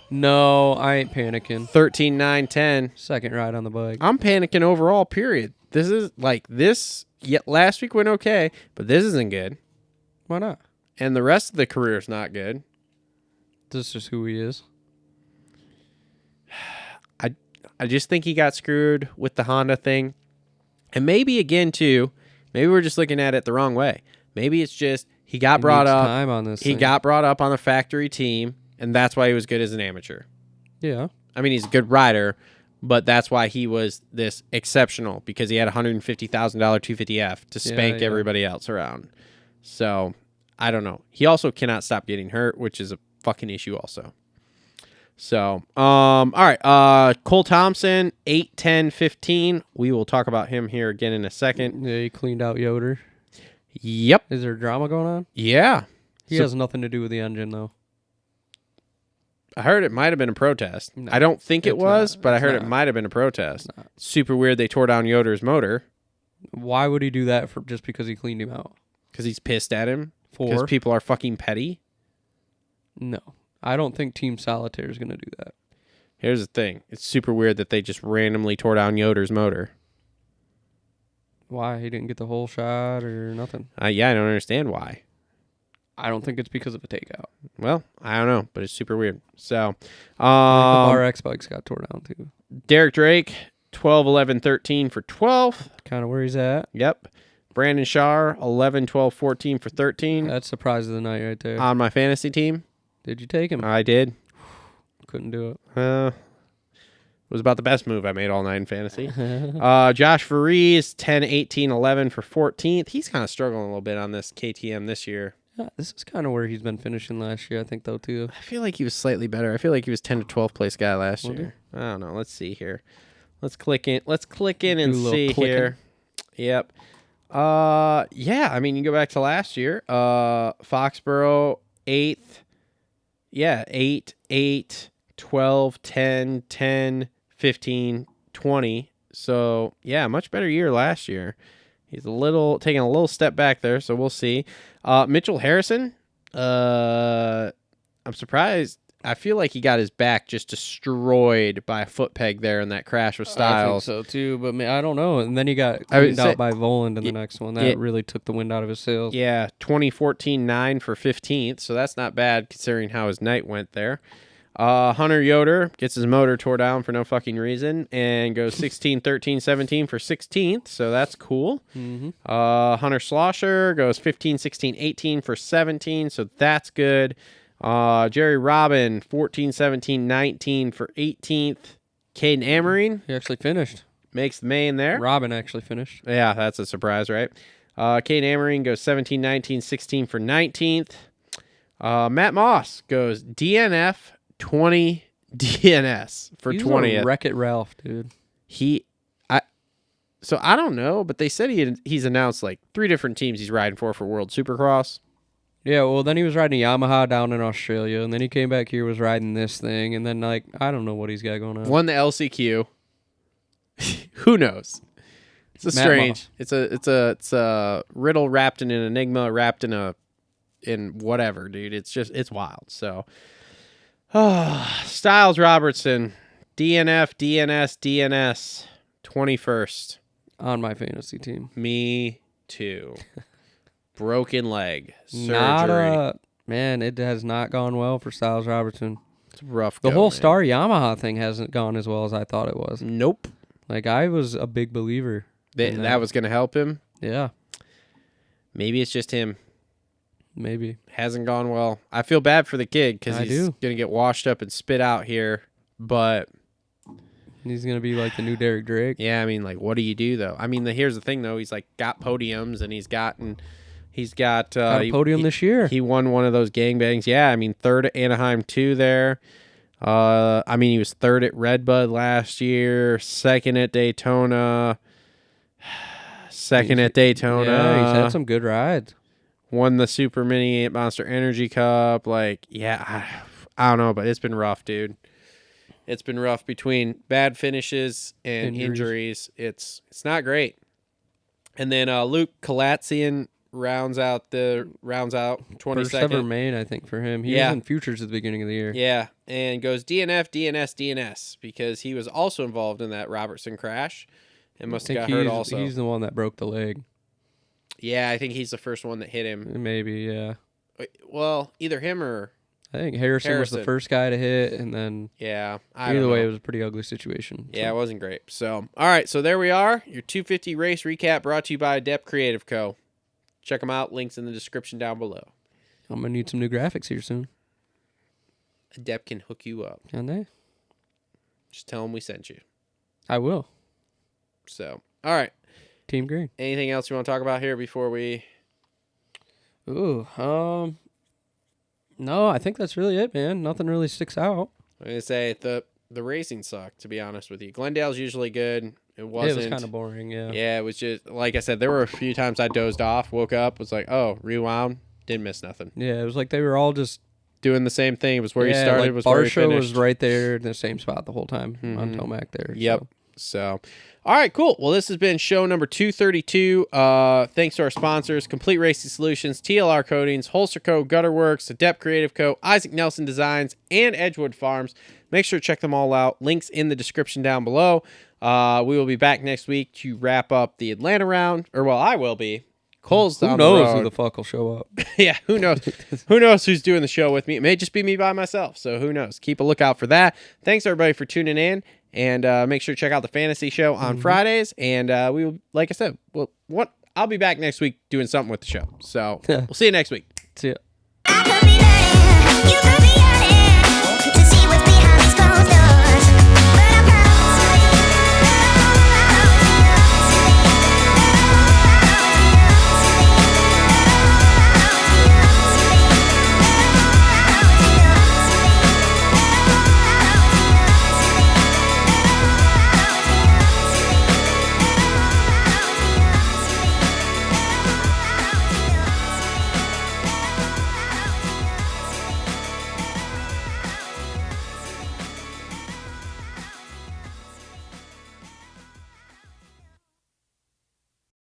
No, I ain't panicking. 13, 9, 10. Second ride on the bike. I'm panicking overall, period. This is like this. Yeah, last week went okay, but this isn't good. Why not? And the rest of the career is not good. This is who he is. I just think he got screwed with the Honda thing. And maybe again too, maybe we're just looking at it the wrong way. Maybe it's just he got brought needs up time on this he thing. got brought up on the factory team, and that's why he was good as an amateur. Yeah. I mean, he's a good rider, but that's why he was this exceptional, because he had a $150,000 250F to spank yeah. everybody else around. So, I don't know. He also cannot stop getting hurt, which is a fucking issue also. So, all right. Cole Thompson, 8, 10, 15. We will talk about him here again in a second. Yeah, he cleaned out Yoder. Yep. Is there drama going on? Yeah. He So- has nothing to do with the engine, though. I heard it might have been a protest. I don't think it it's was, not. but I It's heard it not. might have been a protest. Super weird they tore down Yoder's motor Why would he do that for just because he cleaned him out? because he's pissed at him. Because For? people are fucking petty. No. I don't think Team Solitaire is going to do that. Here's the thing. It's super weird that they just randomly tore down Yoder's motor. Why? He didn't get the whole shot or nothing. Yeah, I don't understand why. I don't think it's because of a takeout. Well, I don't know, but it's super weird. So, The RX bikes got tore down, too. Derek Drake, 12, 11, 13 for 12. Kind of where he's at. Yep. Brandon Shar, 11, 12, 14 for 13. That's surprise of the night right there. On my fantasy team. Did you take him? I did. Couldn't do it. It was about the best move I made all night in fantasy. Josh Farees, 10, 18, 11 for 14th. He's kind of struggling a little bit on this KTM this year. Yeah, this is kind of where he's been finishing last year, I think, though, too. I feel like he was slightly better. I feel like he was 10 to 12th place guy last Was year. I don't know. Let's see here. Let's click in. Let's click in and Do a little see clicking. here. Yep. Yeah, I mean, you go back to last year. Foxborough, 8th. Yeah, 8, 8, 12, 10, 10, 15, 20. So, yeah, much better year last year. He's taking a little step back there, so we'll see. Mitchell Harrison, I'm surprised. I feel like he got his back just destroyed by a foot peg there in that crash with Styles. I think so, too, but I don't know. And then he got I would cleaned say- out by Voland in the next one. That yeah. really took the wind out of his sails. Yeah, 2014 9 for 15th, so that's not bad considering how his night went there. Hunter Yoder gets his motor tore down for no fucking reason and goes 16, 13, 17 for 16th, so that's cool. Mm-hmm. Hunter Schlosser goes 15, 16, 18 for 17, so that's good. Jerry Robin, 14, 17, 19 for 18th. Caden Amering He actually finished. makes the main there. Robin actually finished. Yeah, that's a surprise, right? Caden Amering goes 17, 19, 16 for 19th. Matt Moss goes DNF, 20 DNS for He's 20th. a Wreck-It Ralph, dude. So I don't know, but they said he's announced like 3 different teams he's riding for World Supercross. Yeah, well, then he was riding a Yamaha down in Australia, and then he came back here, was riding this thing, and then, I don't know what he's got going on. Won the LCQ. Who knows? It's a Matt strange. It's a riddle wrapped in an enigma wrapped in whatever, dude. It's wild. So, Styles Robertson, DNF, DNS, DNS, 21st. On my fantasy team. Me too. Broken leg surgery. Man, it has not gone well for Styles Robertson. It's rough. The go, whole man. Star Yamaha thing hasn't gone as well as I thought it was. Nope. I was a big believer. in That was going to help him. Yeah, Maybe it's just him. maybe. Hasn't gone well. I feel bad for the kid because I he's do. going to get washed up and spit out here. But He's going to be like the new Derek Drake. yeah, I mean, like, what do you do though? I mean, here's the thing though. He's like got podiums and he's got Got a podium this year. He won one of those gangbangs. Yeah, I mean, 3rd at Anaheim 2 there. I mean, he was 3rd at Redbud last year, 2nd at Daytona, 2nd at Daytona. Yeah, he's had some good rides. Won the Super Mini at Monster Energy Cup. Like, yeah, I don't know, but it's been rough, dude. It's been rough between bad finishes and injuries. It's not great. And then Luke Kalatzian rounds out 22nd. First ever main, I think, for him. He was in futures at the beginning of the year. Yeah, and goes DNF, DNS, DNS because he was also involved in that Robertson crash and must have got hurt also. He's the one that broke the leg. Yeah, I think he's the first one that hit him. Maybe, yeah. Well, either him or... I think Harrison was the first guy to hit, and then... Yeah, either way, it was a pretty ugly situation. Yeah, it wasn't great. So, all right, so there we are. Your 250 race recap brought to you by Adept Creative Co. Check them out. Links in the description down below. I'm going to need some new graphics here soon. Adept can hook you up. Can they? Just tell them we sent you. I will. So, all right. Team Green. Anything else you want to talk about here before we... Ooh, no, I think that's really it, man. Nothing really sticks out. I'm going to say the racing sucked, to be honest with you. Glendale's usually good. It wasn't. It was kind of boring, yeah. Yeah, it was just, like I said, there were a few times I dozed off, woke up, was like, oh, rewound, didn't miss nothing. Yeah, it was like they were all just... doing the same thing. It was where you started, like was where you finished. Barsha was right there in the same spot the whole time on Tomac there. Yep. So, all right, cool. Well, this has been show number 232. Thanks to our sponsors, Complete Racing Solutions, TLR Coatings, Holster Co, Gutter Works, Adept Creative Co, Isaac Nelson Designs, and Edgewood Farms. Make sure to check them all out. Links in the description down below. We will be back next week to wrap up the Atlanta round. Or, well, I will be. Cole's down the road. Who knows who the fuck will show up? Yeah, who knows? Who knows who's doing the show with me? It may just be me by myself, so who knows? Keep a lookout for that. Thanks, everybody, for tuning in, and make sure to check out the Fantasy Show on Fridays, and we will, like I said, I'll be back next week doing something with the show. So we'll see you next week. See ya.